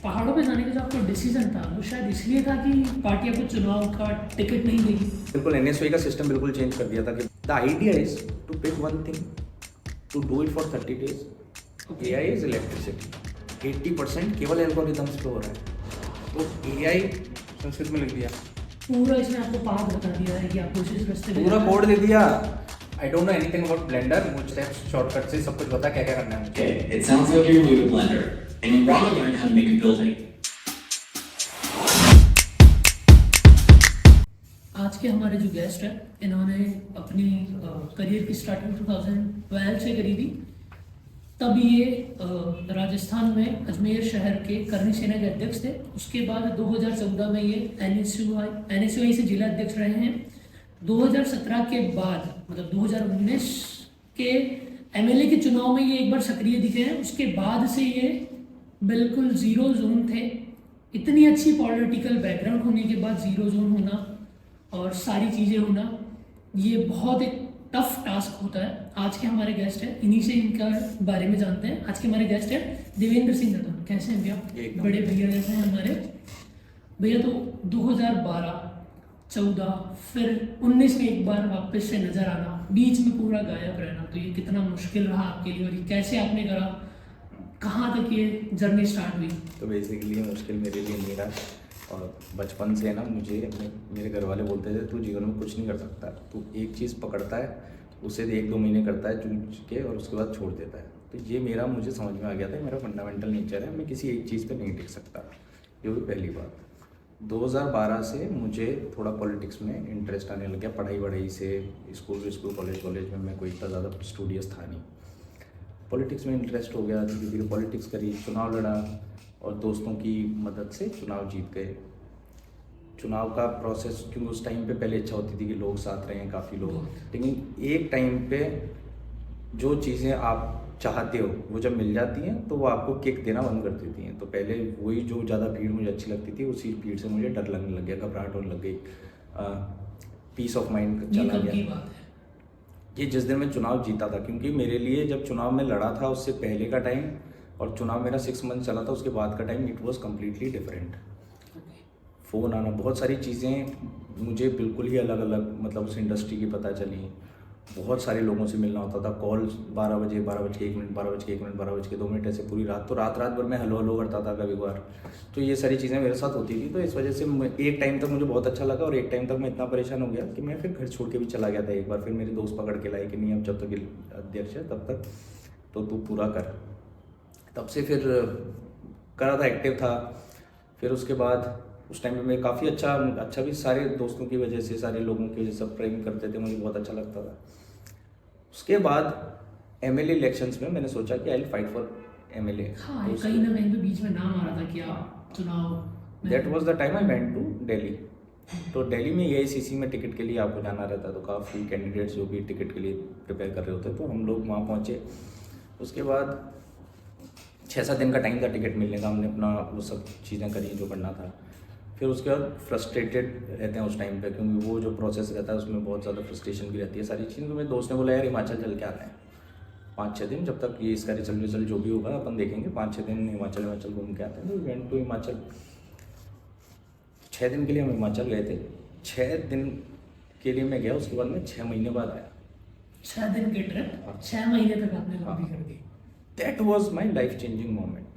पहाड़ों पे जाने का जो आपका डिसीजन था वो शायद इसलिए था कि पार्टी आपको चुनाव का टिकट नहीं देगी। बिल्कुल एनएसओ का सिस्टम बिल्कुल चेंज कर दिया था कि the idea is to pick one thing to do it for 30 days. AI is electricity 80% केवल एल्गोरिथम्स पे हो रहा है, तो एआई संस्कृत में लिख दिया, पूरा इसने आपको पाथ बता दिया है कि आपको इस रास्ते पे पूरा जाना है। कोड दे दिया। I don't know anything about blender, मुझे स्टेप्स शॉर्टकट से सब कुछ पता क्या क्या करना है मुझे। Okay, it sounds like you're new to Blender, and you want to learn how to make a building. आज के हमारे जो गेस्ट है इन्होंने अपनी करियर की स्टार्टिंग 2012 से करी थी। तब ये राजस्थान में अजमेर शहर के करनी सेना के अध्यक्ष थे। उसके बाद 2014 में ये एनएसयूआई से जिला अध्यक्ष रहे हैं। 2017 के बाद मतलब 2019 के एमएलए के चुनाव में ये एक बार सक्रिय दिखे हैं। उसके बाद से ये बिल्कुल जीरो जोन थे। इतनी अच्छी पॉलिटिकल बैकग्राउंड होने के बाद जीरो जोन होना और सारी चीज़ें होना ये बहुत एक टफ टास्क होता है। आज के हमारे गेस्ट हैं, इन्हीं से इनका बारे में जानते हैं। आज के हमारे गेस्ट हैं देवेंद्र सिंह रतन। कैसे हैं भैया? एकदम। बड़े भैया जैसे हैं हमारे भैया। तो 2012, 14 फिर 19 में एक बार वापस से नजर आना, बीच में पूरा गायब रहना, तो ये कितना मुश्किल रहा आपके लिए और ये कैसे आपने करा? कहाँ तक ये जर्नी स्टार्ट हुई? तो बेसिकली ये मुश्किल मेरे लिए नहीं रहा, और बचपन से ना मेरे घर वाले बोलते थे तू जीवन में कुछ नहीं कर सकता, तू एक चीज़ पकड़ता है उसे 1-2 महीने करता है चूझ के और उसके बाद छोड़ देता है। तो ये मुझे समझ में आ गया था, मेरा फंडामेंटल नेचर है, मैं किसी एक चीज़ पे नहीं टिक सकता। ये हुई पहली बात। 2012 से मुझे थोड़ा पॉलिटिक्स में इंटरेस्ट आने लग गया। पढ़ाई से स्कूल कॉलेज में मैं कोई इतना ज़्यादा स्टूडियस था नहीं। पॉलिटिक्स में इंटरेस्ट हो गया, धीरे धीरे पॉलिटिक्स करी, चुनाव लड़ा और दोस्तों की मदद से चुनाव जीत गए। चुनाव का प्रोसेस क्योंकि उस टाइम पे पहले इच्छा होती थी कि लोग साथ रहें, काफ़ी लोग, लेकिन एक टाइम पे जो चीज़ें आप चाहते हो वो जब मिल जाती हैं तो वो आपको किक देना बंद कर देती हैं। तो पहले वही जो ज़्यादा भीड़ मुझे अच्छी लगती थी, उसी भीड़ से मुझे डर लगने लग गया, घबराहट होने लग गई, पीस ऑफ माइंड ये चला कब की गया। बात है? ये जिस दिन मैं चुनाव जीता था, क्योंकि मेरे लिए जब चुनाव में लड़ा था उससे पहले का टाइम और चुनाव मेरा 6 मंथ चला था उसके बाद का time, it was completely different. Phone आना, बहुत सारी चीज़ें मुझे बिल्कुल ही अलग अलग मतलब उस इंडस्ट्री की पता चली। बहुत सारे लोगों से मिलना होता था, कॉल 12 बजे 12:01, 12:01, 12:02 ऐसे पूरी रात, तो रात भर मैं हेलो करता था कभी बार। तो ये सारी चीज़ें मेरे साथ होती थी, तो इस वजह से एक टाइम तक मुझे बहुत अच्छा लगा और एक टाइम तक मैं इतना परेशान हो गया कि मैं फिर घर छोड़ के भी चला गया था एक बार। फिर मेरे दोस्त पकड़ के लाए कि नहीं अब जब तक अध्यक्ष है तब तक तो तू पूरा कर। तब से फिर करा था, एक्टिव था। फिर उसके बाद उस टाइम पे मैं काफ़ी अच्छा भी सारे दोस्तों की वजह से, सारे लोगों की वजह से सब प्रेम करते थे, मुझे बहुत अच्छा लगता था। उसके बाद एमएलए इलेक्शंस में मैंने सोचा कि I will fight for MLA. हाँ, ये कहीं ना कहीं पे बीच में नाम आ रहा था कि आप चुनाव that was the time I went to Delhi. तो दिल्ली में एआईसीसी में टिकट के लिए आपको जाना रहता है, तो काफ़ी कैंडिडेट्स जो भी टिकट के लिए प्रिपेयर कर रहे होते, तो हम लोग वहाँ पहुँचे। उसके बाद 6-7 दिन का टाइम था टिकट मिलने का। हमने अपना वो सब चीज़ें करी जो करना था। फिर उसके बाद फ्रस्ट्रेटेड रहते हैं उस टाइम पे, क्योंकि वो जो प्रोसेस रहता है उसमें बहुत ज़्यादा फ्रस्ट्रेशन भी रहती है सारी चीज़ें। तो मेरे दोस्त ने बोला यार हिमाचल चल के आते हैं 5-6 दिन, जब तक ये इसका रिजल्ट जो भी होगा अपन देखेंगे, 5-6 दिन हिमाचल घूम के आते हैं। तो वेंट टू हिमाचल। 6 दिन के लिए हम हिमाचल गए थे। 6 दिन के लिए मैं गया, उसके बाद मैं 6 महीने बाद आया। 6 दिन की ट्रिप 6 महीने तक आपने लंबी कर दी। That was my life changing moment.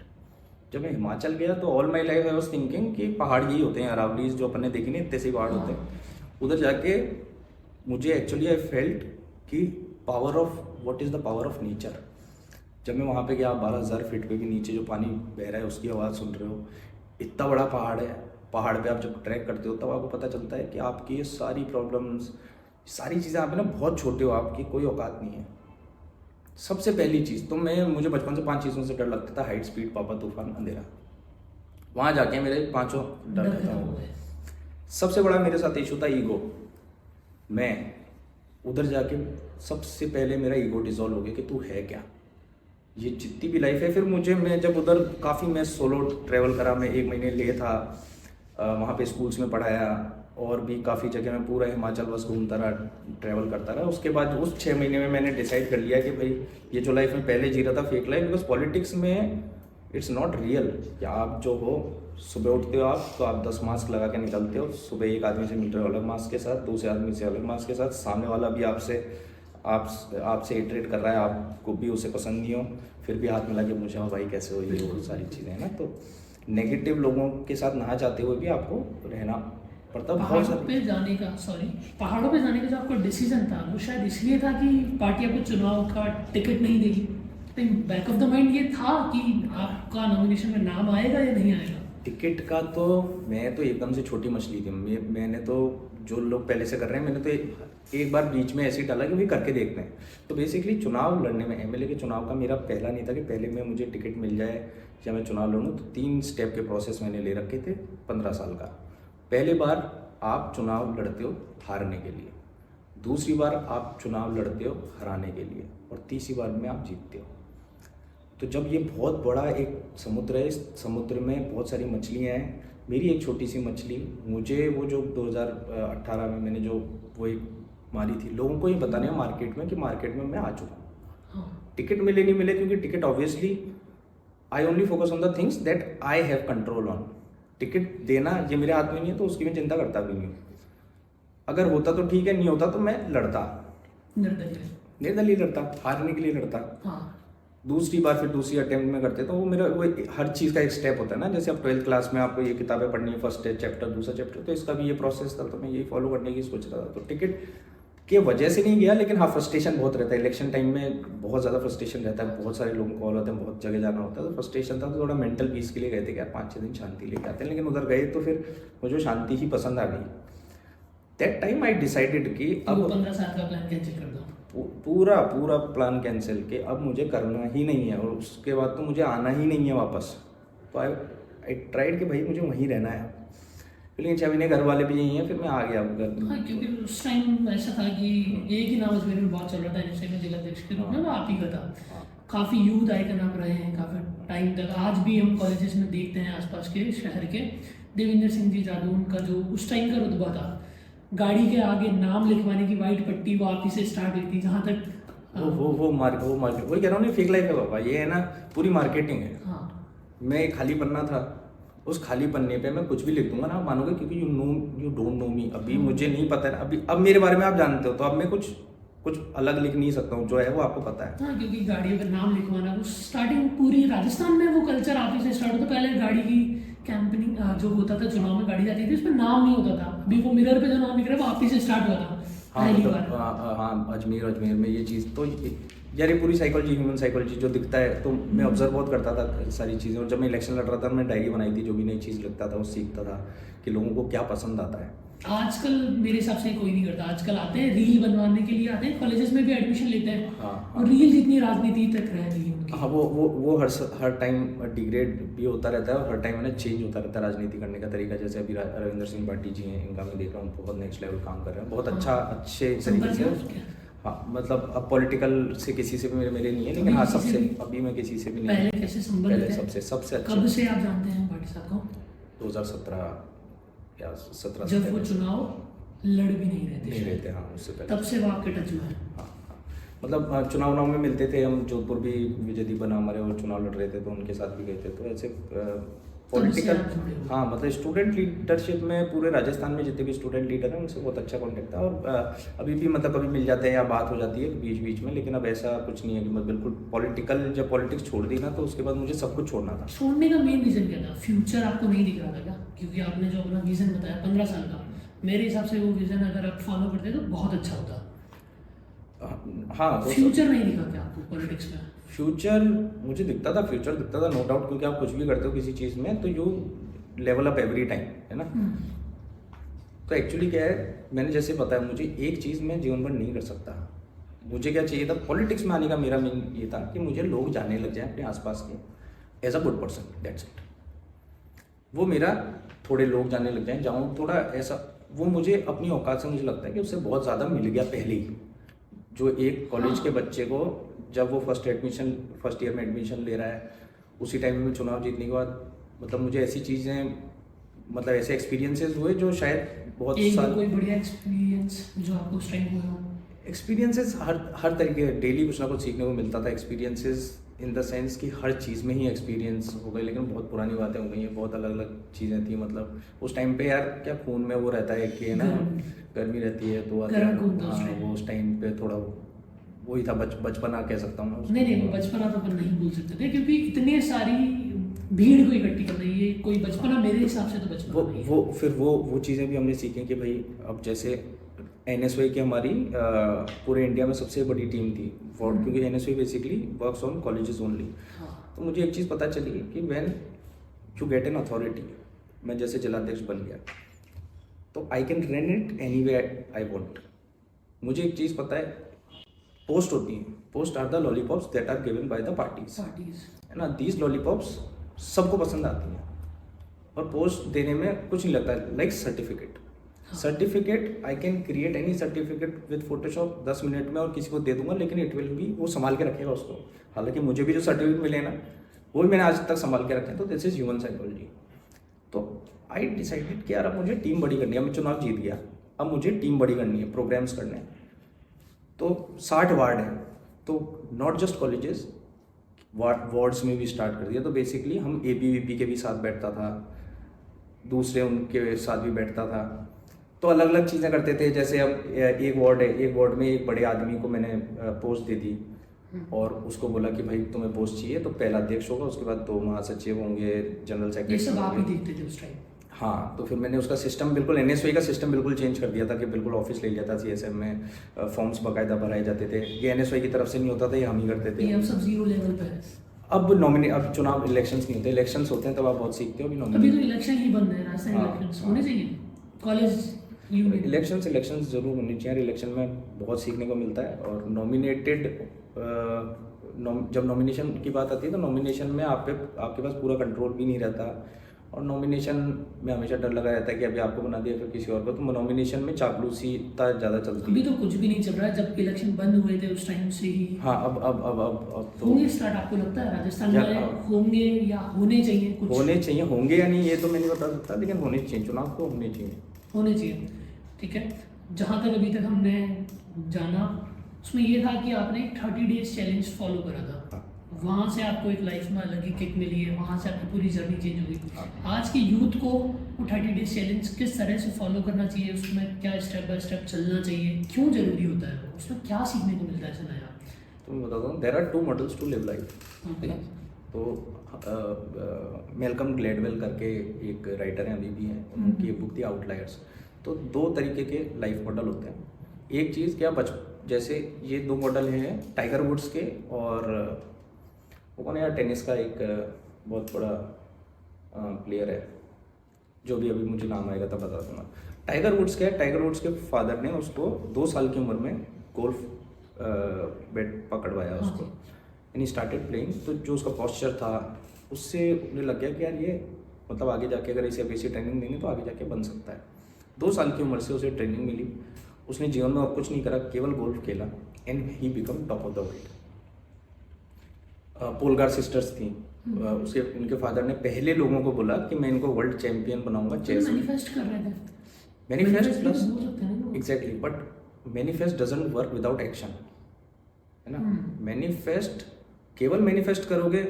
जब मैं हिमाचल गया तो all my life I was thinking कि पहाड़ यही होते हैं, अरावलीज जो अपन ने देखी नहीं, इतने से पहाड़ होते हैं। उधर जाके मुझे एक्चुअली आई फेल्ट कि power of what is the power of nature. जब मैं वहाँ पे गया, 12,000 फीट पे भी नीचे जो पानी बह रहा है उसकी आवाज़ सुन रहे हो, इतना बड़ा पहाड़ है। पहाड़ पे आप जब ट्रैक करते हो तब आपको पता चलता है कि आपकी ये सारी प्रॉब्लम्स, सारी चीज़ें आप ना बहुत छोटे हो, आपकी कोई औकात नहीं है। सबसे पहली चीज़ तो मुझे बचपन से 5 चीज़ों से डर लगता था: हाइट, स्पीड, पापा, तूफान, अंधेरा। वहाँ जाके मेरे 5 डर खत्म हो गए। सबसे बड़ा मेरे साथ इशू था ईगो। मैं उधर जाके सबसे पहले मेरा ईगो डिसॉल्व हो गया कि तू है क्या, ये जितनी भी लाइफ है। फिर मैं जब उधर काफ़ी मैं सोलो ट्रैवल करा, मैं 1 महीने ले था वहाँ पे, स्कूल्स में पढ़ाया और भी काफ़ी जगह में पूरा हिमाचल बस घूमता रहा, ट्रैवल करता रहा। उसके बाद उस 6 महीने में मैंने डिसाइड कर लिया कि भाई ये जो लाइफ में पहले जी रहा था फेक लाइफ, बिकॉज पॉलिटिक्स में इट्स नॉट रियल कि आप जो हो सुबह उठते हो आप तो आप 10 मास्क लगा के निकलते हो, सुबह एक आदमी से मिल रहे हो अलग मास्क के साथ, दूसरे आदमी से अलग मास्क के साथ, सामने वाला भी आपसे इटरेट कर रहा है, आपको भी उसे पसंद नहीं हो, फिर भी हाथ मिला के पूछा हो भाई कैसे हो, ये वो सारी चीज़ें हैं ना। तो नेगेटिव लोगों के साथ ना चाहते हुए भी आपको रहना पड़ता। बहुत पहाड़ों सारी पे जाने का पहाड़ों पे जाने का जो आपका डिसीजन था वो शायद इसलिए था कि पार्टी आपको चुनाव का टिकट नहीं देगी, बैक ऑफ द माइंड ये था कि आपका नॉमिनेशन में नाम आएगा या नहीं आएगा? टिकट का तो मैं तो एकदम से छोटी मछली थी। मैंने तो जो लोग पहले से कर रहे हैं, मैंने तो एक बार बीच में ऐसे ही डाला कि भाई करके देखते हैं। तो बेसिकली चुनाव लड़ने में एमएलए के चुनाव का मेरा पहला नहीं था कि पहले में मुझे टिकट मिल जाए या मैं चुनाव लड़ूँ। तो 3 स्टेप के प्रोसेस मैंने ले रखे थे 15 साल का। पहले बार आप चुनाव लड़ते हो हारने के लिए, दूसरी बार आप चुनाव लड़ते हो हराने के लिए, और तीसरी बार में आप जीतते हो। तो जब ये बहुत बड़ा एक समुद्र है, इस समुद्र में बहुत सारी मछलियाँ हैं, मेरी एक छोटी सी मछली, मुझे वो जो 2018 में मैंने जो वो एक मारी थी, लोगों को ये पता नहीं है मार्केट में मैं आ चुका हूँ। हाँ। टिकट मिले नहीं मिले, क्योंकि ticket obviously I only focus on the things that I have control on. Ticket देना ये मेरे हाथ में नहीं है, तो उसकी मैं चिंता करता भी नहीं हूँ। अगर होता तो ठीक है, नहीं होता तो मैं लड़ता, निर्दलीय लड़ता, हारने के लिए लड़ता। हाँ। दूसरी बार फिर दूसरी अटेम्प्ट में करते, तो वो मेरा वो हर चीज़ का एक स्टेप होता है ना। जैसे आप 12th क्लास में आपको ये किताबें पढ़नी है, फर्स्ट चैप्टर दूसरा चैप्टर, तो इसका भी ये प्रोसेस था, तो मैं यही फॉलो करने की सोच रहा था। तो टिकट के वजह से नहीं गया, लेकिन हाँ फ्रस्ट्रेशन बहुत रहता है। इलेक्शन टाइम में बहुत ज़्यादा फ्रस्ट्रेशन रहता है, बहुत सारे लोगों को कॉल होते हैं, बहुत जगह जाना होता है, तो फ्रस्ट्रेशन था। तो थोड़ा मेंटल पीस के लिए गए थे कि यार 5-6 दिन शांति लेके आते हैं, लेकिन उधर गए तो फिर मुझे शांति ही पसंद आ गई। दैट टाइम आई डिसाइडेड कि अब 15 साल का प्लान कैंसिल कर दो। पूरा प्लान कैंसिल के अब मुझे करना ही नहीं है, और उसके बाद तो मुझे आना ही नहीं है वापस। तो आई ट्राइड कि भाई मुझे वहीं रहना है। लेकिन 6 महीने घर वाले भी यहीं हैं, फिर मैं आ गया घर। हाँ, क्योंकि उस टाइम ऐसा था कि एक ही नाम अजमेर में बहुत चल रहा था, जैसे में जिला अध्यक्ष के रूप में वो आप ही का था। काफ़ी यूथ आइकन आप रहे हैं काफ़ी टाइम तक। आज भी हम कॉलेजेस में देखते हैं आसपास के शहर के, देवेंद्र सिंह जी जादू, उनका जो उस टाइम का रुतबा था, गाड़ी के आगे नाम लिखवाने की वाइट पट्टी वो आप ही से स्टार्ट हुई थी। जहाँ तक वो मार्केट वही कह रहा हूँ, फेक लाइफ है बाबा, ये है ना, पूरी मार्केटिंग है। हाँ। मैं एक खाली पन्ना था, उस खाली पन्ने पे मैं कुछ भी लिख दूंगा ना, आप मानोगे, क्योंकि यू डोंट नो मी। अभी मुझे नहीं पता है, अभी अब मेरे बारे में आप जानते हो, तो अब मैं कुछ अलग लिख नहीं सकता हूँ, जो है वो आपको पता है। हाँ, क्योंकि गाड़ियों पर नाम लिखवाना वो स्टार्टिंग पूरी राजस्थान में वो कल्चर आप ही से स्टार्ट होता। पहले गाड़ी की कैंपेनिंग जो होता था, चुनाव में गाड़ी जाती थी, उसमें नाम नहीं होता था। अभी वो मिरर पे जो नाम लिख रहा है वो आप ही से स्टार्ट हुआ था। हाँ मतलब हाँ अजमेर में ये चीज़ तो यार ये पूरी साइकोलॉजी, ह्यूमन साइकोलॉजी जो दिखता है, तो मैं ऑब्जर्व बहुत करता था सारी चीज़ें। और जब मैं इलेक्शन लड़ रहा था, मैं डायरी बनाई थी, जो भी नई चीज़ लिखता था वो सीखता था कि लोगों को क्या पसंद आता है। आजकल मेरे हिसाब से कोई नहीं करता। आजकल आते हैं रील बनवाने के लिए, आते हैं कॉलेजेस में भी एडमिशन लेते हैं। हाँ, और रील जितनी राजनीति तक रह रही है उनकी। हाँ वो हर टाइम डिग्रेड भी होता रहता है, और हर टाइम है ना चेंज होता रहता है राजनीति करने का तरीका। जैसे अभी रविंद्र सिंह भाटी जी हैं, इनका मैं देख रहा हूँ बहुत नेक्स्ट लेवल काम कर रहे हैं, बहुत अच्छे तरीके से। हाँ मतलब अब पॉलिटिकल से किसी से भी मेरे नहीं है, लेकिन हाँ सबसे अभी मैं किसी से भी नहीं। पहले कैसे संबंध थे? सबसे अच्छा कब से आप जानते हैं भाटी साहब को? 2017 या 17 जब वो चुनाव लड़ भी नहीं रहते। हाँ उससे पहले, तब से वो आपके टच में है। हाँ मतलब चुनाव में मिलते थे हम। जोधपुर भी विजय दीपन हमारे और चुनाव लड़ रहे थे, तो उनके साथ भी गए थे। तो ऐसे पॉलिटिकल, हाँ मतलब स्टूडेंट लीडरशिप में पूरे राजस्थान में जितने भी स्टूडेंट लीडर हैं उनसे बहुत अच्छा कॉन्टेक्ट था। और अभी भी मतलब कभी मिल जाते हैं या बात हो जाती है बीच में, लेकिन अब ऐसा कुछ नहीं है कि मैं बिल्कुल जब पॉलिटिक्स छोड़ दी ना, तो उसके बाद मुझे सब कुछ छोड़ना था। छोड़ने का मेन रीजन क्या था? फ्यूचर आपको नहीं दिख रहा था क्या? क्योंकि आपने जो अपना विजन बताया 15 साल का, मेरे हिसाब से वो विजन अगर आप फॉलो करते तो बहुत अच्छा होता। हाँ फ्यूचर नहीं दिखा क्या आपको पॉलिटिक्स में? फ्यूचर मुझे दिखता था नो डाउट, क्योंकि आप कुछ भी करते हो किसी चीज़ में तो you level up every time, है ना। तो एक्चुअली क्या है, मैंने जैसे बताया, मुझे एक चीज़ मैं जीवन भर नहीं कर सकता। मुझे क्या चाहिए था पॉलिटिक्स में आने का, मेरा मेन ये था कि मुझे लोग जानने लग जाए अपने आसपास के as a good person, that's it. वो मेरा थोड़े लोग जानने लग जाएं, जाऊँ थोड़ा ऐसा, वो मुझे अपनी औकात से मुझे लगता है कि उससे बहुत ज़्यादा मिल गया पहले ही। जो एक कॉलेज के बच्चे को जब वो फर्स्ट ईयर में एडमिशन ले रहा है, उसी टाइम में चुनाव जीतने के बाद मतलब मुझे ऐसी चीज़ें, मतलब ऐसे एक्सपीरियंसेस हुए जो शायद बहुत कोई बढ़िया एक्सपीरियंस जो आपको उस टाइम हुआ हो? एक्सपीरियंसेस हर तरीके, डेली कुछ ना कुछ सीखने को मिलता था। एक्सपीरियंसेस इन द सेंस कि हर चीज़ में ही एक्सपीरियंस हो गई, लेकिन बहुत पुरानी बातें हो गई हैं, बहुत अलग अलग चीज़ें थी। मतलब उस टाइम पे यार क्या खून में वो रहता है कि है ना, गर्मी रहती है तो गर्म खून था उस हाँ, टाइम। वो उस टाइम पे थोड़ा वही था, बचपना कह सकता हूँ मैं उसको। नहीं वो बचपना तो अपन नहीं भूल सकते थे, क्योंकि इतने सारी भीड़ को इकट्ठी करना, ये कोई बचपना मेरे हिसाब से तो बचपना नहीं है। वो चीज़ें भी हमने सीखी कि भाई अब जैसे NSY की हमारी पूरे इंडिया में सबसे बड़ी टीम थी फॉर, क्योंकि NSY basically works on colleges only. हाँ। तो मुझे एक चीज़ पता चली कि when you get an authority, मैं जैसे जिलाध्यक्ष बन गया तो I can run it any way I want. मुझे एक चीज़ पता है, पोस्ट होती है, post are the lollipops that are given by the parties, parties. है ना। दीज लॉलीपॉप्स सबको पसंद आती हैं और पोस्ट देने में कुछ नहीं लगता, like certificate. Certificate I can create any certificate with Photoshop 10 minute में और किसी को दे दूंगा, लेकिन इट विल बी, वो संभाल के रखेगा उसको। हालांकि मुझे भी जो सर्टिफिकेट मिले ना वो भी मैंने आज तक संभाल के रखे हैं। तो दिस इज ह्यूमन साइकोलॉजी। तो आई डिसाइडेड कि यार अब मुझे टीम बड़ी करनी है। मैं चुनाव जीत गया, अब मुझे टीम बड़ी करनी है, प्रोग्राम्स करने हैं। तो 60 वार्ड हैं, तो नॉट जस्ट कॉलेजेस, वार्ड्स में भी स्टार्ट कर दिया। तो बेसिकली हम ABVP के भी साथ बैठता था, दूसरे उनके साथ भी बैठता था। तो अलग अलग चीज़ें करते थे। जैसे अब एक वार्ड है, एक वार्ड में एक बड़े आदमी को मैंने पोस्ट दे दी और उसको बोला कि भाई तुम्हें पोस्ट चाहिए, तो पहला अध्यक्ष होगा, उसके बाद 2 महासचिव होंगे, जनरल ये सेक्रेटरी सब आप ही होंगे। देखते थे उस टाइम? हाँ, तो फिर मैंने उसका सिस्टम बिल्कुल NSY का सिस्टम बिल्कुल चेंज कर दिया था कि बिल्कुल ऑफिस ले लिया था। CSM में फॉर्म्स बाकायदा भराए जाते थे। ये NSY की तरफ से नहीं होता था, ये हम ही करते ये थे। अब सब जीरो लेवल पे है। अब चुनाव इलेक्शंस नहीं होते, इलेक्शंस होते हैं तब आप बहुत सीखते हो कि अभी तो नॉमिनेट इलेक्शन ही बंद है, राजस्थान हाँ, इलेक्शंस हाँ। होने चाहिए। कॉलेज यूनियन इलेक्शंस जरूर होनी चाहिए। इलेक्शन में बहुत सीखने को मिलता है। और नॉमिनेटेड जब नॉमिनेशन की बात आती है तो नॉमिनेशन में आपके पास पूरा कंट्रोल भी नहीं रहता। और नॉमिनेशन में हमेशा डर लगा रहता है कि अभी आपको बना दिया फिर किसी और को। तो नॉमिनेशन में चापलूसीता ज़्यादा चलती अभी है। तो कुछ भी नहीं चल रहा है, जब इलेक्शन बंद हुए थे उस टाइम से ही हाँ, अब तो होंगे स्टार्ट। आपको लगता है राजस्थान या- में होंगे या होने चाहिए कुछ? होने चाहिए, होंगे या नहीं ये तो मैं नहीं बता सकता, लेकिन होने चाहिए, चुनाव तो होने चाहिए। होने चाहिए, ठीक है। जहाँ तक अभी तक हमने जाना उसमें ये था कि आपने 30 डेज चैलेंज फॉलो करा था। हाँ। वहाँ से आपको एक लाइफ में अलग ही किक मिली है, वहाँ से आपकी पूरी जर्नी चेंज हो गई। हाँ। आज के यूथ को वो 30 डेज चैलेंज किस तरह से फॉलो करना चाहिए, उसमें क्या स्टेप बाय स्टेप चलना चाहिए, क्यों जरूरी होता है, उसमें क्या सीखने को मिलता है ऐसा नया? तो मैं बताता हूँ, there are 2 models to live life. Okay. तो मेलकम ग्लेडवेल करके एक राइटर हैं, अभी भी हैं, उनकी एक बुक थी आउटलायर्स। तो 2 तरीके के लाइफ मॉडल होते हैं। एक चीज़ क्या, जैसे ये 2 मॉडल हैं टाइगर वुड्स के, और वो कौन है यार, टेनिस का एक बहुत बड़ा प्लेयर है, जो भी अभी मुझे नाम आएगा तब बता दूंगा। टाइगर वुड्स क्या है, टाइगर वुड्स के फादर ने उसको 2 साल की उम्र में गोल्फ बैट पकड़वाया उसको, एंड स्टार्टेड प्लेइंग। तो जो उसका पॉस्चर था उससे उन्हें लग गया कि यार ये मतलब आगे जाके अगर इसे बेसिक ट्रेनिंग देंगे तो आगे जाके बन सकता है। 2 साल की उम्र से उसे ट्रेनिंग मिली, उसने जीवन में और कुछ नहीं करा, केवल गोल्फ खेला, and he become top of the world. Polgar sisters थी, उसके उनके फादर ने पहले लोगों को बोला कि मैं इनको वर्ल्ड चैंपियन बनाऊंगा चेस में। मैनिफेस्ट कर रहे थे। मैनिफेस्ट प्लस बोल सकते हैं ना। Exactly, but manifest doesn't work without action, है ना। मैनिफेस्ट केवल मैनिफेस्ट करोगे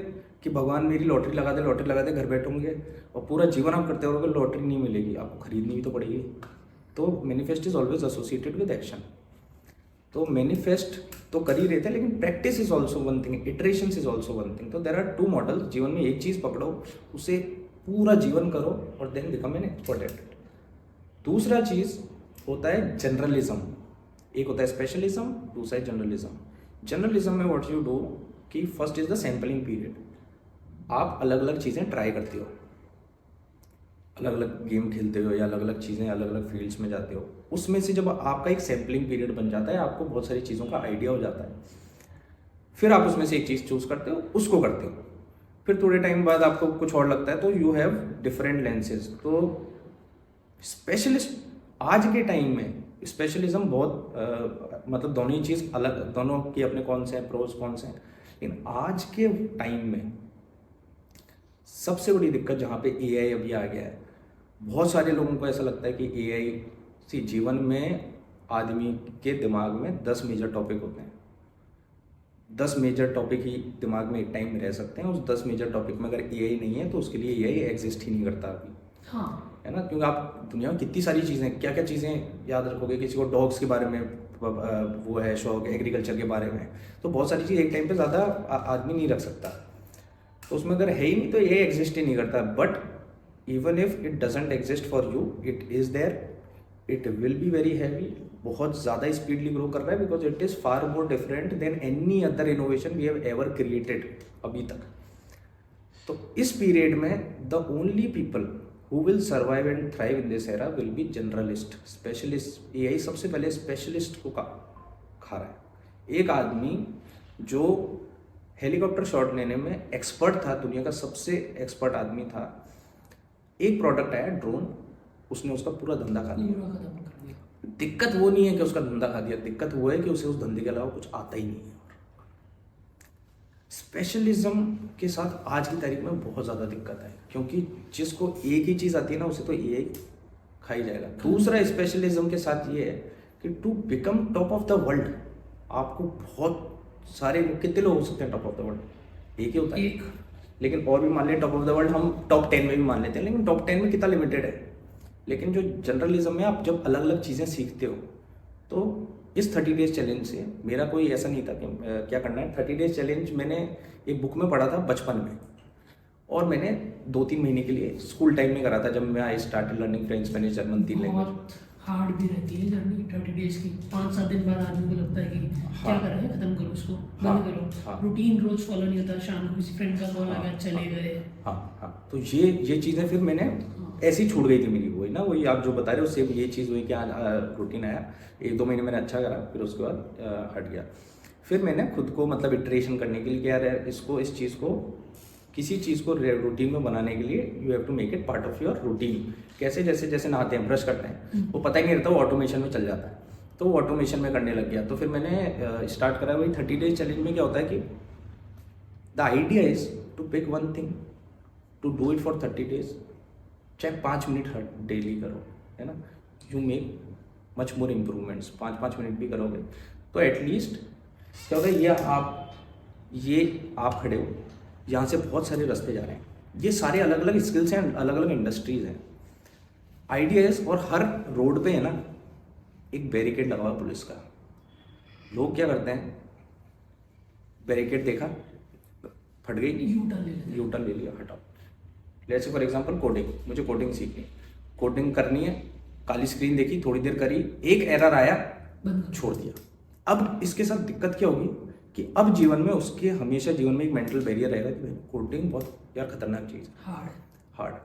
कि भगवान मेरी लॉटरी लगा दे, घर बैठोगे, और पूरा जीवन आप करते रहोगे, लॉटरी नहीं मिलेगी, आपको खरीदनी भी तो पड़ेगी। तो manifest is always associated with action. तो मैनिफेस्ट तो कर ही रहे थे, लेकिन practice is also one thing, iteration is also one thing. तो देर आर 2 मॉडल। जीवन में एक चीज़ पकड़ो, उसे पूरा जीवन करो, और then become an expert at it. दूसरा चीज़ होता है जनरलिज्म, एक होता है स्पेशलिज्म, दूसरा है जनरलिज्म। जनरलिज्म में व्हाट यू डू कि first is the sampling period. आप अलग अलग चीज़ें ट्राई करते हो, अलग अलग गेम खेलते हो या अलग अलग चीज़ें, अलग अलग फील्ड्स में जाते हो। उसमें से जब आपका एक सैम्पलिंग पीरियड बन जाता है, आपको बहुत सारी चीज़ों का आइडिया हो जाता है, फिर आप उसमें से एक चीज़ चूज़ करते हो, उसको करते हो। फिर थोड़े टाइम बाद आपको कुछ और लगता है, तो यू हैव डिफरेंट लेंसेज। तो स्पेशलिस्ट आज के टाइम में स्पेशलिज्म बहुत मतलब दोनों ही चीज़ अलग, दोनों की अपने कौन से हैं प्रोज कौन से हैं। लेकिन आज के टाइम में सबसे बड़ी दिक्कत जहाँ पे AI अभी आ गया है, बहुत सारे लोगों को ऐसा लगता है कि AI से जीवन में आदमी के दिमाग में 10 मेजर टॉपिक होते हैं। 10 मेजर टॉपिक ही दिमाग में एक टाइम में रह सकते हैं। उस 10 मेजर टॉपिक में अगर एआई नहीं है तो उसके लिए एआई एग्जिस्ट ही नहीं करता अभी, हाँ है ना। क्योंकि आप दुनिया में कितनी सारी चीज़ें, क्या क्या चीज़ें याद रखोगे। किसी को डॉग्स के बारे में वो है शौक, एग्रीकल्चर के बारे में, तो बहुत सारी चीज़ एक टाइम पे ज़्यादा आदमी नहीं रख सकता। तो उसमें अगर है ही नहीं तो ये एग्जिस्ट ही नहीं करता। But even if it doesn't exist for you, it is there, it will be very heavy, बहुत ज़्यादा स्पीडली ग्रो कर रहा है, because it is far more different than any other innovation we have ever created अभी तक। तो इस period में the only people who will survive and thrive in this era will be generalist, specialist। AI सबसे पहले specialist को खा रहा है। एक आदमी जो हेलीकॉप्टर शॉट लेने में एक्सपर्ट था, दुनिया का सबसे एक्सपर्ट आदमी था, एक प्रोडक्ट आया ड्रोन, उसने उसका पूरा धंधा खा लिया। पूरा खत्म कर दिया। दिक्कत वो नहीं है कि उसका धंधा खा दिया, दिक्कत वो है कि उसे उस धंधे के अलावा कुछ आता ही नहीं है। स्पेशलिज्म के साथ आज की तारीख में बहुत ज़्यादा दिक्कत है, क्योंकि जिसको एक ही चीज़ आती है ना, उसे तो एआई खा ही जाएगा। दूसरा स्पेशलिज्म के साथ ये है कि to become top of the world, आपको बहुत सारे लोग, कितने लोग हो सकते हैं टॉप ऑफ द वर्ल्ड? एक ही होता है एक। लेकिन और भी मान लें टॉप ऑफ द वर्ल्ड, हम टॉप 10 में भी मान लेते हैं, लेकिन टॉप 10 में कितना लिमिटेड है। लेकिन जो जनरलिज्म में आप जब अलग अलग चीज़ें सीखते हो, तो इस 30 डेज चैलेंज से मेरा कोई ऐसा नहीं था कि क्या करना है। 30 डेज चैलेंज मैंने एक बुक में पढ़ा था बचपन में, और मैंने 2-3 महीने के लिए स्कूल टाइम में करा था, जब मैं I start learning French, Spanish, German, 3 language. बहुत हार्ड भी रहती है जर्नी 30 डेज की। 5-7 दिन बाद आदमी को लगता है कि क्या हाँ। कर रहे हैं, खत्म करो इसको, हाँ, बंद करो। हाँ। रूटीन रोज फॉलो नहीं होता, शाम को किसी फ्रेंड का कॉल आ गया, हाँ, चले गए। हाँ, तो ये चीज़ें फिर मैंने ऐसी छूट गई थी मेरी, वही ना, वही आप जो बता रहे हो, सेम ये चीज़ हुई कि रूटीन आया, 1-2 महीने मैंने अच्छा करा, फिर उसके बाद हट गया। फिर मैंने खुद को मतलब इटरेशन करने के लिए कि यार इस चीज़ को, किसी चीज़ को रूटीन में बनाने के लिए you have to make it part of your routine. कैसे? जैसे जैसे नहाते हैं, ब्रश करते हैं, वो पता ही नहीं रहता, वो ऑटोमेशन में चल जाता है, तो वो ऑटोमेशन में करने लग गया। तो फिर मैंने स्टार्ट करा वही 30 डेज चैलेंज में। क्या होता है कि the idea is to pick one thing, to do it for 30 days, चाहे 5 मिनट हर डेली करो, है ना, you make much more improvements. 5-5 minute भी करोगे तो एटलीस्ट क्या होगा, ये आप खड़े हो, यहाँ से बहुत सारे रास्ते जा रहे हैं, ये सारे अलग अलग स्किल्स हैं, अलग अलग इंडस्ट्रीज हैं, आइडियाज। और हर रोड पे है ना एक बैरिकेड लगा हुआ पुलिस का। लोग क्या करते हैं, बैरिकेड देखा, फट गई, यू टर्न ले लिया, हटाओ। जैसे फॉर एग्जांपल कोडिंग, मुझे कोडिंग सीखनी, कोडिंग करनी है, काली स्क्रीन देखी, थोड़ी देर करी, एक एरर आया, छोड़ दिया। अब इसके साथ दिक्कत क्या होगी कि अब जीवन में उसके हमेशा जीवन में एक मेंटल बैरियर रहेगा कि भाई कोडिंग बहुत यार खतरनाक चीज़, हार्ड।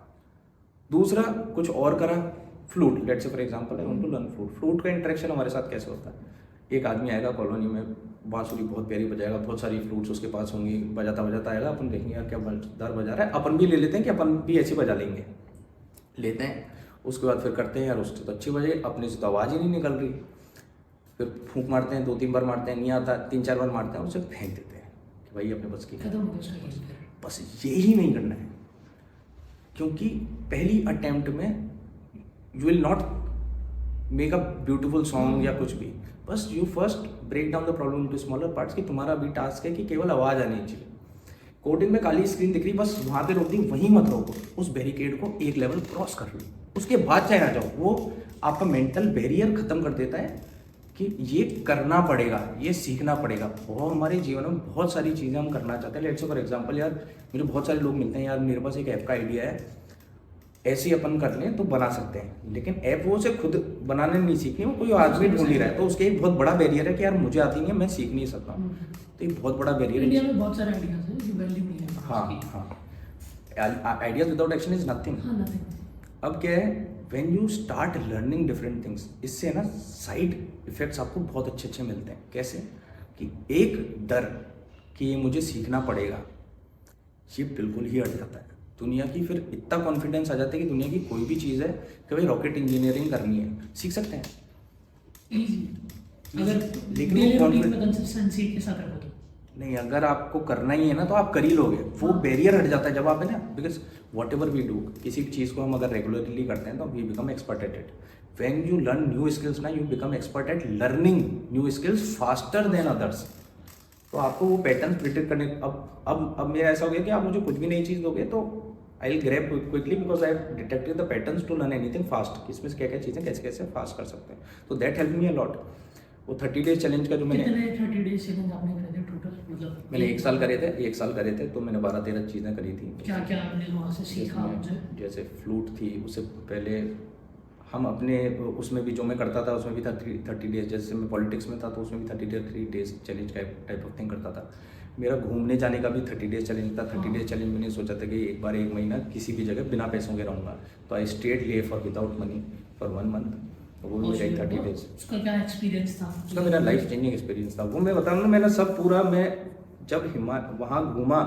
दूसरा कुछ और करा, flute, let's say for example I want to learn flute. Flute का इंटरेक्शन हमारे साथ कैसे होता है? एक आदमी आएगा कॉलोनी में, बांसुरी बहुत प्यारी बजाएगा, बहुत सारी फ्लूट्स उसके पास होंगी, बजाता बजाता आएगा, अपन देखेंगे यार क्या मजेदार बजा रहा है, अपन भी ले लेते हैं कि अपन भी ऐसी बजा लेते हैं। उसके बाद फिर करते हैं यार उससे तो अच्छी बजे, अपने से तो आवाज़ ही नहीं निकल रही, फिर फूंक मारते हैं, 2-3 बार मारते हैं, नहीं आता, 3-4 बार मारते हैं, उसे फेंक देते हैं कि भाई अपने बस की खत्म हो गया। बस यही नहीं करना है, क्योंकि पहली अटेम्प्ट में you will not make a beautiful song या कुछ भी, बस you first break down the problem into smaller parts कि तुम्हारा अभी टास्क है कि केवल आवाज़ आनी चाहिए। कोडिंग में काली स्क्रीन दिख रही, बस वहाँ पे रोक दी, वहीं मत रोको, उस बैरिकेड को एक लेवल क्रॉस कर लो, उसके बाद चाहे आ जाओ। वो आपका मेंटल बैरियर खत्म कर देता है कि ये करना पड़ेगा, ये सीखना पड़ेगा। और हमारे जीवन में बहुत सारी चीज़ें हम करना चाहते हैं। लेट्स से फॉर एग्जांपल यार मुझे बहुत सारे लोग मिलते हैं, यार मेरे पास एक ऐप का आइडिया है, ऐसे ही अपन कर लें तो बना सकते हैं, लेकिन ऐप वो से खुद बनाने नहीं सीखनी, वो कोई आदमी ढूंढ नहीं रहा है, तो उसके एक बहुत बड़ा बैरियर है कि यार मुझे आती नहीं है, मैं सीख नहीं सकता। तो एक बहुत बड़ा बैरियर है। इंडिया में बहुत सारे आइडियाज हैं जो वैल्यू नहीं है। हाँ, ideas without action is nothing. अब क्या है, when you start learning different things, इससे ना साइड इफेक्ट्स आपको बहुत अच्छे मिलते हैं। कैसे कि एक डर कि ये मुझे सीखना पड़ेगा, ये बिल्कुल ही हट जाता है। दुनिया की फिर इतना कॉन्फिडेंस आ जाता है कि दुनिया की कोई भी चीज़ है कि भाई रॉकेट इंजीनियरिंग करनी है, सीख सकते हैं इजी, अगर लेकिन डेली वो रूटीन में कंसिस्टेंसी के साथ रखो तो। नहीं, अगर आपको करना ही है ना तो आप कर ही लोगे, वो बैरियर हट जाता है जब आप है ना, because whatever we do, किसी चीज़ को हम अगर रेगुलरली करते हैं तो we become expert at it. When you learn new skills ना, you become expert at learning new skills faster than others. तो आपको वो पैटर्न प्रिडिक्ट करने अब मेरा ऐसा हो गया कि आप मुझे कुछ भी नई चीज़ दोगे तो I will grab quickly because I have detected the patterns to learn anything fast, इसमें क्या क्या चीज़ें कैसे कैसे फास्ट कर सकते हैं, तो that help me a lot. वो 30 डेज चैलेंज का जो मैंने कितने 30 डेज चैलेंज आपने करे थे टोटल, मतलब मैंने 1 साल करे थे तो मैंने 12-13 चीज़ें करी थी। क्या क्या आपने वहाँ से सीखा जिसमें मुझे? जैसे फ्लूट थी, उससे पहले हम अपने उसमें भी जो मैं करता था उसमें भी 30 डेज, जैसे मैं पॉलिटिक्स में था तो उसमें भी 30 days challenge type of thing करता था। मेरा घूमने जाने का भी 30 डेज चैलेंज था। 30 डेज चैलेंज मैंने सोचा था कि एक बार 1 महीना किसी भी जगह बिना पैसों के रहूँगा, तो आई स्टेड ले for without money for 1 month, वो भी मेरा 30 डेज। उसका क्या एक्सपीरियंस था? उसका मेरा लाइफ चेंजिंग एक्सपीरियंस था, वो मैं बता रहा हूँ। मेरा सब पूरा, मैं जब वहाँ घूमा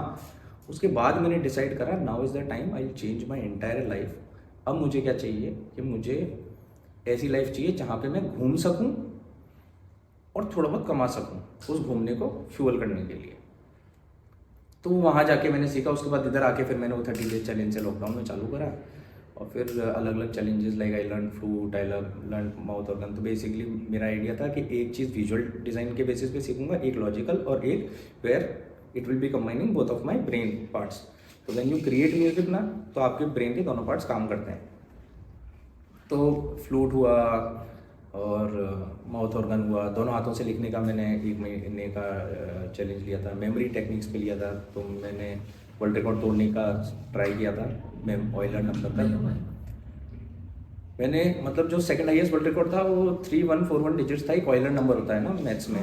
उसके बाद मैंने डिसाइड करा now is the time I change my entire life. अब मुझे क्या चाहिए कि मुझे ऐसी लाइफ चाहिए जहाँ पे मैं घूम सकूँ और थोड़ा बहुत कमा सकूँ उस घूमने को फ्यूल करने के लिए। तो वहाँ जाके मैंने सीखा, उसके बाद इधर आके फिर मैंने वो 30 डेज चैलेंज से लॉकडाउन में चालू करा, और फिर अलग अलग challenges like I learn flute, I learn mouth organ. तो बेसिकली मेरा आइडिया था कि एक चीज़ विजुअल डिज़ाइन के बेसिस पे सीखूंगा, एक लॉजिकल और एक where it will be combining both of my brain parts. तो व्हेन यू क्रिएट म्यूजिक ना, तो आपके ब्रेन के दोनों पार्ट्स काम करते हैं। तो फ्लूट हुआ और माउथ ऑर्गन हुआ, दोनों हाथों से लिखने का मैंने 1 महीने का चैलेंज लिया था। मेमोरी टेक्निक्स पे लिया था, तो मैंने वर्ल्ड रिकॉर्ड तोड़ने का ट्राई किया था। मैं ऑयलर नंबर तक मैंने, मतलब जो सेकंड हाईएस्ट वर्ल्ड रिकॉर्ड था वो 3141 डिजिट्स था। एक ऑयलर नंबर होता है ना मैथ्स में,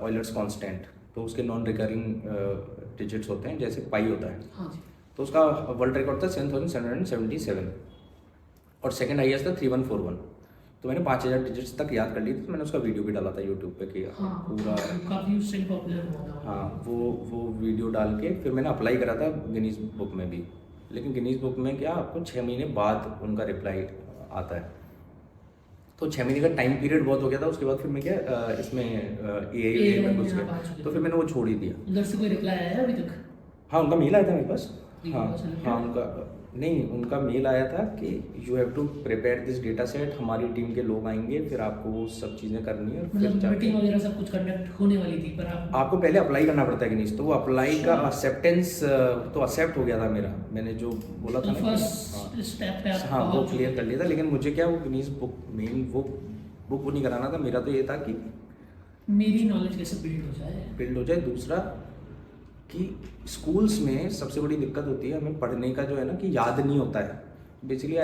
ऑयलर्स कांस्टेंट, तो उसके नॉन रिकरिंग डिजिट्स होते हैं, जैसे पाई होता है। हाँ जी। तो उसका वर्ल्ड रिकॉर्ड था 7777 और सेकंड हाईएस्ट था 3141। तो मैंने 5000 डिजिट्स तक याद कर ली थी। तो मैंने उसका वीडियो भी डाला था यूट्यूब पे कि हाँ, पूरा, काफी उससे पॉपुलर हुआ था। हाँ, वो वीडियो डाल के फिर मैंने अप्लाई करा था गिनीज बुक में भी। लेकिन गिनीज बुक में क्या, आपको 6 महीने बाद उनका रिप्लाई आता है। तो 6 महीने का टाइम पीरियड बहुत हो गया था। उसके बाद फिर मैं क्या इसमें ए में घुस गया, तो फिर मैंने वो छोड़ ही दिया। उधर से कोई रिप्लाई आया अभी तक? हाँ, उनका मेल आया था मेरे पास। हाँ सेलेक्टेड? हाँ, उनका मेल आया था कि you have to prepare this data set, हमारी टीम के लोग आएंगे, फिर आपको वो सब चीज़ें करनी है। और फिर मतलब जाके मीटिंग वगैरह सब कुछ कंडक्ट होने वाली थी, पर आपको पहले अप्लाई करना पड़ता है कि नहीं, तो वो अप्लाई का एक्सेप्टेंस तो एक्सेप्ट हो गया था मेरा। मैंने जो बोला था ना, फर्स्ट स्टेप पे आप हाँ, वो पहुंच क्लियर कर लिया था। लेकिन मुझे क्या, वो गिनीज बुक मेन वो बुक नहीं कराना था। मेरा तो ये था कि मेरी नॉलेज कैसे बिल्ड हो जाए। दूसरा कि स्कूल्स में सबसे बड़ी दिक्कत होती है हमें पढ़ने का, जो है ना, कि याद नहीं होता है। बेसिकली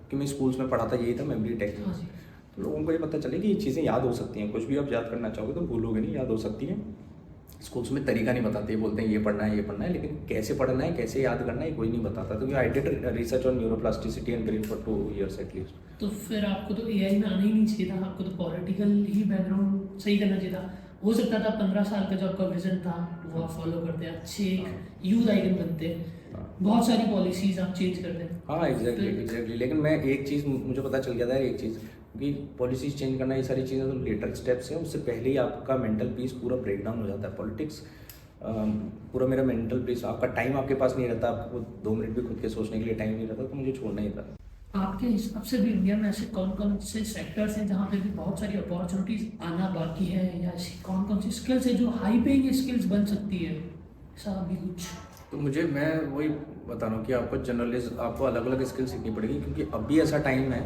कि मैं स्कूल्स में पढ़ा था, यही था मेमोरी टेक्निक। हाँ जी। तो लोगों को ये पता चले कि ये चीज़ें याद हो सकती हैं, कुछ भी आप याद करना चाहोगे तो भूलोगे नहीं, याद हो सकती हैं। स्कूल्स में तरीका नहीं बताते, बोलते हैं ये पढ़ना है, लेकिन कैसे पढ़ना है, कैसे याद करना है, कोई नहीं बताता। तो I did research on neuroplasticity and brain for 2 years at least. तो फिर आपको तो एआई में आना ही नहीं चाहिए था, आपको तो पॉलिटिकल ही बैकग्राउंड सही करना चाहिए था। हो सकता था 15 साल का जो आपका विजन था वो आप फॉलो करते, अच्छे एक यूथ आइकन बनते, बहुत सारी पॉलिसीज आप चेंज करते। हाँ, एग्जैक्टली। लेकिन मैं एक चीज़, मुझे पता चल गया था एक चीज़, कि पॉलिसीज चेंज करना, ये सारी चीज़ें तो लेटर स्टेप्स हैं। उससे पहले ही आपका मेंटल पीस पूरा ब्रेक डाउन हो जाता है। पॉलिटिक्स पूरा मेरा मेंटल पीस, आपका टाइम आपके पास नहीं रहता, आपको 2 मिनट भी खुद के सोचने के लिए टाइम नहीं रहता, तो मुझे छोड़ना ही था। आपके हिसाब से भी इंडिया में ऐसे कौन कौन से सेक्टर्स हैं जहाँ पे भी बहुत सारी अपॉर्चुनिटीज आना बाकी है, या ऐसी कौन कौन सी स्किल्स है जो हाई पेइंग स्किल्स बन सकती है, ऐसा भी कुछ? तो मैं वही बता रहा हूँ कि आपको जनरलिस्ट, आपको अलग अलग स्किल सीखनी पड़ेगी, क्योंकि अभी ऐसा टाइम है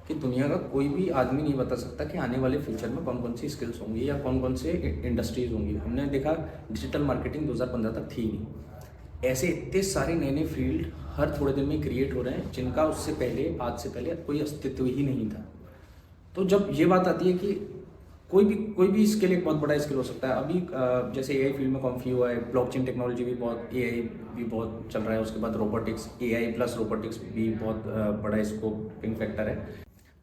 कि दुनिया का कोई भी आदमी नहीं बता सकता कि आने वाले फ्यूचर में कौन कौन सी स्किल्स होंगी या कौन कौन से इंडस्ट्रीज होंगी। हमने देखा डिजिटल मार्केटिंग 2015 तक थी नहीं, ऐसे इतने सारे नए नए फील्ड हर थोड़े दिन में क्रिएट हो रहे हैं, जिनका उससे पहले, आज से पहले कोई अस्तित्व ही नहीं था। तो जब ये बात आती है कि कोई भी स्किल एक बहुत बड़ा स्किल हो सकता है। अभी जैसे एआई फील्ड में काफ़ी हुआ है, ब्लॉकचेन टेक्नोलॉजी भी बहुत, एआई भी बहुत चल रहा है। उसके बाद रोबोटिक्स, एआई प्लस रोबोटिक्स भी बहुत बड़ा स्कोपिंग फैक्टर है।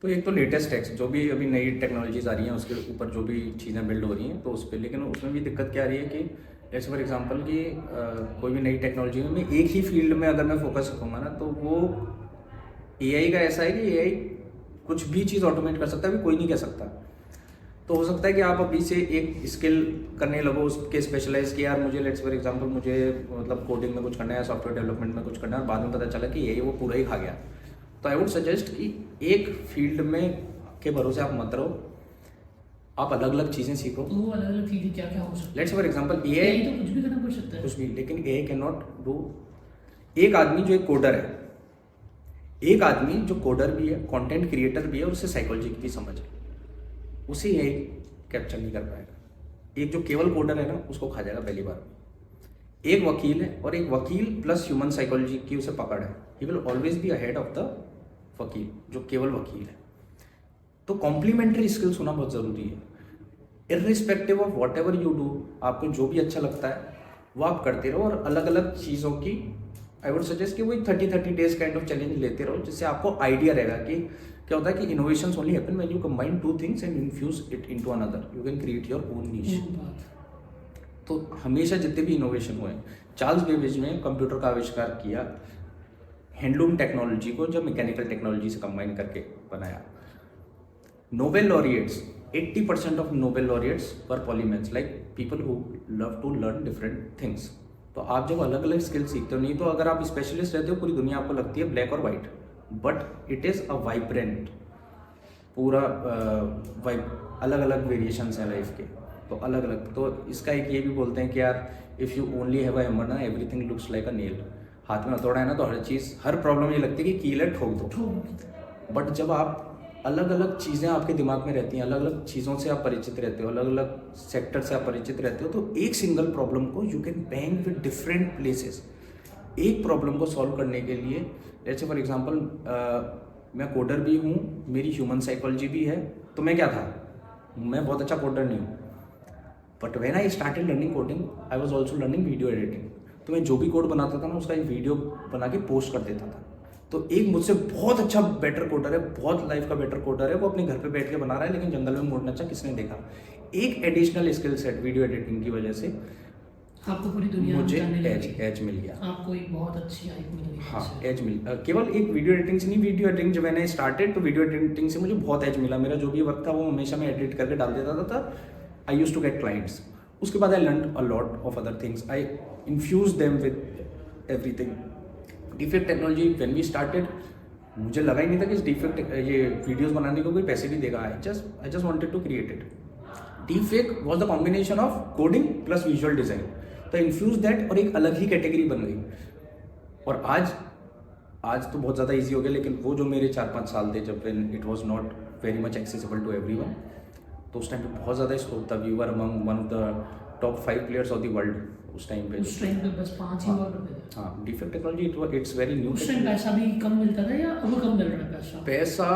तो एक तो लेटेस्ट टेक्स, जो भी अभी नई टेक्नोलॉजीज आ रही हैं उसके ऊपर जो भी चीज़ें बिल्ड हो रही हैं, तो उस पर, लेकिन उसमें भी दिक्कत क्या आ रही है कि जैसे फॉर एग्जांपल कि कोई भी नई टेक्नोलॉजी में मैं एक ही फील्ड में अगर मैं फोकस करूँगा ना, तो वो एआई का ऐसा है कि एआई कुछ भी चीज़ ऑटोमेट कर सकता है, अभी कोई नहीं कह सकता। तो हो सकता है कि आप अभी से एक स्किल करने लगो, उसके स्पेशलाइज कि यार मुझे, लेट्स फॉर एग्जांपल, मुझे मतलब कोडिंग में कुछ करना है, सॉफ्टवेयर डेवलपमेंट में कुछ करना है, और बाद में पता चला कि एआई वो पूरा ही खा गया। तो आई वुड सजेस्ट कि एक फील्ड में के भरोसे आप मत रहो, आप अलग अलग चीज़ें सीखो। तो वो अलग अलग चीजें क्या क्या हो सकती लेट्स फॉर एग्जांपल है? एआई यही तो कुछ भी करना पड़ सकता है। कुछ भी, लेकिन एआई कैन नॉट डू। एक आदमी जो एक कोडर है, एक आदमी जो कोडर भी है, कंटेंट क्रिएटर भी है और उसे साइकोलॉजी की भी समझ है, उसे एआई कैप्चर नहीं कर पाएगा। एक जो केवल कोडर है ना, उसको खा जाएगा पहली बार में। एक वकील है और एक वकील प्लस ह्यूमन साइकोलॉजी की उसे पकड़ है, he will always be ahead of the वकील जो केवल वकील है। तो कॉम्प्लीमेंट्री स्किल्स होना बहुत ज़रूरी है। Irrespective of what ever you do, आपको जो भी अच्छा लगता है वो आप करते रहो, और अलग अलग चीज़ों की आई वुड सजेस्ट कि वही 30 डेज काइंड ऑफ चैलेंज लेते रहो, जिससे आपको आइडिया रहेगा कि क्या होता है कि innovations only happen when you combine two things and infuse it into another, you can create your own niche. वो बात। तो हमेशा जितने भी इनोवेशन हुए, चार्ल्स बेबेज ने कंप्यूटर का आविष्कार किया हैंडलूम टेक्नोलॉजी को जब मैकेनिकल टेक्नोलॉजी से कंबाइन करके बनाया। Nobel laureates, 80% of Nobel laureates were polymaths, like people who love to learn different things. तो आप जब अलग अलग स्किल सीखते हो, नहीं तो अगर आप स्पेशलिस्ट रहते हो, पूरी दुनिया आपको लगती है ब्लैक और white, but it is a vibrant, पूरा अलग अलग वेरिएशंस हैं लाइफ के, तो अलग अलग। तो इसका एक ये भी बोलते हैं कि यार if you only have a hammer ना, everything looks like a nail. हाथ में हथौड़ा है ना, तो हर चीज़, हर प्रॉब्लम ये लगती है कि कील है, ठोक दो। बट जब आप अलग अलग चीज़ें आपके दिमाग में रहती हैं, अलग अलग चीज़ों से आप परिचित रहते हो, अलग अलग सेक्टर से आप परिचित रहते हो, तो एक सिंगल प्रॉब्लम को you can bang with different places. एक प्रॉब्लम को सॉल्व करने के लिए, जैसे फॉर एग्जांपल मैं कोडर भी हूँ, मेरी ह्यूमन साइकोलॉजी भी है, तो मैं क्या था, मैं बहुत अच्छा कोडर नहीं हूँ, but when I started learning coding I was also learning video editing. तो मैं जो भी कोड बनाता था ना, उसका एक वीडियो बना के पोस्ट कर देता था। तो एक मुझसे बहुत अच्छा बेटर कोडर है, बहुत लाइफ का बेटर कोडर है, वो अपने घर पे बैठ के बना रहा है, लेकिन जंगल में मोड़ना चाह किसने देखा। एक additional skill set video editing की वजह से आपको पूरी दुनिया में मुझे जानने लगी। एज मिल गया। आपको एक बहुत अच्छी आई मिल गई। हाँ, एज मिल, केवल एक वीडियो एडिटिंग से नहीं, वीडियो एडिटिंग जब मैंने स्टार्टेड तो वीडियो एडिटिंग से मुझे बहुत एज मिला। मेरा जो भी वर्क था वो हमेशा मैं एडिट करके डाल देता था, I use to get clients. उसके बाद I learn a lot of other things, I infuse them with everything. Defect technology when we started, मुझे लगा ही नहीं था कि इस डिफेक्ट ये वीडियोस बनाने को कोई पैसे भी देगा। I just wanted to create it. Defect was the combination of coding plus visual design, तो इन्फ्यूज दैट और एक अलग ही कैटेगरी बन गई। और आज तो बहुत ज़्यादा ईजी हो गया, लेकिन वो जो मेरे 4-5 साल थे जब when it was not very much accessible to everyone, तो उस टाइम पे बहुत ज़्यादा स्कोप था। We were among one of the top 5 players of the world उस टाइम पे। बस 5 ही वर्ड थे। हाँ, deepfake technology it's very new. उस टाइम पैसा भी कम मिलता था या अब कम मिल रहा है पैसा?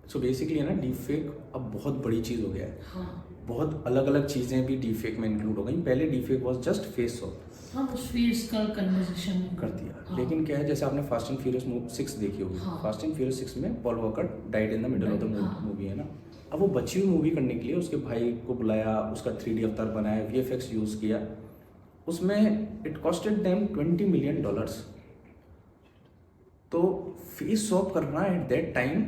सो बेसिकली है ना, डिफेक्ट अब बहुत बड़ी चीज़ हो गया है। हाँ, बहुत अलग अलग चीज़ें भी डिफेक्ट में इंक्लूड हो गई। पहले defect was just face of, हाँ, उस फेस का कन्वर्सेशन कर दिया। हाँ। लेकिन क्या है, जैसे आपने फास्ट एंड फ्यूरियस 6 देखी होगी। हाँ। फास्ट एंड फ्यूरियस 6 में Paul walker died in the middle of the हाँ। मूवी, है ना। अब वो बची हुई मूवी करने के लिए उसके भाई को बुलाया, उसका 3D अवतार बनाया, VFX यूज़ किया। उसमें इट कॉस्टेड देम $20 मिलियन। तो फेस ऑफ करना at that time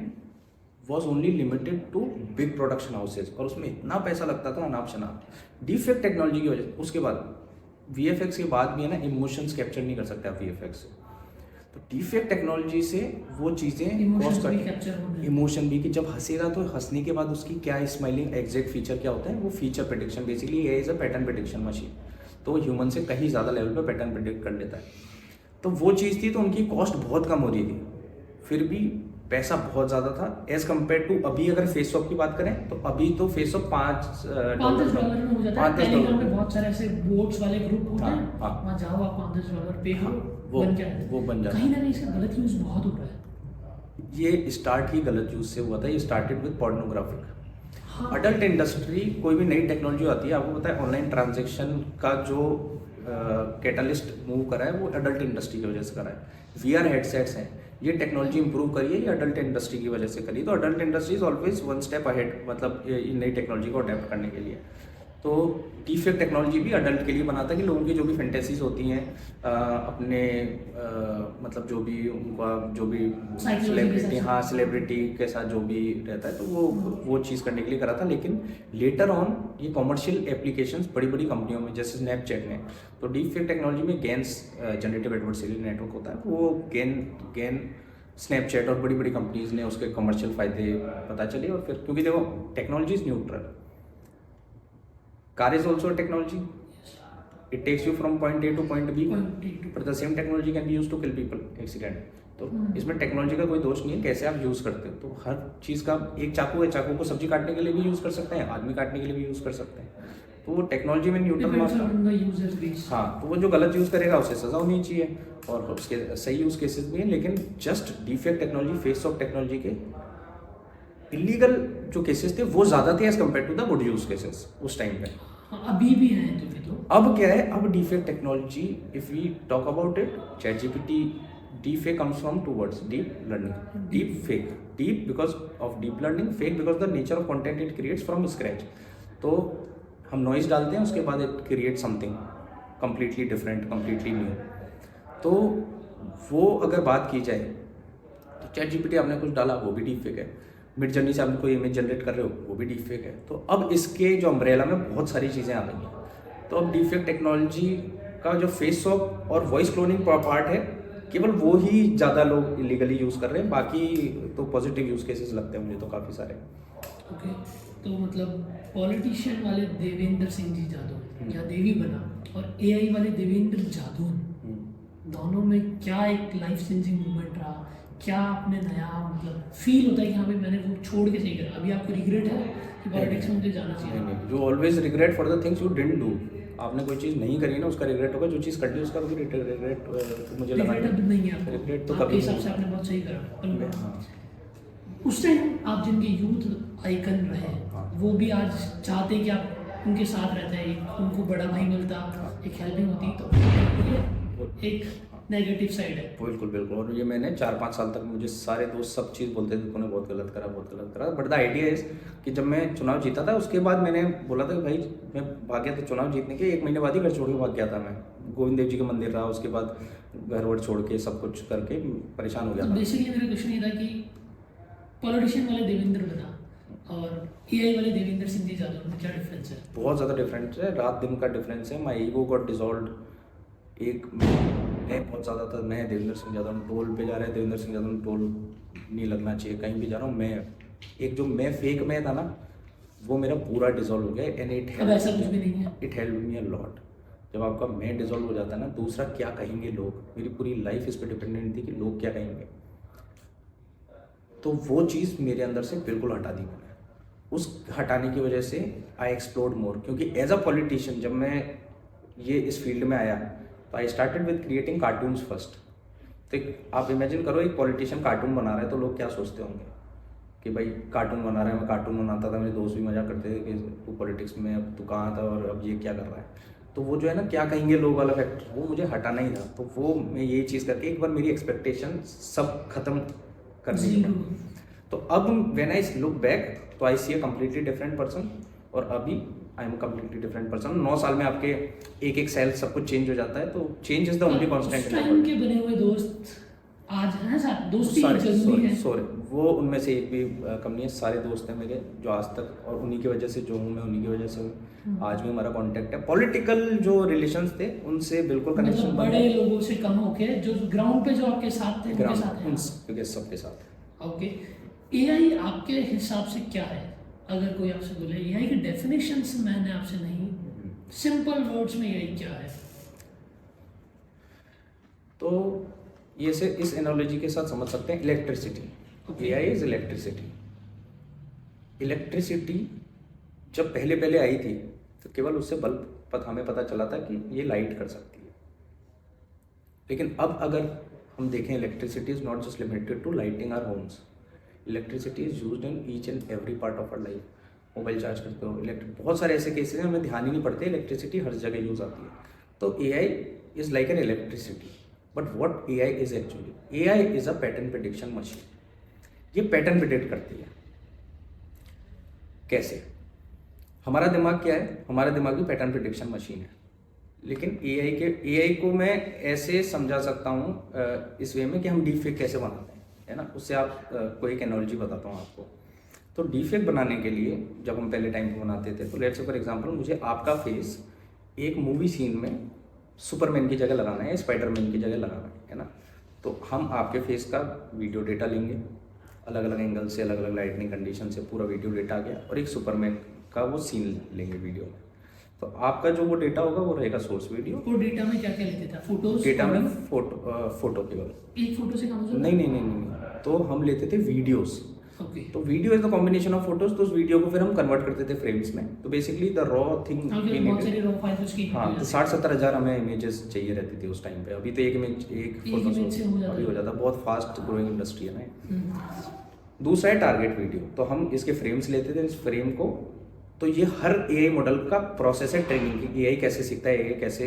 was only limited to big production houses, और उसमें इतना पैसा लगता था अनाप शनाप। डिफेक्ट टेक्नोलॉजी की वजह से उसके बाद VFX के बाद भी है ना, इमोशंस कैप्चर नहीं कर सकते आप VFX से। तो डिफेक्ट टेक्नोलॉजी से वो चीज़ें इमोशन भी, कि जब हंसेगा तो हंसने के बाद उसकी क्या स्माइलिंग एग्जैक्ट फीचर क्या होता है, वो फीचर प्रेडिक्शन। बेसिकली ये is a pattern prediction machine, तो ह्यूमन से कहीं ज़्यादा लेवल पे पैटर्न प्रेडिक्ट कर लेता है। तो वो चीज़ थी, तो उनकी कॉस्ट बहुत कम हो रही थी, फिर भी पैसा बहुत ज़्यादा था एज कम्पेयर टू अभी। अगर फेस ऑफ की बात करें तो अभी तो फेस ऑफ $5 में हो जाता है। टेलीग्राम में बहुत सारे ऐसे बोट्स वाले ग्रुप होते हैं, हाँ। वहाँ जाओ आप $5 पे करो, वो बन जाता है। वो बन जाता है। कहीं ना कहीं इसका गलत यूज बहुत हो रहा है। ये स्टार्ट ही गलत यूज से हुआ था। ये स्टार्टेड विद पोर्नोग्राफिक। हाँ। अडल्ट इंडस्ट्री, कोई भी नई टेक्नोलॉजी आती है, आपको पता है ऑनलाइन ट्रांजैक्शन का जो कैटलिस्ट मूव करा है वो अडल्ट इंडस्ट्री की वजह से करा है। VR हेडसेट्स हैं, ये टेक्नोलॉजी इंप्रूव करी है, ये अडल्ट इंडस्ट्री की वजह से करी। तो adult industry is always one step ahead, मतलब इन नई टेक्नोलॉजी को अडेप्ट करने के लिए। तो डिफेक्ट टेक्नोलॉजी भी अडल्ट के लिए बनाता है कि लोगों की जो भी फैंटेसीज होती हैं अपने मतलब जो भी उनका जो भी सेलिब्रिटी, हाँ, सेलिब्रिटी के साथ जो भी रहता है, तो वो चीज़ करने के लिए करा था। लेकिन लेटर ऑन ये कॉमर्शियल एप्लीकेशंस बड़ी बड़ी कंपनियों में, जैसे स्नैपचैट में, तो डीप फेक टेक्नोलॉजी में गेन्स जनरेटिव एडवर्टाइजिंग नेटवर्क होता है, वो गेन स्नैपचैट और बड़ी बड़ी कंपनीज ने उसके कमर्शियल फ़ायदे पता चले, और फिर क्योंकि देखो technology is neutral, car is also technology, it takes you from point A to point B, but the same technology can be used to kill people accident. तो इसमें टेक्नोलॉजी का कोई दोष नहीं है, कैसे आप यूज़ करते हो। तो हर चीज़ का, एक चाकू है, चाकू को सब्जी काटने के लिए भी यूज़ कर सकते हैं, आदमी काटने के लिए भी यूज़ कर सकते हैं, तो वो टेक्नोलॉजी में न्यूट्रल मारता है। हाँ, तो वो जो गलत यूज़ करेगा उसे सज़ा होनी चाहिए, और उसके सही यूज़ केसेस भी हैं, लेकिन just deepfake technology, face off technology के इलीगल जो केसेस थे वो ज़्यादा थे as compare to the good use cases उस टाइम पे। अभी भी है तो फिर तो अब क्या है, अब deepfake technology, if we talk about it, chat GPT, deepfake comes from two words, deep learning, deep fake, deep because of deep learning, fake because the nature of content it creates from scratch. तो हम noise डालते हैं, उसके बाद it create something completely different, completely new. तो वो अगर बात की जाए तो चैट जीपीटी आपने कुछ डाला वो भी डीप फेक है, मिड जर्नी से आप कोई इमेज जनरेट कर रहे हो वो भी डीप फेक है। तो अब इसके जो अम्ब्रेला में बहुत सारी चीज़ें आ गई हैं। तो अब डीफेक्ट टेक्नोलॉजी का जो फेस ऑफ और वॉइस क्लोनिंग पार्ट है, केवल वो ही ज़्यादा लोग इलीगली यूज़ कर रहे हैं, बाकी तो पॉजिटिव यूज़ केसेस लगते हैं मुझे तो काफ़ी सारे। ओके, तो मतलब पॉलिटिशियन वाले देवेंद्र सिंह जी जादव या देवी बना और एआई वाले देवेंद्र जादव, दोनों में क्या एक लाइफ चेंजिंग मूवमेंट रहा, क्या आपने नया मतलब फील होता है कि हाँ भाई मैंने वो छोड़ के सही करा, अभी आपको रिग्रेट है कि पॉलिटिक्स में मुझे जाना चाहिए? You always regret for the things you didn't do. आपने कोई चीज़ नहीं करी ना, उसका रिग्रेट होगा, जो चीज़ कर ली उसका भी रिग्रेट तो मुझे लगा रिग्रेट अब नहीं है आपको, रिग्रेट तो आपके कभी हिसाब से आपने बहुत सही करा। हाँ। उस टाइम आप जिनके यूथ आइकन रहे, वो भी आज चाहते हैं कि आप उनके साथ रहते हैं, उनको बड़ा भाई मिलता, एक हेल्पिंग होती, तो ये एक नेगेटिव साइड है। बिल्कुल बिल्कुल। और ये मैंने 4-5 साल तक मुझे सारे दोस्त सब चीज़ बोलते थे तूने बहुत गलत करा, बहुत गलत करा। बट द आइडिया इज कि जब मैं चुनाव जीता था उसके बाद मैंने बोला था कि भाई मैं भाग गया था चुनाव जीतने के 1 महीने बाद ही घर छोड़ के भाग गया था मैं। गोविंद देव जी के मंदिर रहा, उसके बाद घर वर छोड़ के सब कुछ करके परेशान हो गया था। बेसिकली मेरा क्वेश्चन ये था कि पॉलिटिशियन वाले देवेंद्र बना और एआई वाले देवेंद्र सिंह जी जादव में क्या डिफरेंस है? बहुत ज़्यादा डिफरेंस है, रात दिन का डिफरेंस है। My ego got dissolve. एक मैं बहुत ज़्यादा था, मैं देवेंद्र सिंह जादव टोल पे जा रहे हैं, देवेंद्र सिंह जादव टोल नहीं लगना चाहिए, कहीं भी जा रहा हूँ मैं, एक जो मैं फेक में था ना वो मेरा पूरा डिजॉल्व हो गया। एंड अब ऐसा कुछ भी नहीं है। It help me a lot. जब आपका मैं डिजॉल्व हो जाता है ना, दूसरा क्या कहेंगे लोग, मेरी पूरी लाइफ इस पर डिपेंडेंट थी कि लोग क्या कहेंगे, तो वो चीज़ मेरे अंदर से बिल्कुल हटा दी मैंने। उस हटाने की वजह से आई एक्सप्लोर्ड मोर, क्योंकि एज अ पॉलिटिशियन जब मैं ये इस फील्ड में आया तो I started with creating cartoons first. तो आप इमेजिन करो एक पॉलिटिशियन कार्टून बना रहा है तो लोग क्या सोचते होंगे कि भाई कार्टून बना रहा है। मैं कार्टून बनाता था, मेरे दोस्त भी मजाक करते थे कि तू पॉलिटिक्स में, अब तू कहाँ था और अब ये क्या कर रहा है। तो वो जो है ना क्या कहेंगे लोग वाला फैक्टर, वो मुझे हटाना ही था। तो वो मैं ये चीज़ करके एक बार मेरी एक्सपेक्टेशन सब खत्म कर दी। तो अब व्हेन आई लुक बैक तो आई सी अ कम्प्लीटली डिफरेंट पर्सन, और अभी I am completely different person. 9 साल में आपके एक सेल सब कुछ चेंज हो जाता है, तो change is the only constant in the world. के बने हुए दोस्त आज हैं साथ, दोस्ती जरूरी है। सॉरी, वो उनमें से एक भी कम नहीं है। सारे दोस्त हैं मेरे जो आज तक, और उन्हीं की वजह से जो हूँ मैं, उन्हीं की वजह से हूँ। आज भी हमारा कांटेक्ट है। पॉलिटिकल जो रिलेशंस थे उनसे बिल्कुल कनेक्शन मतलब बड़े लोगों से कम होके जो ग्राउंड पे जो आपके साथ थे उनके साथ हैं सबके साथ। ओके, एआई आपके हिसाब से क्या है? अगर कोई आपसे बोले एआई की डेफिनेशंस मैंने आपसे नहीं, सिंपल वर्ड्स में एआई क्या है? तो ये से इस एनालॉजी के साथ समझ सकते हैं electricity. AI is electricity. Electricity जब पहले आई थी तो केवल उससे बल्ब हमें पता चला था कि ये लाइट कर सकती है। लेकिन अब अगर हम देखें, electricity is not just limited to lighting our homes. Electricity is used in each and every part of our life. Mobile charge करते हो, बहुत सारे ऐसे केसेस हैं हमें ध्यान ही नहीं पड़ते, इलेक्ट्रिसिटी हर जगह यूज आती है। तो AI is like an electricity. But what AI is actually, AI is a pattern prediction machine. ये पैटर्न प्रेडिक्ट करती है। कैसे? हमारा दिमाग क्या है? हमारा दिमाग भी पैटर्न प्रेडिक्शन मशीन है। लेकिन एआई को मैं ऐसे समझा सकता हूँ इस वे में कि हम डीप फेक कैसे बनाते हैं, है ना। उससे आप कोई एक एनालॉजी बताता हूँ आपको। तो डीफेक्ट बनाने के लिए जब हम पहले टाइम पे बनाते थे, तो लेट्स से फॉर एग्जांपल मुझे आपका फेस एक मूवी सीन में सुपरमैन की जगह लगाना है, स्पाइडरमैन की जगह लगाना है ना। तो हम आपके फेस का वीडियो डेटा लेंगे, अलग अलग एंगल से, अलग अलग लाइटनिंग कंडीशन से पूरा वीडियो डेटा आ गया, और एक सुपरमैन का वो सीन लेंगे वीडियो में। तो आपका जो वो डेटा होगा वो रहेगा सोर्स वीडियो। वो डेटा में क्या क्या लेते थे? फोटोज? डेटा में फोटो केवल, एक फोटो से काम होता? नहीं, तो हम लेते थे वीडियोस। ओके। तो video is the combination of photos, तो उस वीडियो को फिर हम कन्वर्ट करते थे फ्रेम्स में। तो बेसिकली द रॉ थिंग, बहुत सारी रॉ फाइल्स उसकी। हाँ, तो 60-70 हज़ार हमें इमेजेस चाहिए रहती थी उस टाइम पे। अभी तो एक इमेज, एक फोटो से अभी हो जाता, बहुत फास्ट ग्रोइंग इंडस्ट्री है ना। हम्म। दूसरा है टारगेट वीडियो, तो हम इसके फ्रेम्स लेते थे, इस फ्रेम को, तो ये हर एआई मॉडल का प्रोसेस है ट्रेनिंग की, एआई कैसे सीखता है, एआई कैसे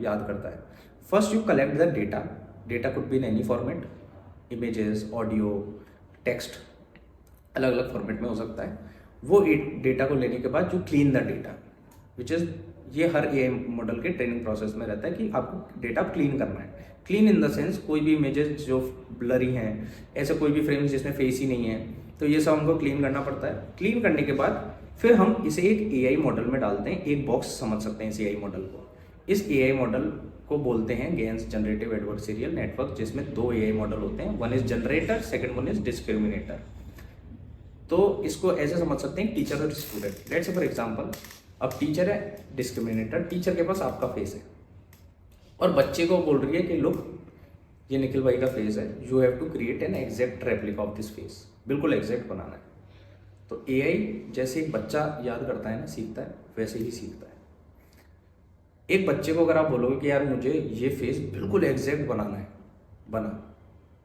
याद करता है। First you collect the data, data could be in any format, images, audio, text, अलग अलग फॉर्मेट में हो सकता है। वो डेटा को लेने के बाद you clean the data, which is, ये हर एआई मॉडल के ट्रेनिंग प्रोसेस में रहता है कि आपको डेटा क्लीन करना है। क्लीन इन द सेंस कोई भी इमेजेस जो ब्लरी हैं, ऐसे कोई भी फ्रेम्स जिसमें फेस ही नहीं है, तो ये सब हमको क्लीन करना पड़ता है। क्लीन करने के बाद फिर हम इसे एक एआई मॉडल में डालते हैं, एक बॉक्स समझ सकते हैं इस एआई मॉडल को। इस एआई मॉडल को बोलते हैं गेन्स जनरेटिव एडवर्सरियल नेटवर्क, जिसमें 2 एआई मॉडल होते हैं, one is generator, second one is discriminator. तो इसको ऐसे समझ सकते हैं टीचर और student. Let's say for example, अब टीचर है, डिस्क्रिमिनेटर, टीचर के पास आपका फेस है और बच्चे को बोल रही है कि लुक, ये निखिल भाई का फेस है, you have to create an exact replica of this face, बिल्कुल एग्जैक्ट बनाना है। तो एआई जैसे एक बच्चा याद करता है ना, सीखता है, वैसे ही सीखता है। एक बच्चे को अगर आप बोलोगे कि यार मुझे ये फेस बिल्कुल एग्जैक्ट बनाना है, बना,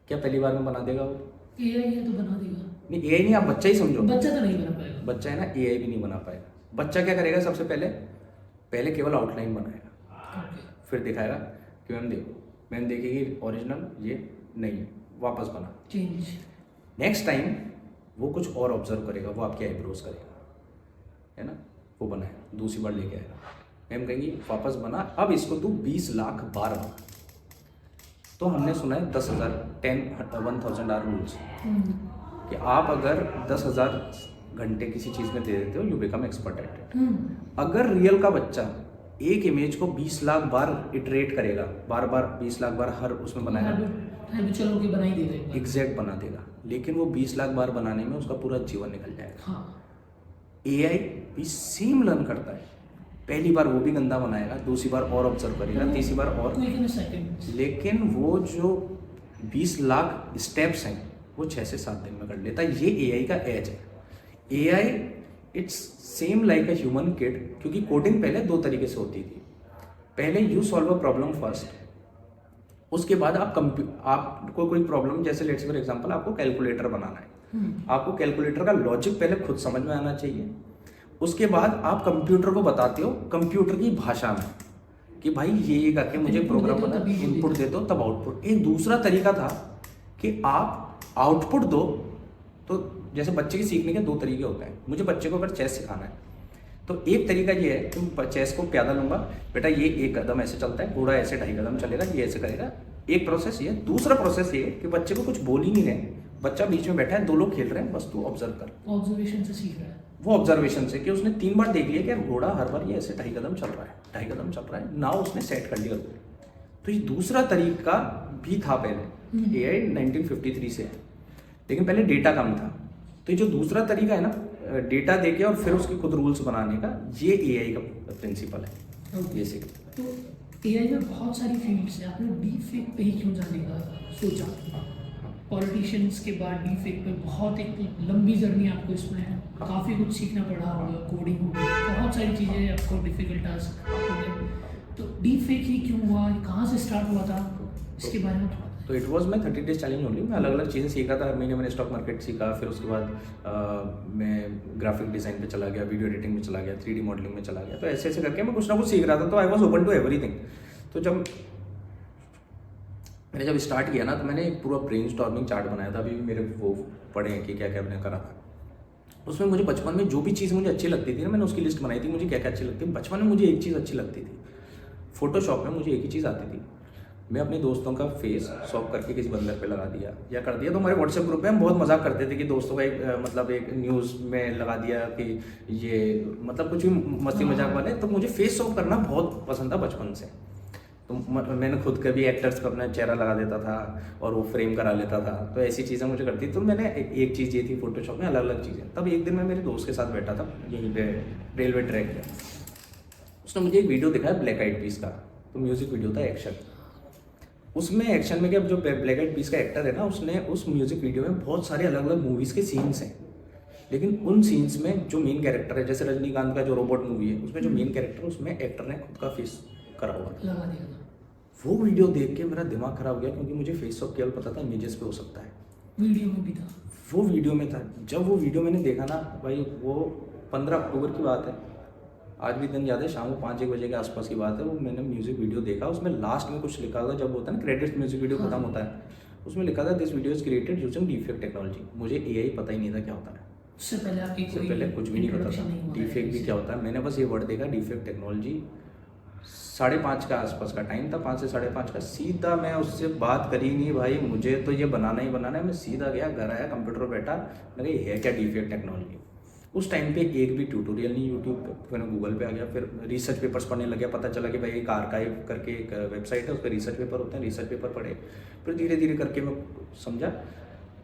क्या पहली बार में बना देगा वो? एआई है तो बना देगा। नहीं, एआई नहीं, आप बच्चा ही समझो। बच्चा तो नहीं बना पाएगा। बच्चा है ना, एआई भी नहीं बना पाएगा। बच्चा क्या करेगा? सबसे पहले केवल आउटलाइन बनाएगा, ओके। फिर दिखाएगा कि मैम देखो, मैम देखेगी ओरिजिनल ये नहीं है, वापस बना, चेंज। नेक्स्ट टाइम वो कुछ और ऑब्जर्व करेगा, वो आपके आईब्रोज करेगा, है ना, वो बनाएगा, दूसरी बार लेके आएगा, मैम कहेंगी वापस बना, अब इसको तू 20 लाख बार बना। तो हमने सुना है 10,000 1000 आवर रूल्स, कि आप अगर 10,000 घंटे किसी चीज़ में दे देते हो, you become expert at it. अगर रियल का बच्चा एक इमेज को 20 लाख बार इटरेट करेगा, बार बार 20 लाख बार हर उसमें बनाएगा, चलो कि बना ही देगा, एग्जैक्ट बना देगा, लेकिन वो 20 लाख बार बनाने में उसका पूरा जीवन निकल जाएगा। हाँ। एआई भी सेम लर्न करता है, पहली बार वो भी गंदा बनाएगा, दूसरी बार और ऑब्जर्व करेगा, तीसरी बार और, लेकिन वो जो 20 लाख स्टेप्स हैं वो 6 से 7 दिन में कर लेता है। ये एआई का एज है। AI it's same like a human kid, क्योंकि कोडिंग पहले 2 तरीके से होती थी। पहले you solve a problem first, उसके बाद आपको कोई प्रॉब्लम, जैसे लेट्स फॉर एग्जांपल आपको कैलकुलेटर बनाना है, आपको कैलकुलेटर का लॉजिक पहले खुद समझ में आना चाहिए, उसके बाद आप कंप्यूटर को बताते हो कंप्यूटर की भाषा में कि भाई ये करके मुझे प्रोग्राम बना, इनपुट दे दो तब आउटपुट। एक दूसरा तरीका था कि आप आउटपुट दो, तो जैसे बच्चे के सीखने के 2 तरीके होते हैं। मुझे बच्चे को अगर चेस सिखाना है तो एक तरीका ये है कि चेस को प्यादा लूंगा, बेटा ये 1 कदम ऐसे चलता है, घोड़ा ऐसे 2.5 कदम चलेगा, ये ऐसे करेगा, एक प्रोसेस ये। दूसरा प्रोसेस ये कि बच्चे को कुछ बोल ही नहीं रहे, बच्चा बीच में बैठा है, 2 लोग खेल रहे हैं, बस तू ऑब्जर्व कर, ऑब्जर्वेशन से सीख रहा है। वो ऑब्जर्वेशन से, कि उसने 3 बार देख लिया कि यार घोड़ा हर बार ये ऐसे 2.5 कदम चल रहा है, 2.5 कदम चल रहा है, नाउ उसने सेट कर लिया। तो ये दूसरा तरीका भी था पहले, एआई 1953 से है, लेकिन पहले डेटा कम था। तो ये जो दूसरा तरीका है ना, डेटा देके और फिर उसके खुद रूल्स बनाने का, ये एआई का प्रिंसिपल है बेसिक। तो एआई में बहुत सारी फील्ड्स हैं, आपने डीप फेक पे ही क्यों जाने का सोचा? पॉलिटिशियंस के बाद डीप फेक पे बहुत एक लंबी जर्नी आपको इसमें है, काफ़ी कुछ सीखना पड़ा होगा, कोडिंग होगी, बहुत सारी चीज़ें आपको डिफिकल्ट टास्क हो गए। तो डीप फेक ही क्यों हुआ, कहाँ से स्टार्ट हुआ था, इसके बारे में थोड़ा। तो it was my 30 days challenge only. मैं अलग अलग चीज़ें सीखा था, हर महीने मैंने स्टॉक मार्केट सीखा, फिर उसके बाद मैं ग्राफिक डिज़ाइन पे चला गया, वीडियो एडिटिंग में चला गया, 3D मॉडलिंग में चला गया। तो ऐसे ऐसे करके मैं कुछ ना कुछ सीख रहा था, तो I was open to everything. तो जब मैंने स्टार्ट किया ना, तो मैंने एक पूरा ब्रेनस्टॉर्मिंग चार्ट बनाया था, अभी भी मेरे वो पढ़े हैं कि क्या क्या मैंने करा था। उसमें मुझे बचपन में जो भी चीज़ मुझे अच्छी लगती थी ना, मैंने उसकी लिस्ट बनाई थी, मुझे क्या क्या अच्छी लगती है। बचपन में मुझे एक चीज़ अच्छी लगती थी, फोटोशॉप में मुझे एक ही चीज़ आती थी, मैं अपने दोस्तों का फेस स्वैप करके किसी बंदर पे लगा दिया या कर दिया। तो हमारे व्हाट्सएप ग्रुप में हम बहुत मजाक करते थे कि दोस्तों का एक न्यूज़ में लगा दिया कि ये मतलब कुछ भी मस्ती मजाक वाले। तो मुझे फेस स्वैप करना बहुत पसंद था बचपन से। तो मैंने खुद के भी एक्टर्स को अपना चेहरा लगा देता था और वो फ्रेम करा लेता था, तो ऐसी चीज़ें मुझे करती। तो मैंने एक चीज़ ये थी फोटोशॉप में अलग अलग चीज़ें। तब एक दिन मैं मेरे दोस्त के साथ बैठा था यहीं पे रेलवे ट्रैक पे, उसने मुझे एक वीडियो दिखाया ब्लैक आइड पीस का, तो म्यूज़िक वीडियो था एक्शन। उसमें एक्शन में क्या, जो ब्लैक आइड पीस का एक्टर है ना, उसने उस म्यूज़िक वीडियो में बहुत सारे अलग अलग मूवीज़ के सीन्स हैं, लेकिन उन सीन्स में जो मेन कैरेक्टर है, जैसे रजनीकांत का जो रोबोट मूवी है, उसमें जो मेन कैरेक्टर है उसमें एक्टर ने खुद का फेस करा हुआ था। लगा दिया था। वो वीडियो देख के मेरा दिमाग खराब हो गया, क्योंकि मुझे फेस ऑफ केवल पता था इमेजेस पे हो सकता है, वीडियो में भी था। वो वीडियो में था। जब वो वीडियो मैंने देखा ना भाई, वो 15 अक्टूबर की बात है, आज भी दिन याद है, शाम को 5-1 बजे के आसपास की बात है। वो मैंने म्यूजिक वीडियो देखा, उसमें लास्ट में कुछ लिखा था, जब होता है ना क्रेडिट्स म्यूजिक वीडियो खत्म होता है, उसमें लिखा था this video is created using defect technology. मुझे एआई पता ही नहीं था क्या होता है, उससे पहले आपकी इससे कोई पहले कुछ भी नहीं पता introduction नहीं था हुआ डीफेक्ट भी क्या होता है। मैंने बस ये वर्ड देखा डीफेक्ट टेक्नोलॉजी। 5:30 का आसपास का टाइम था, 5 से 5:30 का। सीधा मैं उससे बात करी नहीं भाई, मुझे तो ये बनाना ही बनाना है। मैं सीधा गया, घर आया, कंप्यूटर पर बैठा, मैंने कहा ये है क्या डीफेक्ट टेक्नोलॉजी। उस टाइम पे एक भी ट्यूटोरियल नहीं यूट्यूब पे, फिर मैं गूगल पे आ गया, फिर रिसर्च पेपर्स पढ़ने लग गया। पता चला कि भाई एक आर्काइव करके एक वेबसाइट है, उस पर रिसर्च पेपर होते हैं, रिसर्च पेपर पढ़े। फिर धीरे धीरे करके मैं समझा।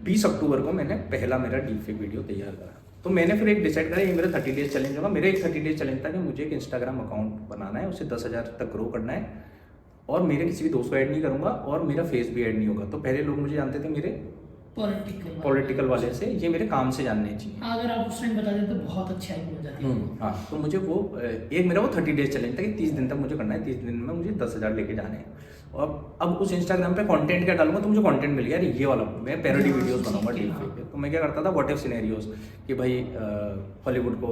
20 अक्टूबर को मैंने पहला मेरा डीफेक्ट वीडियो तैयार करा। तो मैंने फिर एक डिसाइड करा, ये मेरा 30 डेज चैलेंज होगा। मेरा एक 30 डेज चैलेंज था कि मुझे एक इंस्टाग्राम अकाउंट बनाना है, उसे 10,000 तक ग्रो करना है, और मेरे किसी भी दोस्त को ऐड नहीं करूँगा, और मेरा फेस भी ऐड नहीं होगा। तो पहले लोग मुझे जानते थे मेरे पॉलिटिकल वाले से, ये मेरे काम से जानने चाहिए। अगर आप उस टाइम बता दें तो बहुत अच्छी हाइप हो जाती है। हाँ, तो मुझे वो एक मेरा वो 30 डेज चैलेंज था कि 30 दिन तक मुझे करना है, 30 दिन में मुझे 10,000 लेके जाने हैं। और अब उस इंस्टाग्राम पे कंटेंट क्या डालूंगा, तो मुझे कंटेंट मिल गया, अरे ये वाला मैं पैरोडी वीडियोस बनाऊंगा डीपफेक पे। तो मैं क्या करता था, व्हाट इफ सिनेरियोस, कि भाई हॉलीवुड को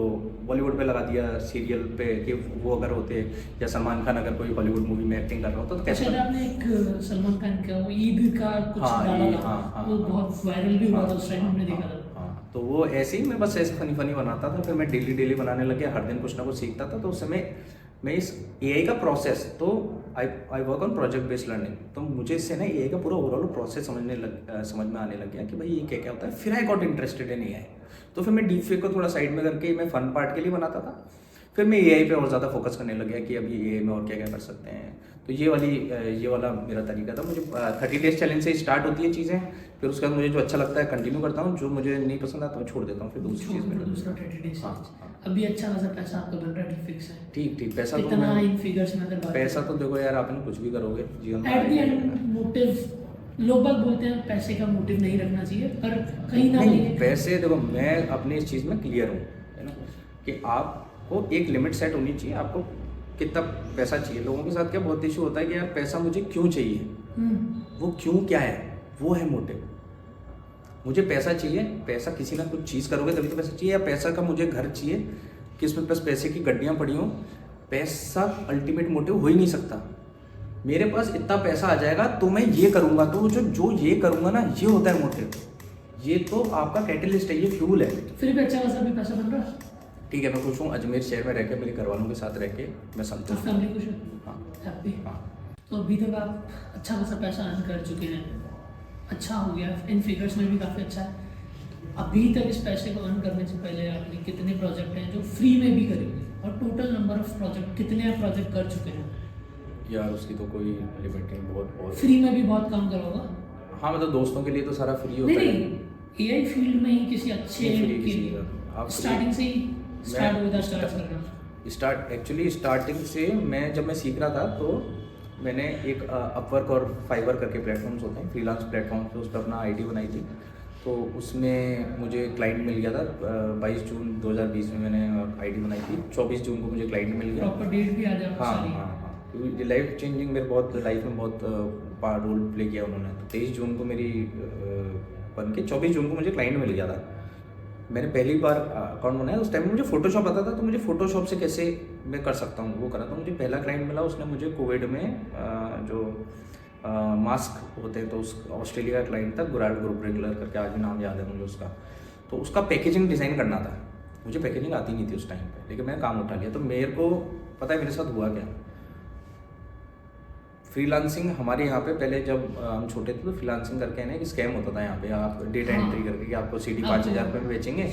बॉलीवुड पे लगा दिया सीरियल पे, कि वो अगर होते, या सलमान खान अगर कोई हॉलीवुड मूवी में एक्टिंग कर रहा होता तो कैसे शायद आपने एक सलमान खान का वो ईद का कुछ हाँ, डाला ये, था, हाँ, वो हाँ, बहुत वायरल भी हुआ था उस टाइम, हमने देखा था। हाँ, तो वो ऐसे ही मैं बस ऐसे फनी बनाता था। फिर मैं डेली बनाने लग गया, हर दिन कुछ ना कुछ सीखता था। तो उस समय मैं इस एआई का प्रोसेस, तो I work on project based learning, तो मुझे इससे ना एआई का पूरा ओवरऑल प्रोसेस समझ में आने लग गया कि भाई ये क्या क्या होता है। फिर I got interested in AI. तो फिर मैं डीपफेक को थोड़ा साइड में करके मैं फन पार्ट के लिए बनाता था। फिर मैं एआई पे और ज़्यादा फोकस करने लग गया कि अभी एआई में और क्या क्या कर सकते हैं। तो ये वाला मेरा तरीका था। मुझे 30 डेज चैलेंज से स्टार्ट होती है चीज़ें, फिर उसके बाद मुझे जो अच्छा लगता है कंटिन्यू करता हूँ, जो मुझे नहीं पसंद आता मैं छोड़ देता हूँ, फिर दूसरी चीज़ में। दूसरा 30 डेज। हाँ, अभी अच्छा खासा पैसा आपका बन रहा है डीफेक से। ठीक पैसा तो कितना मैं, इन फिगर्स में अगर बात पैसा तो देखो यार, आपने कुछ भी करोगे जीवन में। एट द एंड मोटिव, लोग बाग बोलते हैं पैसे का मोटिव नहीं रखना चाहिए, पर कहीं ना नहीं, कहीं पैसे देखो, मैं अपनी इस चीज़ में क्लियर हूँ, है ना, कि आपको एक लिमिट सेट होनी चाहिए, आपको कितना पैसा चाहिए। लोगों के साथ क्या बहुत इशू होता है कि यार पैसा मुझे क्यों चाहिए, वो क्यों क्या है, वो है मोटिव। मुझे पैसा चाहिए, पैसा किसी ना कुछ चीज़ करोगे तभी तो पैसा चाहिए, या पैसा का मुझे घर चाहिए कि इसमें बस पैसे की गड्डियाँ पड़ी हों। पैसा अल्टीमेट मोटिव हो ही नहीं सकता। मेरे पास इतना पैसा आ जाएगा तो मैं ये करूँगा, तो जो ये करूँगा ना, ये होता है मोटिव। ये तो आपका कैटलिस्ट है, ये फ्यूल है। फिर भी अच्छा खासा भी पैसा बन रहा है। ठीक है, मैं खुश हूँ। अजमेर शहर में रह के, मेरे घर वालों के साथ रह के मैं संतुष्ट हूँ। फैमिली खुश है, हाँ हैप्पी। हाँ। तो अभी तक आप अच्छा खासा पैसा अर्न कर चुके हैं, अच्छा हो गया, इन फिगर्स में भी काफ़ी अच्छा है। अभी तक इस पैसे को अर्न करने से पहले आपने कितने प्रोजेक्ट हैं जो फ्री में भी करेंगे, और टोटल नंबर ऑफ प्रोजेक्ट कितने आप प्रोजेक्ट कर चुके हैं? यार उसकी तो कोई लिमिट नहीं, बहुत फ्री में भी बहुत काम करा होगा। हाँ, मतलब दोस्तों के लिए तो सारा फ्री होता है। नहीं, एआई फील्ड में ही किसी अच्छे स्टार्टिंग से ही स्टार्ट करना। एक्चुअली स्टार्टिंग से जब मैं सीख रहा था, तो मैंने एक अपवर्क और फाइवर करके प्लेटफॉर्म्स होते हैं, फ्रीलांस प्लेटफॉर्म्स पे, उस पर अपना आईडी बनाई थी। तो उसमें मुझे क्लाइंट मिल गया था। 22 जून 2020 में मैंने आईडी बनाई थी, 24 जून को मुझे क्लाइंट मिल गया। प्रॉपर डेट भी आ जाए। हाँ, क्योंकि लाइफ चेंजिंग मेरे बहुत लाइफ में बहुत रोल प्ले किया उन्होंने। तो 23 जून को मेरी बन के 24 जून को मुझे क्लाइंट मिल गया था। मैंने पहली बार अकाउंट बनाया, उस टाइम मुझे फोटोशॉप आता था, तो मुझे फोटोशॉप से कैसे मैं कर सकता हूँ वो करा। तो मुझे पहला क्लाइंट मिला, उसने मुझे कोविड में जो मास्क होते हैं, तो उस ऑस्ट्रेलिया का क्लाइंट था, गुराल्ड ग्रुप रेगुलर करके, आज भी नाम याद है मुझे उसका। तो उसका पैकेजिंग डिज़ाइन करना था। मुझे पैकेजिंग आती नहीं थी उस टाइम पे, लेकिन मैंने काम उठा लिया। तो मेरे को पता है मेरे साथ हुआ क्या। फ्रीलांसिंग हमारे यहाँ पे पहले जब हम छोटे थे, तो फ्रीलांसिंग करके है ना, एक स्कैम होता था यहाँ पे। आप डेटा एंट्री करके कि आपको CD 5,000 रुपये में बेचेंगे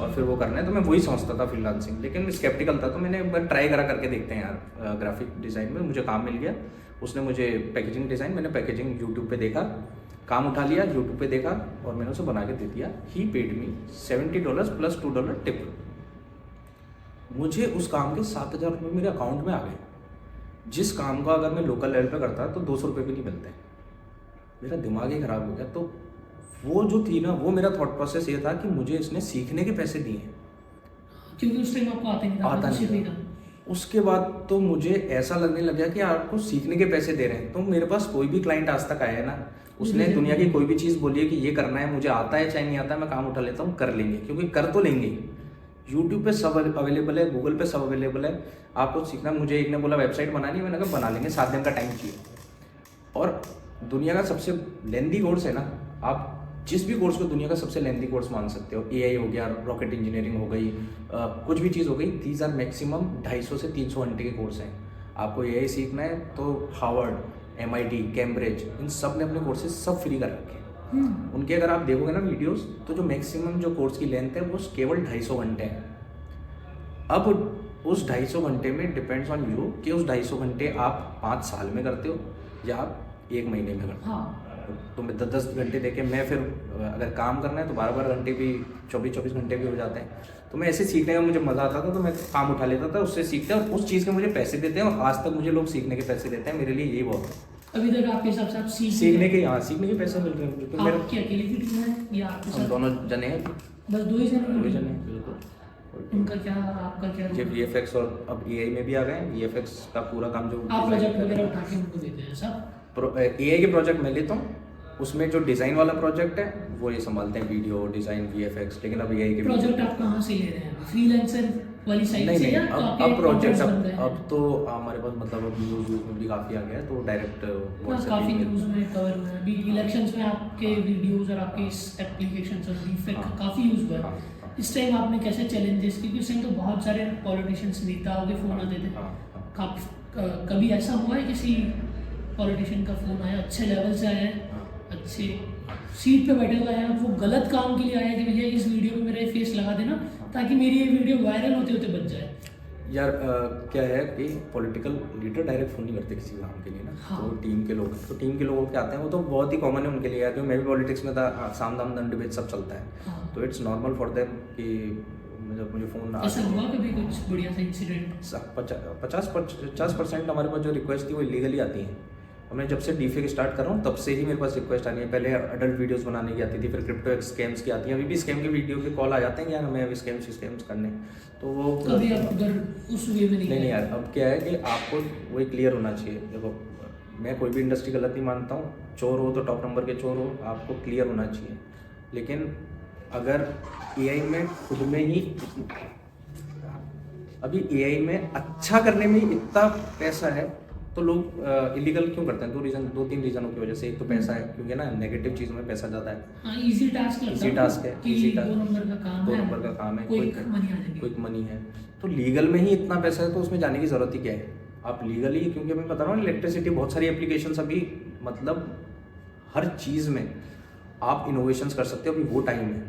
और फिर वो करना है। तो मैं वही समझता था फ्रीलांसिंग, लेकिन स्केप्टिकल था। तो मैंने एक बार ट्राई करके देखते हैं यार, ग्राफिक डिज़ाइन में मुझे काम मिल गया। उसने मुझे पैकेजिंग डिज़ाइन, मैंने पैकेजिंग यूट्यूब पे देखा, काम उठा लिया, यूट्यूब पे देखा और मैंने उसे बना के दे दिया। ही पेड मी $70 प्लस $2 टिप। मुझे उस काम के 7,000 रुपये मेरे अकाउंट में आ गए, जिस काम का अगर मैं लोकल लेवल पे करता तो 200 रुपये भी नहीं मिलते। मेरा दिमाग ही ख़राब हो गया। तो वो जो थी ना, वो मेरा थॉट प्रोसेस ये था कि मुझे इसने सीखने के पैसे दिए हैं, क्योंकि उस टाइम आपको आता नहीं था। उसके बाद तो मुझे ऐसा लगने लग गया कि आपको सीखने के पैसे दे रहे हैं। तो मेरे पास कोई भी क्लाइंट आज तक आया है ना, उसने दुनिया की कोई भी चीज़ बोली है कि ये करना है, मुझे आता है चाहे नहीं आता है, मैं काम उठा लेता हूँ, कर लेंगे, क्योंकि कर तो लेंगे। यूट्यूब पे सब अवेलेबल है, गूगल पे सब अवेलेबल है। आपको सीखना, मुझे एक ने बोला वेबसाइट बनानी, मैंने कहा बना लेंगे, 7 दिन का टाइम चाहिए। और दुनिया का सबसे लेंदी कोर्स है ना, आप जिस भी कोर्स को दुनिया का सबसे लेंदी कोर्स मान सकते हो। एआई हो गया, रॉकेट इंजीनियरिंग हो गई, कुछ भी चीज़ हो गई, दीज आर मैक्सिमम 250 से 300 घंटे के कोर्स हैं। आपको एआई सीखना है तो हार्वर्ड, MIT, कैम्ब्रिज, इन सब ने अपने कोर्सेज सब फ्री कर रखे हैं। उनके अगर आप देखोगे ना वीडियोस, तो जो मैक्सिमम जो कोर्स की लेंथ है वो केवल 250 घंटे है। अब उस 250 घंटे में डिपेंड्स ऑन यू कि उस 250 घंटे आप 5 साल में करते हो या आप 1 महीने में करते हो। हाँ। तो मैं 10 घंटे देके मैं फिर अगर काम करना है तो 12 घंटे भी, 24 घंटे भी हो जाते हैं। तो मैं ऐसे सीखने का मुझे मज़ा आता था, तो मैं काम उठा लेता था, उससे सीखते हैं और उस चीज़ के मुझे पैसे देते हैं। और आज तक मुझे लोग सीखने के पैसे देते हैं, मेरे लिए यही बहुत है। अभी तक आपके हिसाब से आप सीखने के, हाँ, सीखने के पैसे मिल रहे हैं मुझे। तो मेरे आपकी अकेले की टीम है या आपके हम साथ दोनों जने हैं, बस 2 ही जने? 2 जने हैं, बिल्कुल। उनका क्या, आपका क्या? ये VFX और अब AI में भी आ गए हैं। VFX का पूरा काम जो आप प्रोजेक्ट वगैरह उठा के उनको देते हैं सब? AI के प्रोजेक्ट मैं लेता हूँ, उसमें जो डिज़ाइन वाला प्रोजेक्ट है वो ये संभालते हैं, वीडियो डिज़ाइन, VFX। लेकिन अब AI के प्रोजेक्ट आप कहाँ से ले रहे हैं? फ्रीलांसर वाली साइट नहीं से नहीं, या अब प्रोजेक्ट अब तो हमारे पास मतलब अब न्यूज़ में भी काफ़ी आ गया है, तो डायरेक्ट काफ़ी न्यूज़ में कवर हुआ है। अभी इलेक्शंस में आपके वीडियोस और आपके इस एप्लीकेशन और डिफेक्ट काफ़ी यूज़ हुआ है। इस टाइम आपने कैसे चैलेंजेस, क्योंकि उस टाइम तो बहुत सारे पॉलिटिशियंस, नेताओं के फ़ोन आते थे। कभी ऐसा हुआ है किसी पॉलिटिशियन का फ़ोन आया, अच्छे लेवल से आया है, अच्छे सीट पे बैठे हुए हैं, वो गलत काम के लिए आया कि भैया इस वीडियो में मेरा फेस लगा देना ताकि मेरी ये वीडियो वायरल होते होते बच जाए? यार क्या है कि पॉलिटिकल लीडर डायरेक्ट फ़ोन नहीं करते किसी काम के लिए ना। हाँ। तो टीम के लोग, तो टीम के लोगों के आते हैं, वो तो बहुत ही कॉमन है उनके लिए यार, क्योंकि मैं भी पॉलिटिक्स में था, साम दाम दंड भेद सब चलता है। हाँ। तो इट्स नॉर्मल फॉर देम कि जब मुझे फ़ोन ऐसा हुआ कभी कुछ बढ़िया सा इंसिडेंट? 50% हमारे पास जो रिक्वेस्ट थी वो इलीगली आती हैं। और मैं जब से डीफेक स्टार्ट कर रहा हूँ तब से ही मेरे पास रिक्वेस्ट आ रही है। पहले अडल्ट वीडियोस बनाने की आती थी, फिर क्रिप्टो स्कैम्स की आती है। अभी भी स्कैम के वीडियो के कॉल आ जाते हैं कि यार हमें अभी स्कैम्स करने, तो वो कभी आप उधर उस वे में नहीं यार। अब क्या है कि आपको वही क्लियर होना चाहिए। देखो, मैं कोई भी इंडस्ट्री गलत नहीं मानता हूँ, चोर हो तो टॉप नंबर के चोर हो, आपको क्लियर होना चाहिए। लेकिन अगर AI में खुद में ही, अभी AI में अच्छा करने में इतना पैसा है तो लोग इलीगल क्यों करते हैं? 2-3 रीजनों की वजह से। एक तो पैसा है, क्योंकि ना नेगेटिव चीज़ में पैसा ज़्यादा है। इजी टास्क लगता है, इजी टास्क है, इजी टास्क, 2 नंबर का काम 2 है, नंबर का काम है, क्विक मनी आ जाएगी। क्विक मनी है। तो लीगल में ही इतना पैसा है तो उसमें जाने की ज़रूरत ही क्या है? आप लीगली, क्योंकि मैं बता रहा हूँ इलेक्ट्रिसिटी, बहुत सारी एप्लीकेशंस अभी, मतलब हर चीज़ में आप इनोवेशंस कर सकते हो। अभी वो टाइम है,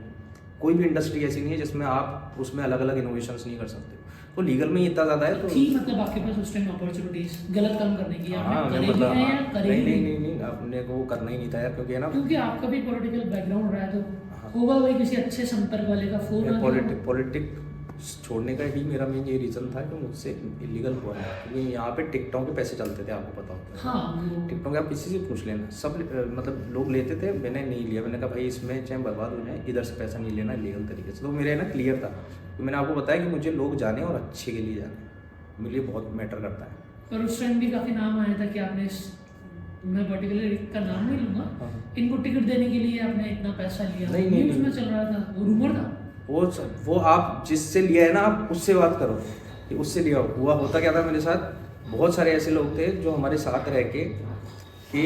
कोई भी इंडस्ट्री ऐसी नहीं है जिसमें आप उसमें अलग अलग इनोवेशंस नहीं कर सकते। तो लीगल में ही इतना ज़्यादा है। तो ठीक, मतलब आपके पास उस टाइम अपॉर्चुनिटीज गलत काम करने की हाँ, आपने मैं करी मतलब है या करी नहीं, अपने को वो करना ही नहीं था यार, क्योंकि है ना, क्योंकि आपका भी पॉलिटिकल बैकग्राउंड रहा है, तो होगा वही किसी अच्छे संपर्क वाले का फोन आ गया। पॉलिटिक्स छोड़ने का ही मेरा मेन ये रीज़न था कि मुझसे इलीगल हुआ है। क्योंकि यहाँ पे टिकटों के पैसे चलते थे, आपको पता होता है। हाँ, टिकटों के आप किसी से पूछ लेना, सब मतलब लोग लेते थे, मैंने नहीं लिया। मैंने कहा भाई इसमें चाहे बर्बाद हो जाए, इधर से पैसा नहीं लेना लीगल तरीके से। तो मेरे ना क्लियर था, तो मैंने आपको बताया कि मुझे लोग जाने और अच्छे के लिए जाने, मेरे लिए बहुत मैटर करता है। पर उस टाइम भी काफी नाम आया था कि आपने मैं पर्टिकुलर का नाम नहीं लूंगा, इनको टिकट देने के लिए आपने इतना पैसा लिया। नहीं, न्यूज़ में चल रहा था, वो रूमर था। वो आप जिससे लिया है ना, आप उससे बात करो कि उससे लिया हुआ। होता क्या था मेरे साथ, बहुत सारे ऐसे लोग थे जो हमारे साथ रह के कि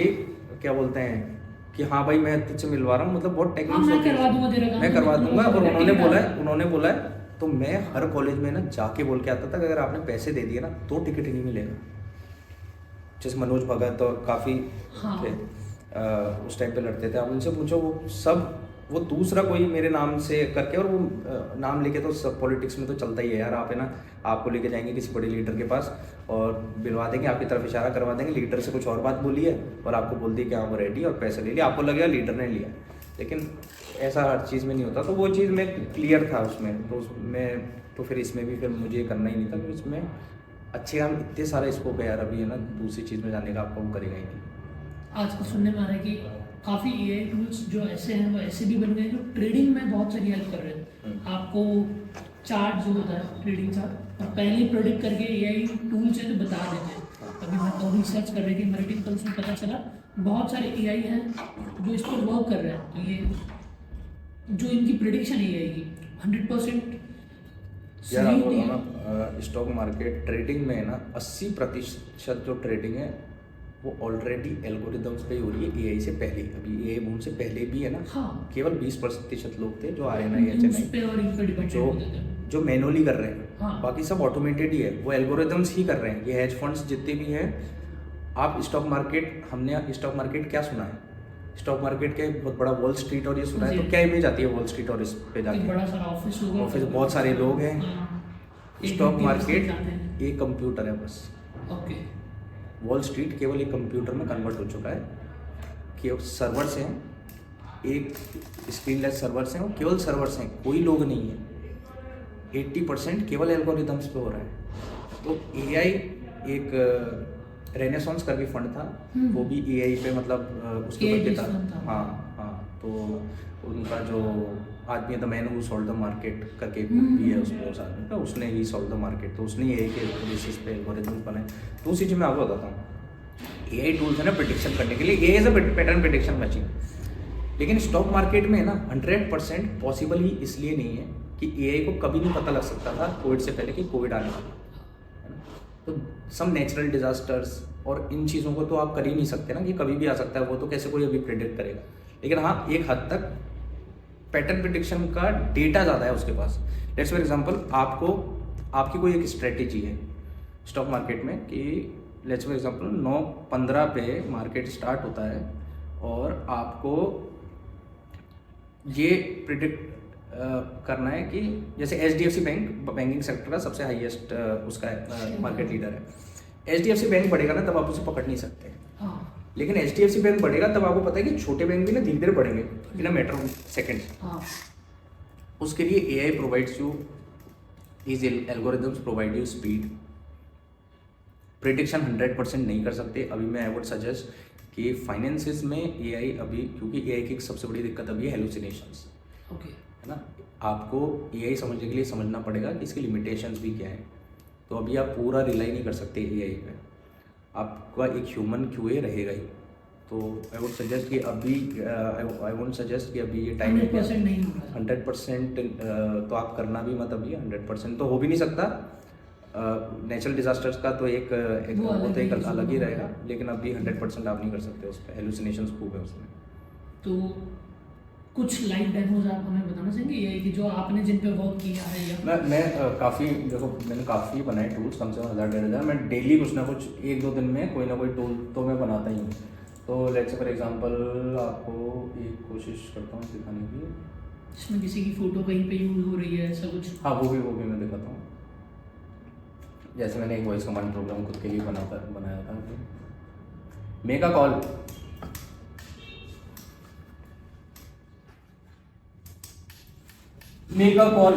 क्या बोलते हैं कि हाँ भाई मैं तुझसे मिलवा रहा हूँ, मतलब बहुत टेक्निक्स मैं करवा दूंगा तेरा काम, मैं करवा दूंगा। और उन्होंने बोला है तो मैं हर कॉलेज में ना जाके बोल के आता था कि अगर आपने पैसे दे दिए ना तो टिकट ही नहीं मिलेगा। जैसे मनोज भगत और काफ़ी हाँ। थे उस टाइम पे लड़ते थे, आप उनसे पूछो, वो सब वो दूसरा कोई मेरे नाम से करके, और वो नाम लेके तो सब पॉलिटिक्स में तो चलता ही है यार, आप है ना, आपको लेके जाएंगे किसी बड़े लीडर के पास और बिलवा देंगे, आपकी तरफ इशारा करवा देंगे, लीडर से कुछ और बात बोली है और आपको बोल दी कि हाँ वो रेडी, और पैसे ले लिया, आपको लगेगा लीडर ने लिया। लेकिन ऐसा हर चीज़ में नहीं होता। तो वो चीज़ में क्लियर था उसमें, तो उसमें तो फिर इसमें भी फिर मुझे करना ही नहीं था, क्योंकि इसमें अच्छे काम इतने सारे स्कोप है यार, अभी है ना दूसरी चीज़ में जाने का आपको वो करेगा ही नहीं। आजकल सुनने में आ रहा है कि काफ़ी एआई टूल्स जो ऐसे हैं वो ऐसे भी बन गए जो ट्रेडिंग में बहुत सारी हेल्प कर रहे हैं। आपको चार्ट जो होता है ट्रेडिंग चार्ट, और पहले प्रोडिक्ट करके एआई टूल्स है जो बता देते हैं। अभी मैं तो रिसर्च कर रही थी मैरिटिंग कल, उसमें पता चला बहुत सारे एआई हैं जो इस पर वर्क कर रहे हैं। तो ये जो इनकी प्रिडिक्शन एआई की 100% यार सही आपको होती है। ना स्टॉक मार्केट ट्रेडिंग में है ना 80% जो ट्रेडिंग है वो ऑलरेडी एल्गोरिदम्स पे ही हो रही है, एआई से पहले। अभी एआई बूम से पहले भी है ना, हाँ, केवल 20% लोग थे जो आरएनआई न्यूज़ एचएनआई पे और इन पे डिपेंड जो होते थे। जो मैनुअली कर रहे हैं, हाँ। बाकी सब ऑटोमेटेड ही है, वो एल्गोरिदम्स ही कर रहे हैं। ये हेज फंड्स जितने भी हैं, आप स्टॉक मार्केट, हमने स्टॉक मार्केट क्या सुना है, स्टॉक मार्केट के बहुत बड़ा वॉल स्ट्रीट और ये सुना है, तो जी। क्या इमेज आती है वॉल स्ट्रीट और इस पे एक जाके? बड़ा सारा ऑफिस होगा, ऑफिस, बहुत सारे लोग हैं। हाँ, एक स्टॉक व्यक्ति बस मार्केट जाते हैं। एक कंप्यूटर है बस। ओके, वॉल स्ट्रीट केवल एक कंप्यूटर में कन्वर्ट हो चुका है, केवल सर्वर्स हैं, एक स्क्रीनलेस सर्वर्स हैं, और केवल सर्वर्स हैं, कोई लोग नहीं है। 80% केवल एल्गोरिदम्स पे हो रहा है। तो एआई एक रेनेसॉन्स करके फंड था, वो भी एआई पे मतलब उसके AI ऊपर पे based fund था। हाँ हाँ, तो उनका जो आदमी the man who solve the market करके एक बुक भी है उसमें, उस आदमी का, उसने ही सॉल्व द मार्केट, तो उसने एआई के बेसिस पे एल्गोरिदम्स बनाए। तो उसी चीज़ मैं आपको बताता हूँ, एआई टूल्स है ना प्रिडिक्शन करने के लिए, AI is a pattern prediction machine. लेकिन स्टॉक मार्केट में है ना 100% पॉसिबल ही इसलिए नहीं है कि एआई को कभी नहीं पता लग सकता था कोविड से पहले कि कोविड आने वाला है। तो सम नेचुरल डिजास्टर्स और इन चीज़ों को तो आप कर ही नहीं सकते ना कि कभी भी आ सकता है, वो तो कैसे कोई अभी प्रिडिक्ट करेगा। लेकिन हाँ, एक हद तक पैटर्न प्रिडिक्शन का डेटा ज़्यादा है उसके पास। लेट्स फॉर एग्जांपल, आपकी कोई एक स्ट्रेटेजी है स्टॉक मार्केट में कि लेट्स फॉर एग्जांपल 9:15 पे मार्केट स्टार्ट होता है, और आपको ये प्रिडिक्ट करना है कि जैसे एचडीएफसी बैंक बैंकिंग सेक्टर का सबसे हाईएस्ट उसका मार्केट लीडर है। एचडीएफसी बैंक बढ़ेगा ना, तब आप उसे पकड़ नहीं सकते। हाँ, लेकिन एचडीएफसी बैंक बढ़ेगा तब आपको पता है कि छोटे बैंक भी ना धीरे धीरे बढ़ेंगे इन अ मैटर ऑफ सेकेंड्स। हाँ, उसके लिए AI provides you, these algorithms provide you speed। Prediction 100% नहीं कर सकते। अभी मैं आई वुड सजेस्ट कि फाइनेंसिस में एआई अभी, क्योंकि एआई की सबसे बड़ी दिक्कत अभी है हेलुसिनेशंस, ओके, है ना। आपको एआई समझने के लिए समझना पड़ेगा कि इसकी लिमिटेशंस भी क्या है। तो अभी आप पूरा रिलाई नहीं कर सकते एआई पे, आपका एक ह्यूमन क्यूए रहेगा ही। तो आई वुड सजेस्ट कि अभी आई वुड सजेस्ट कि अभी ये टाइम 100% नहीं होगा। 100% तो आप करना भी मत अभी, 100% तो हो भी नहीं सकता। नेचुरल डिजास्टर्स का तो एक वो अलग तो एक ही अलग ही होगा। रहेगा, लेकिन अभी 100% आप नहीं कर सकते उस पर, हेलुसिनेशंस खूब है उसमें। तो कुछ लाइव डेमोज आप हमें बताना चाहेंगे एआई की जो आपने जिन पे वर्क किया है, या मैं काफ़ी, देखो मैंने काफ़ी बनाए टूल्स, कम से कम 1000-1500। मैं डेली कुछ ना कुछ 1-2 दिन में कोई ना कोई टूल तो मैं बनाता ही हूँ। तो लेट्स फॉर एग्जांपल आपको एक कोशिश करता हूँ दिखाने की, जिसमें किसी की फोटो कहीं पे यूज हो रही है, ऐसा कुछ। हाँ वो भी मैं दिखाता हूँ। जैसे मैंने एक वॉइस कमांड प्रोग्राम खुद के लिए बनाया था, make a call. Make a call.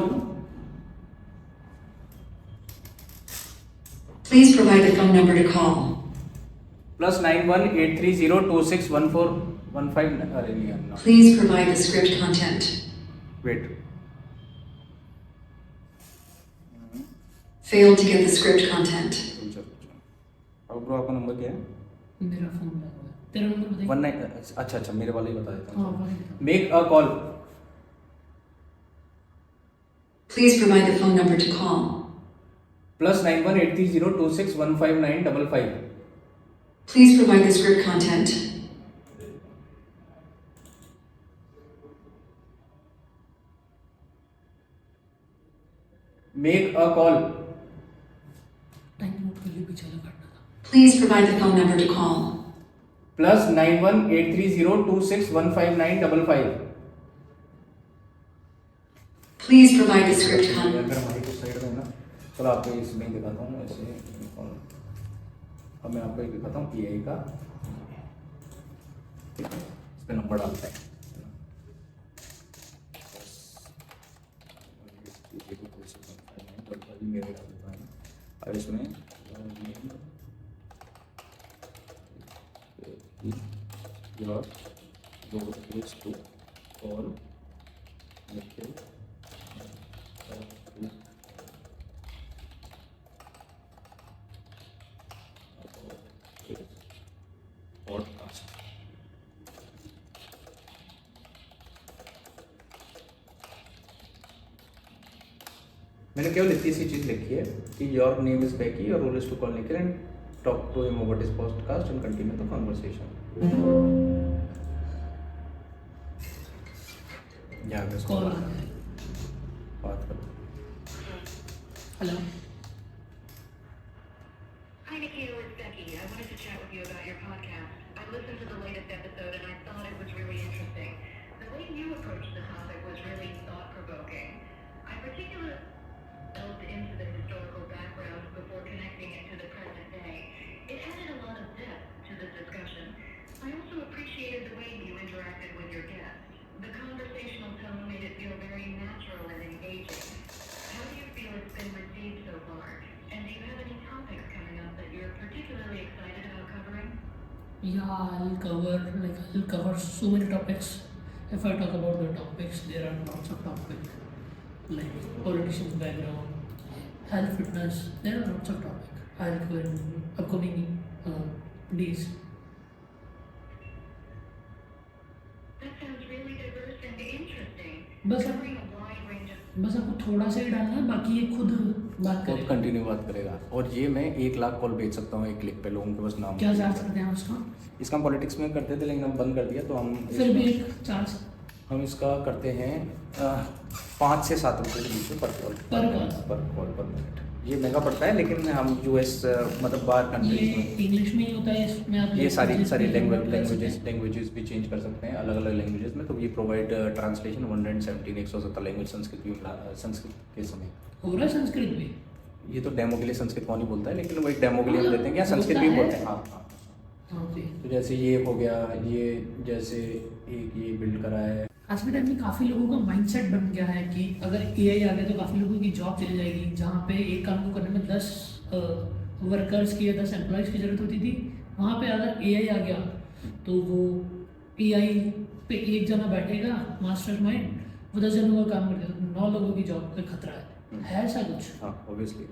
Please provide the phone number to call. +91 830 261415। अरे यार ना, Please provide the script content. Wait, Failed to get the script content. अब ब्रो आपका नंबर क्या है? मेरा फोन लगा हुआ है, तेरा नंबर बताइए। 19। अच्छा मेरे वाले ही बता देता हाँ, हूँ। वही बता। Make a call. Please provide the phone number to call. +91 830 261595। Please provide the script content. Make a call. Time note के लिए भी चला करना था। Please provide the phone number to call. +91 830 261595। Please provide the script content. अगर हमारी कुछ side में ना, चलो आपको इसमें दिखाता हूँ ऐसे। अब मैं आपको एक दिखाता हूँ AI का, इस पे नंबर डालता है। मेरे डाल देता है। अब इसमें your goal is to call Nikhil podcast. मैंने केवल इतनी सी चीज लिखी है कि your name is Becky, your role is to call Nikhil and talk to him about his podcast and continue the conversation. या कॉल बात करो। Hello Hi, Nikhil, it's Becky. I wanted to chat with you about your podcast. I listened to the latest episode and I thought it was really interesting. The way you approached the topic was really thought-provoking. I particularly delved into the historical background before connecting it to the present day. It added a lot of depth to the discussion. I also appreciated the way you interacted with your guests. The conversational tone made it feel very natural and engaging. How do you feel it's been received so far? And do you have any topics coming up that you're particularly excited about covering? Yeah, I'll cover so many topics. If I talk about the topics, there are lots of topics like politicians' background, health, fitness. There are lots of topics. I'll cover in upcoming days. That sounds really diverse and interesting. बस Covering a wide range of बस आपको थोड़ा सा ही डालना है, बाकी ये खुद बात खुद करेगा। कंटिन्यू बात करेगा। और ये मैं 1 लाख कॉल भेज सकता हूँ एक क्लिक पे, लोगों के बस नाम। क्या चार्ज करते हैं उसका? इसका हम पॉलिटिक्स में करते थे लेकिन हम बंद कर दिया, तो फिर भी एक चार्ज हम इसका करते हैं 5 से 7 रुपये के बीच में पर कॉल पर मिनट। ये महंगा पड़ता है लेकिन हम US मतलब बाहर ये कंट्रीज में इंग्लिश में ही होता है, इसमें आप ये सारी languages लैंग्वेजेस भी चेंज कर सकते हैं अलग अलग लैंग्वेजेस में। तो ये प्रोवाइड ट्रांसलेशन 117 लैंग्वेज संस्कृत के समय हो रहा है संस्कृत भी। ये तो डेमो के लिए संस्कृत कौन ही बोलता है, लेकिन वो एक डेमो के लिए हम देते हैं क्या संस्कृत भी बोलते हैं। हाँ हाँ। ओके, तो जैसे ये हो गया, ये जैसे एक ये बिल्ड करा है। आज के टाइम में काफ़ी लोगों का माइंडसेट बन गया है कि अगर AI आ गया तो काफ़ी लोगों की जॉब चली जाएगी। जहाँ पे एक काम को करने में 10 वर्कर्स की या 10 एम्प्लॉयज़ की ज़रूरत होती थी, वहाँ पे अगर AI आ गया तो वो AI पे एक जना बैठेगा मास्टर माइंड, वो 10 जनों का काम कर देगा, 9 लोगों की जॉब पे खतरा है ऐसा कुछ? हाँ ऑब्वियसली।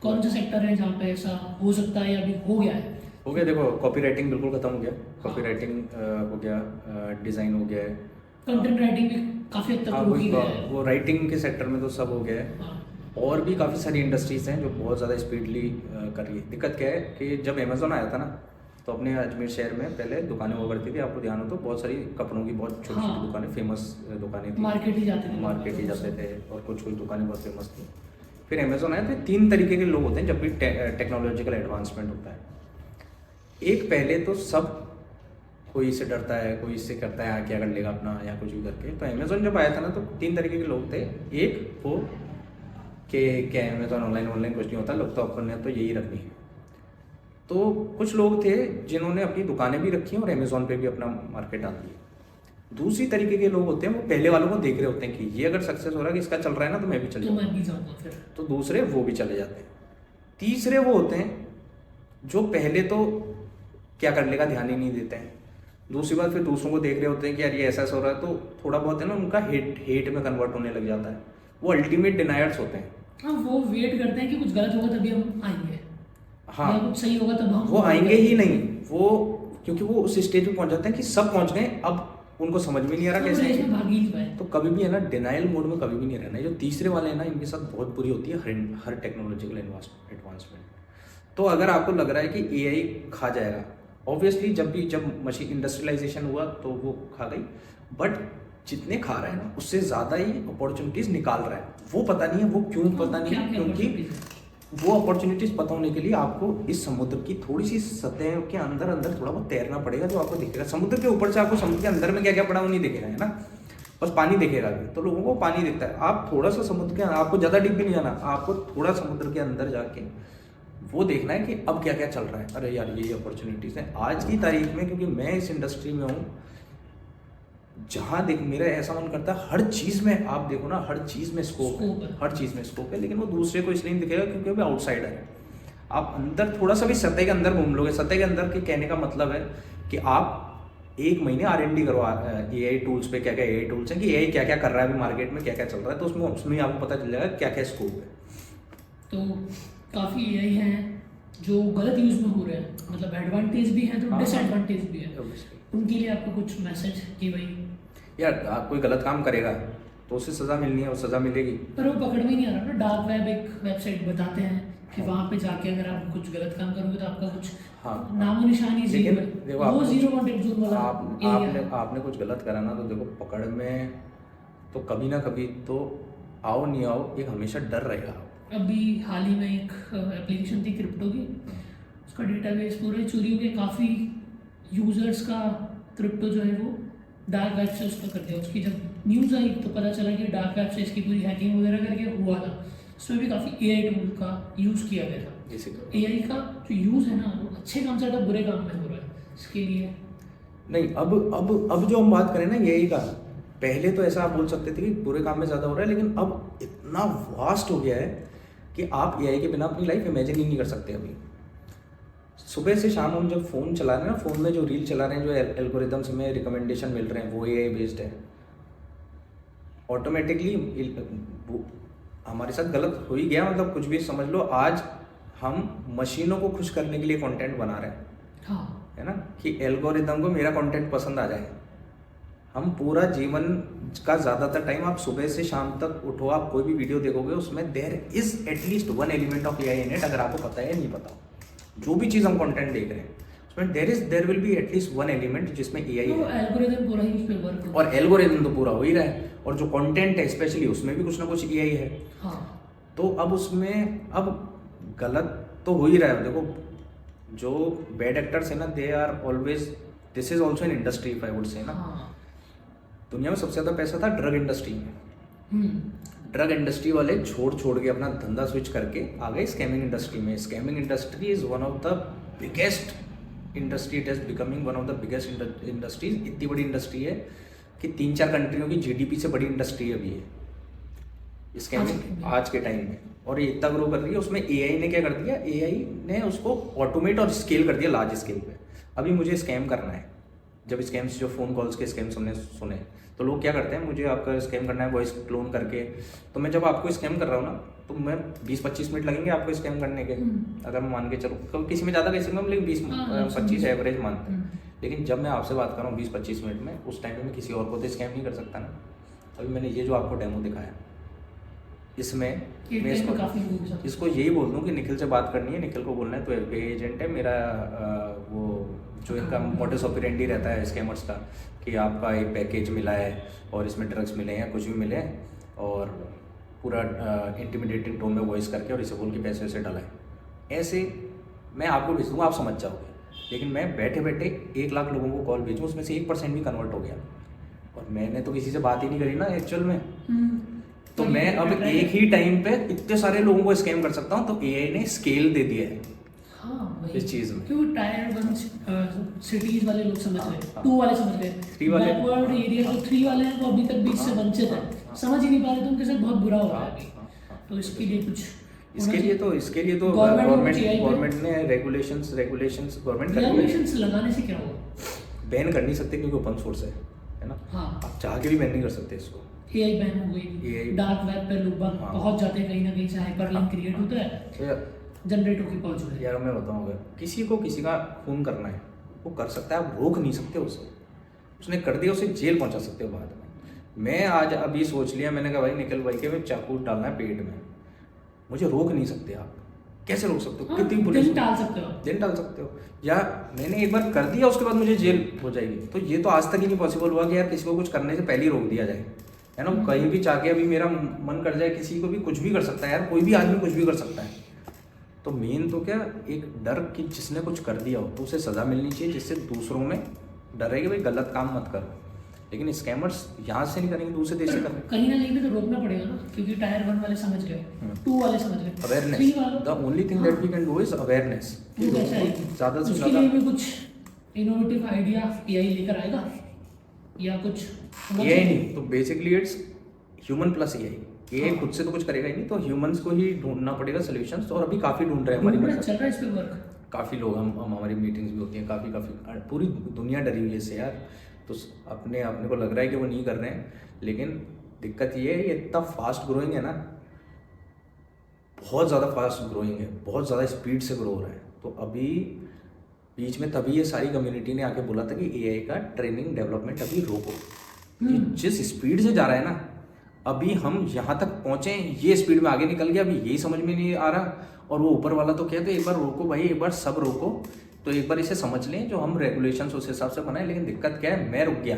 कौन सा सेक्टर है जहाँ पे ऐसा हो सकता है या अभी हो गया है? हो गया, देखो कॉपी राइटिंग बिल्कुल खत्म हो गया। कॉपी राइटिंग हो गया, डिज़ाइन हो गया है, कंटेंट राइटिंग भी काफ़ी हद तक हाँ रुक ही गया है। वो राइटिंग के सेक्टर में तो सब हो गया है। हाँ, और भी काफ़ी सारी इंडस्ट्रीज हैं जो बहुत ज़्यादा स्पीडली कर रही है। दिक्कत क्या है कि जब अमेजोन आया था ना, तो अपने अजमेर शहर में पहले दुकानें हुआ करती थी, आपको ध्यान हो तो बहुत सारी कपड़ों की बहुत छोटी छोटी हाँ। दुकानें, फेमस दुकानें थी, मार्केट ही जाते थे। मार्केट ही जाते थे, और कुछ कुछ दुकानें बहुत फेमस थी। फिर अमेजोन आया तो 3 तरीके के लोग होते हैं जब भी टेक्नोलॉजिकल एडवांसमेंट होता है। एक, पहले तो सब कोई इससे डरता है, कोई इससे करता है क्या कर लेगा अपना या कुछ भी करके। तो अमेजोन जब आया था ना, तो 3 तरीके के लोग थे। एक वो कि क्या अमेजोन ऑनलाइन कुछ नहीं होता, लोग तो अपन ने तो यही रखनी है। तो कुछ लोग थे जिन्होंने अपनी दुकानें भी रखी हैं और अमेजोन पे भी अपना मार्केट डाल दिया। दूसरी तरीके के लोग होते हैं, वो पहले वालों को देख रहे होते हैं कि ये अगर सक्सेस हो रहा है, कि इसका चल रहा है ना, तो मैं भी चल तो जाऊँगा, मैं भी जाऊँगा फिर। तो दूसरे वो भी चले जाते हैं। तीसरे वो होते हैं जो पहले तो क्या कर लेगा ध्यान ही नहीं देते हैं, दूसरी बात फिर दूसरों को देख रहे होते हैं कि यार ये ऐसा हो रहा है, तो थोड़ा बहुत है ना उनका हेट में कन्वर्ट होने लग जाता है। वो अल्टीमेट डिनायर्स होते हैं। हाँ, वो वेट करते हैं कि कुछ गलत होगा तभी हम आएंगे, हाँ, या कुछ सही होगा तब हम वो आएंगे ही नहीं, वो क्योंकि वो उस स्टेज पे पहुंच जाते हैं कि सब पहुंच गए, अब उनको समझ में नहीं आ रहा कैसे रेस में भाग ही नहीं पाए। तो कभी भी है ना डिनाइल मोड में कभी भी नहीं रहना है। जो तीसरे वाले हैं ना, इनके साथ बहुत बुरी होती है हर टेक्नोलॉजिकल एडवांसमेंट। तो अगर आपको लग रहा है कि AI खा जाएगा, ऑब्वियसली जब मशीन इंडस्ट्रियलाइजेशन हुआ तो वो खा गई, बट जितने खा रहे हैं ना उससे ज़्यादा ही अपॉर्चुनिटीज़ निकाल रहा है। वो पता नहीं है वो क्यों, पता नहीं है, क्योंकि वो अपॉर्चुनिटीज़ पता होने के लिए आपको इस समुद्र की थोड़ी सी सतह के अंदर थोड़ा बहुत तैरना पड़ेगा, जो आपको दिखेगा। समुद्र के ऊपर से आपको समुद्र के अंदर में क्या क्या पड़ा वो नहीं दिखेगा, है ना। बस पानी दिखेगा भी, तो लोगों को पानी दिखता है। आप थोड़ा सा समुद्र के, आपको ज़्यादा डीप भी नहीं जाना, आपको थोड़ा समुद्र के अंदर जाके वो देखना है कि अब क्या क्या चल रहा है। अरे यार ये अपॉर्चुनिटीज़ हैं आज की तारीख में, क्योंकि मैं इस इंडस्ट्री में हूँ जहाँ देख मेरा ऐसा मन करता है हर चीज़ में आप देखो ना, हर चीज़ में स्कोप है, Scope है। हर चीज़ में स्कोप है, लेकिन वो दूसरे को इसलिए नहीं दिखेगा क्योंकि वो आउटसाइडर है। आप अंदर थोड़ा सा भी सतह के अंदर घूम लोगे, सतह के अंदर के कहने का मतलब है कि आप 1 महीने R&D करो AI टूल्स पे, क्या क्या AI टूल्स हैं कि AI क्या क्या कर रहा है अभी मार्केट में, क्या क्या चल रहा है, तो उसमें आपको पता चल जाएगा क्या क्या स्कोप है। तो काफ़ी AI हैं जो गलत यूज़ में हो रहे हैं, मतलब एडवांटेज भी हैं तो हाँ। डिसएडवांटेज भी है। Obviously। उनके लिए आपको कुछ मैसेज कि भाई, यार कोई गलत काम करेगा तो उसे सज़ा मिलनी है, वो सज़ा मिलेगी। पर वो पकड़ में नहीं आ रहा ना। डार्क वेब एक वेबसाइट बताते हैं कि वहाँ पे जाके अगर आप कुछ गलत काम करोगे तो आपका कुछ हाँ। नामो निशानी जीरो लेकिन है। देखो वो आपने- जीरो कॉन्टेक्ट जोन वाला area है। आपने कुछ गलत करा ना, तो देखो पकड़ में तो कभी ना कभी तो आओ नहीं आओ, एक हमेशा डर रहेगा। अभी हाल ही में एक एप्लीकेशन थी क्रिप्टो की, उसका डेटाबेस पूरा चोरी हो गया। काफ़ी यूजर्स का क्रिप्टो जो है वो डार्क वेब से उसका कर दिया। उसकी जब न्यूज़ आई तो पता चला कि डार्क वेब से इसकी पूरी हैकिंग वगैरह करके हुआ था। उसमें भी काफ़ी AI टूल का यूज़ किया गया था। इसी तरह AI का जो यूज़ है ना वो अच्छे काम से ज़्यादा बुरे काम में हो रहा है। इसके लिए नहीं, अब जो हम बात करें ना AI का, पहले तो ऐसा आप बोल सकते थे कि बुरे काम में ज़्यादा हो रहा है, लेकिन अब इतना वास्ट हो गया है कि आप AI के बिना अपनी लाइफ इमेजिन ही नहीं कर सकते। अभी सुबह से शाम हम जब फ़ोन चला रहे हैं ना, फ़ोन में जो रील चला रहे हैं, जो एल्गोरिदम्स में रिकमेंडेशन मिल रहे हैं वो AI बेस्ड है। ऑटोमेटिकली हमारे साथ गलत हो ही गया, मतलब कुछ भी समझ लो। आज हम मशीनों को खुश करने के लिए कंटेंट बना रहे हैं, हाँ, है ना, कि एल्गोरिदम को मेरा कंटेंट पसंद आ जाए। हम पूरा जीवन का ज़्यादातर टाइम, आप सुबह से शाम तक उठो, आप कोई भी वीडियो देखोगे उसमें there is at least 1 element of AI in it. अगर आपको पता है या नहीं पता, जो भी चीज़ हम कंटेंट देख रहे हैं उसमें there will be at least 1 element जिसमें AI तो है। एल्गोरिदम पूरा ही उस पर वर्क हो। और एल्गोरिदम तो पूरा हो ही रहा है, और जो कंटेंट है स्पेशली उसमें भी कुछ ना कुछ AI है। हाँ, तो अब उसमें अब गलत तो हो ही रहा है। देखो जो बैड एक्टर्स है ना, they are always, this is also an industry if I would say ना। हाँ, दुनिया में सबसे ज़्यादा पैसा था ड्रग इंडस्ट्री में। ड्रग इंडस्ट्री वाले छोड़ के अपना धंधा स्विच करके आ गए स्कैमिंग इंडस्ट्री में। Scamming industry is one of the biggest industry, it is becoming one of the biggest industries. इतनी बड़ी इंडस्ट्री है कि 3-4 कंट्रियों की GDP से बड़ी इंडस्ट्री अभी है स्कैमिंग आज के टाइम में, और ये इतना ग्रो कर रही है। उसमें AI ने क्या कर दिया, AI ने उसको ऑटोमेट और स्केल कर दिया लार्ज स्केल पे। अभी मुझे स्कैम करना है, जब स्कैम्स, जो फ़ोन कॉल्स के स्कैम्स हमने सुने, तो लोग क्या करते हैं, मुझे आपका स्कैम करना है वॉइस क्लोन करके। तो मैं जब आपको स्कैम कर रहा हूँ ना, तो मैं 20-25 मिनट लगेंगे आपको स्कैम करने के, अगर मैं मान के चलूँ। तो किसी में ज़्यादा कैसे में, लेकिन 20-25 एवरेज मानते हैं। लेकिन जब मैं आपसे बात कर रहा हूँ 20-25 मिनट में, उस टाइम में मैं किसी और को तो स्कैम नहीं कर सकता ना। अभी मैंने ये जो आपको डेमो दिखाया, इसमें मैं इसको यही बोल दूँ कि निखिल से बात करनी है, निखिल को बोलना है तो FBI एजेंट है मेरा। वो जो इनका मोटस ऑपरेंडी रहता है स्कैमर्स का, कि आपका एक पैकेज मिला है और इसमें ड्रग्स मिले हैं, कुछ भी मिले हैं, और पूरा इंटिमिडेटिंग टोन में वॉइस करके और इसे बोल के पैसे वैसे डलाए, ऐसे मैं आपको भेज दूँगा, आप समझ जाओगे। लेकिन मैं बैठे बैठे 1 लाख लोगों को कॉल भेजूँ, उसमें से 1% भी कन्वर्ट हो गया, और मैंने तो किसी से बात ही नहीं करी ना एक्चुअल में। तो मैं अब एक ही टाइम पे इतने सारे लोगों को स्कैम कर सकता हूँ। तो AI ने स्केल दे दिया है हाँ, इस चीज़ में। क्योंकि टायर 1 सिटीज वाले लोग समझ गए, हाँ। 2 वाले समझ गए, 3 वाले, बैकवर्ड एरिया जो 3 वाले हैं वो अभी तक बीच से वंचित है, समझ ही नहीं पा रहे, तो उनके साथ बहुत बुरा हो रहा है अभी। तो इसके लिए कुछ इसके लिए तो गवर्नमेंट ने रेगुलेशंस गवर्नमेंट रेगुलेशंस लगाने से क्या होगा? बैन कर नहीं सकते क्योंकि ओपन सोर्स है ना। हाँ, आप चाह के भी बैन नहीं कर सकते इसको। AI बैन हो गई, डार्क वेब पे लोग हाँ। पहुंच जाते हैं, कहीं ना कहीं से हाइपरलिंक क्रिएट होता है, तो जनरेट होकर पहुंच रहे हैं। यार मैं बताऊँगा, किसी को किसी का खून करना है वो कर सकता है, आप रोक नहीं सकते उसे। उसने कर दिया, उसे जेल पहुंचा सकते हो बाद में। मैं आज अभी सोच लिया, मैंने कहा भाई निकल भाई के मैं चाकू डालना है पेट में, मुझे रोक नहीं सकते आप। कैसे रोक सकते हो? हाँ, कितनी पुलिस दिन टाल सकते हो, दिन डाल सकते हो। या मैंने एक बार कर दिया, उसके बाद मुझे जेल हो जाएगी। तो ये तो आज तक ही नहीं पॉसिबल हुआ कि यार किसी को कुछ करने से पहले ही रोक दिया जाए, है ना। कहीं भी चाह के अभी मेरा मन कर जाए, किसी को भी कुछ भी कर सकता है यार, कोई भी आदमी कुछ भी कर सकता है। तो मेन तो क्या, एक डर कि जिसने कुछ कर दिया हो तो उसे सज़ा मिलनी चाहिए, जिससे दूसरों में डर है कि भाई गलत काम मत करो। लेकिन स्कैमर्स यहाँ से नहीं करेंगे, दूसरे देश से करेंगे। कहीं ना कहीं पे तो रोकना पड़ेगा ना, क्योंकि टायर 1 वाले समझ गए, 2 वाले समझ गए, 3 अवेयरनेस, वालों the only thing that we can do is awareness. वो कैसे आएगी? ज़्यादा से उसके ज़्यादा लिए भी कुछ इनोवेटिव आइडिया एआई लेकर आएगा या कुछ होना एआई चाहिए? नहीं, तो basically it's human plus AI. AI खुद से तो कुछ करेगा ही नहीं, तो ह्यूमंस को ही ढूंढना पड़ेगा सॉल्यूशंस, और अभी काफ़ी ढूंढ रहे हैं हमारी ढूंढ रहे, मदद। चल रहा है इस पे वर्क। काफ़ी लोग हम हमारी मीटिंग्स भी होती हैं, काफ़ी पूरी दुनिया डरी हुई है इससे यार। तो अपने को लग रहा है कि वो नहीं कर रहे हैं, लेकिन दिक्कत ये है, ये इतना फास्ट ग्रोइंग है ना, बहुत ज़्यादा फास्ट ग्रोइंग है, बहुत ज़्यादा स्पीड से ग्रो हो रहा है। तो अभी बीच में तभी ये सारी कम्युनिटी ने आके बोला था कि एआई का ट्रेनिंग डेवलपमेंट अभी रोको। कि जिस स्पीड से जा रहा है ना, अभी हम यहाँ तक पहुँचे, ये स्पीड में आगे निकल गया, अभी यही समझ में नहीं आ रहा। और वो ऊपर वाला तो कहते एक बार रोको भाई, एक बार सब रोको, तो एक बार इसे समझ लें, जो हम रेगुलेशंस उस हिसाब से बनाए। लेकिन दिक्कत क्या है, मैं रुक गया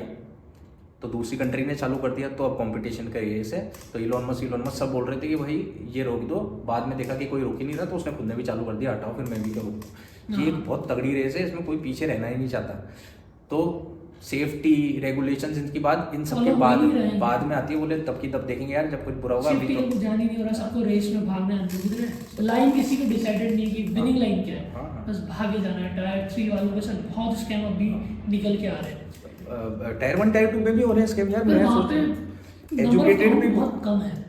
तो दूसरी कंट्री ने चालू कर दिया, तो अब कंपटीशन करिए इसे। तो इलॉन मस्क सब बोल रहे थे कि भाई ये रोक दो, बाद में देखा कि कोई रोक ही नहीं रहा, तो उसने खुद ने भी चालू कर दिया, हटाओ फिर मैं भी करूँ। ये एक बहुत तगड़ी रेस है, इसमें कोई पीछे रहना ही नहीं चाहता। तो सेफ्टी रेगुलेशंस इनकी बात, इन सब के बाद में आती है। बोले तब की तब देखेंगे यार, जब कुछ बुरा होगा। सेफ्टी अभी का कुछ जान ही नहीं हो रहा, सबको रेस में भागना है। लाइन किसी को डिसाइडेड नहीं कि विनिंग लाइन क्या है, हाँ। बस भागे जाना है। टायर 3 वालों के साथ बहुत स्कैम अभी निकल के आ रहे हैं। टायर 1 टायर 2 पे भी हो रहे हैं स्कैम यार। पर मैं वहाँ सोचता पे हूँ एजुकेटेड भी बहुत कम है।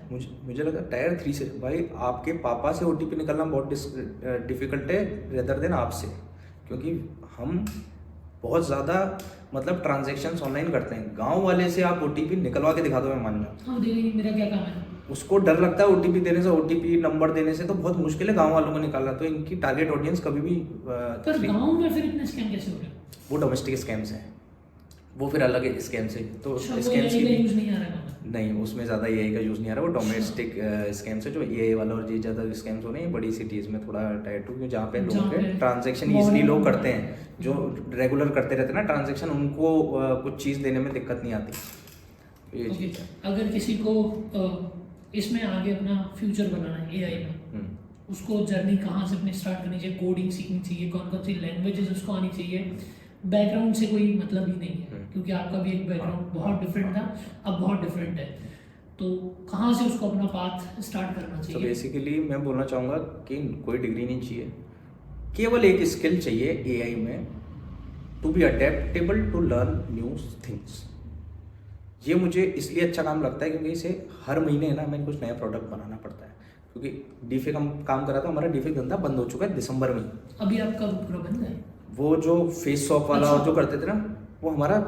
मुझे लगा टायर 3 से भाई आपके पापा से ओटीपी निकलना बहुत डिफिकल्ट है रेदर देन आपसे, क्योंकि हम बहुत ज़्यादा मतलब ट्रांजैक्शंस ऑनलाइन करते हैं। गांव वाले से आप ओटीपी निकलवा के दिखा दो, मैं मान जाऊँ। हाँ देखेंगे, मेरा क्या काम है। उसको डर लगता है ओटीपी देने से, ओटीपी नंबर देने से, तो बहुत मुश्किल है गांव वालों को निकालना। तो इनकी टारगेट ऑडियंस कभी भी पर गांव में फिर इतने स्कैम कैसे हो रहे हैं? वो डोमेस्टिक स्कैम्स हैं, वो फिर अलग है स्कैम से। तो अच्छा, वो स्कैम्स AI की का यूज नहीं आ रहा है। नहीं, उसमें ज़्यादा एआई का यूज़ नहीं आ रहा। वो डोमेस्टिक स्कैम्स है, जो एआई वाला और ये ज़्यादा स्कैम्स हो रहे हैं बड़ी सिटीज़ में, थोड़ा टायर 2 में, जहाँ पे लोगों के ट्रांजैक्शन ईजिली लोग करते हैं, जो रेगुलर करते रहते हैं ना ट्रांजैक्शन, उनको कुछ चीज़ देने में दिक्कत नहीं आती। ये चीज़ है। अगर किसी को इसमें आगे अपना फ्यूचर बनाना है एआई में, उसको जर्नी कहाँ से अपनी स्टार्ट करनी चाहिए? कोडिंग सीखनी चाहिए? कौन कौन सी लैंग्वेजेस उसको आनी चाहिए? बैकग्राउंड से कोई मतलब ही नहीं है, क्योंकि आपका भी एक बैकग्राउंड बहुत डिफरेंट था, अब बहुत डिफरेंट है। तो कहाँ से उसको अपना पाथ स्टार्ट करना तो चाहिए? बेसिकली मैं बोलना चाहूँगा कि कोई डिग्री नहीं चाहिए, केवल एक स्किल चाहिए एआई में, to be adaptable to learn new things. ये मुझे इसलिए अच्छा काम लगता है क्योंकि इसे हर महीने ना हमें कुछ नया प्रोडक्ट बनाना पड़ता है। क्योंकि डीफे का काम करा था, हमारा डीफे धंधा बंद हो चुका है दिसंबर में। अभी आपका पूरा बंद है? वो जो फेस शॉप वाला अच्छा। जो करते थे ना, वो हमारा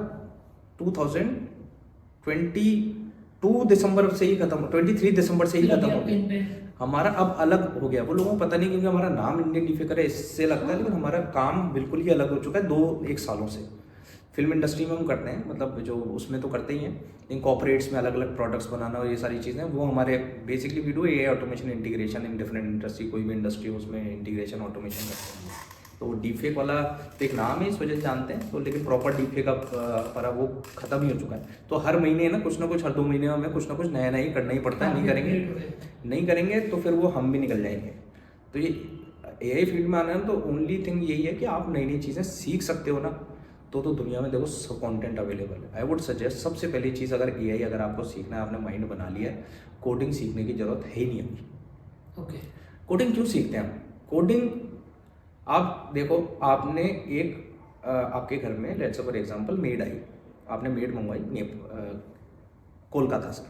2022 दिसंबर से ही खत्म, 23 दिसंबर से ही खत्म हो गया। हमारा अब अलग हो गया, वो लोगों को पता नहीं, क्योंकि हमारा नाम इंडियन डीफे करे इससे लगता है, लेकिन हमारा काम बिल्कुल ही अलग हो चुका है 2-1 सालों से। फिल्म इंडस्ट्री में हम करते हैं, मतलब जो उसमें तो करते ही हैं, इन कॉर्पोरेट्स में अलग अलग प्रोडक्ट्स बनाना और ये सारी चीज़ें, वो हमारे basically we do AI automation integration in different industry. कोई भी इंडस्ट्री हो उसमें इंटीग्रेशन ऑटोमेशन करते हैं। तो डीफेक वाला तो एक नाम है, इस वजह से जानते हैं, तो लेकिन प्रॉपर डीफेक का पर वो खत्म ही हो चुका है। तो हर महीने ना कुछ ना कुछ, हर 2 महीने में हमें कुछ ना कुछ नया नया ही करना ही पड़ता है। नहीं करेंगे तो फिर वो हम भी निकल जाएंगे। तो ये एआई फील्ड में आना है तो ओनली थिंग यही है कि आप नई नई चीज़ें सीख सकते हो ना, तो दुनिया में देखो सब कंटेंट अवेलेबल है। आई वुड सजेस्ट सबसे पहली चीज़, अगर एआई अगर आपको सीखना है, आपने माइंड बना लिया है, कोडिंग सीखने की जरूरत है ही नहीं अभी। ओके। कोडिंग क्यों सीखते हैं हम? कोडिंग आप देखो, आपने एक आपके घर में let's say for example made आई, आपने मेड मंगवाई कोलकाता से,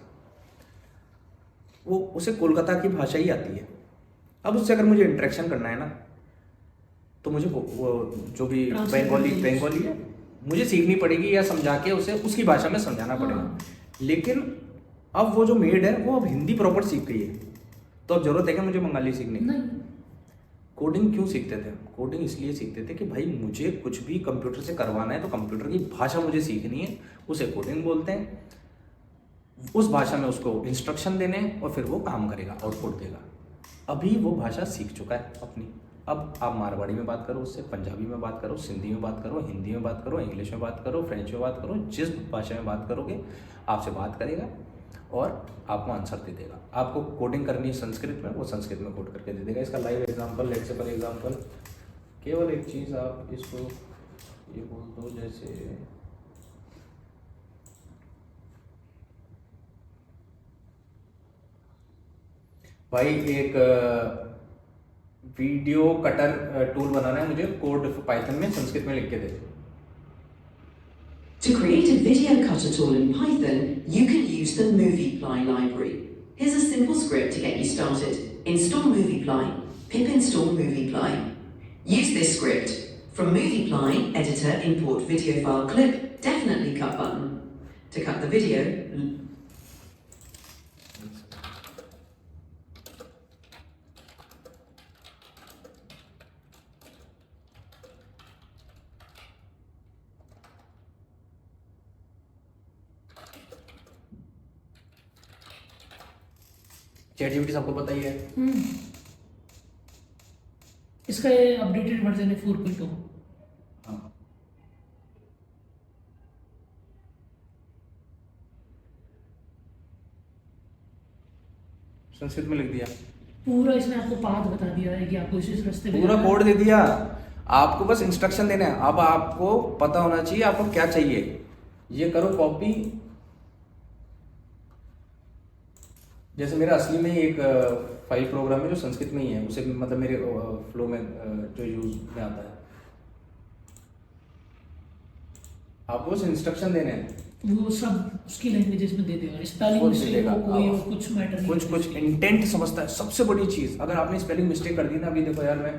वो उसे कोलकाता की भाषा ही आती है। अब उससे अगर मुझे इंटरेक्शन करना है ना, तो मुझे वो जो भी बंगाली है मुझे सीखनी पड़ेगी, या समझा के उसे उसकी भाषा में समझाना पड़ेगा। लेकिन अब वो जो मेड है वो अब हिंदी प्रॉपर सीख गई है, तो अब जरूरत है कि मुझे बंगाली सीखने की? कोडिंग क्यों सीखते थे? कोडिंग इसलिए सीखते थे कि भाई मुझे कुछ भी कंप्यूटर से करवाना है, तो कंप्यूटर की भाषा मुझे सीखनी है, उसे कोडिंग बोलते हैं। उस भाषा में उसको इंस्ट्रक्शन देने और फिर वो काम करेगा, आउटपुट देगा। अभी वो भाषा सीख चुका है अपनी। अब आप मारवाड़ी में बात करो उससे, पंजाबी में बात करो, सिंधी में बात करो, हिंदी में बात करो, इंग्लिश में बात करो, फ्रेंच में बात करो, जिस भाषा में बात करोगे आपसे बात करेगा और आपको आंसर दे देगा। आपको कोडिंग करनी है संस्कृत में, वो संस्कृत में कोड करके दे देगा। इसका live example, let's say for example, केवल एक चीज़ आप इसको ये बोल दो, जैसे भाई एक वीडियो कटर टूल बनाना है मुझे, कोड पाइथन में संस्कृत में लिख के दे। To create a video cutter tool in Python, you can use the MoviePly library. Here's a simple script to get you started. Install MoviePly. Pip install MoviePly. Use this script. From MoviePly, editor, import video file clip, definitely cut button. To cut the video, ChatGPT सबको पता ही है। इसका ये updated version है 4.0। हाँ। संस्कृत में लिख दिया, पूरा इसने आपको पाथ बता दिया है कि आपको इस रास्ते पे पूरा जाना है। कोड दे दिया, आपको बस इंस्ट्रक्शन देना है। अब आपको पता होना चाहिए आपको क्या चाहिए। ये करो कॉपी, जैसे मेरा असली में ही एक फाइल प्रोग्राम है जो संस्कृत में ही है, उसे मतलब मेरे फ्लो में जो यूज में आता है। आपको बस इंस्ट्रक्शन देने हैं, वो सब उसकी लैंग्वेजेस में दे देगा। स्पेलिंग वो दे मिस्टेक देगा। हो कोई हो, हाँ। कुछ मैटर नहीं कुछ करता। कुछ इंटेंट समझता है, सबसे बड़ी चीज। अगर आपने स्पेलिंग मिस्टेक कर दी ना, अभी देखो यार मैं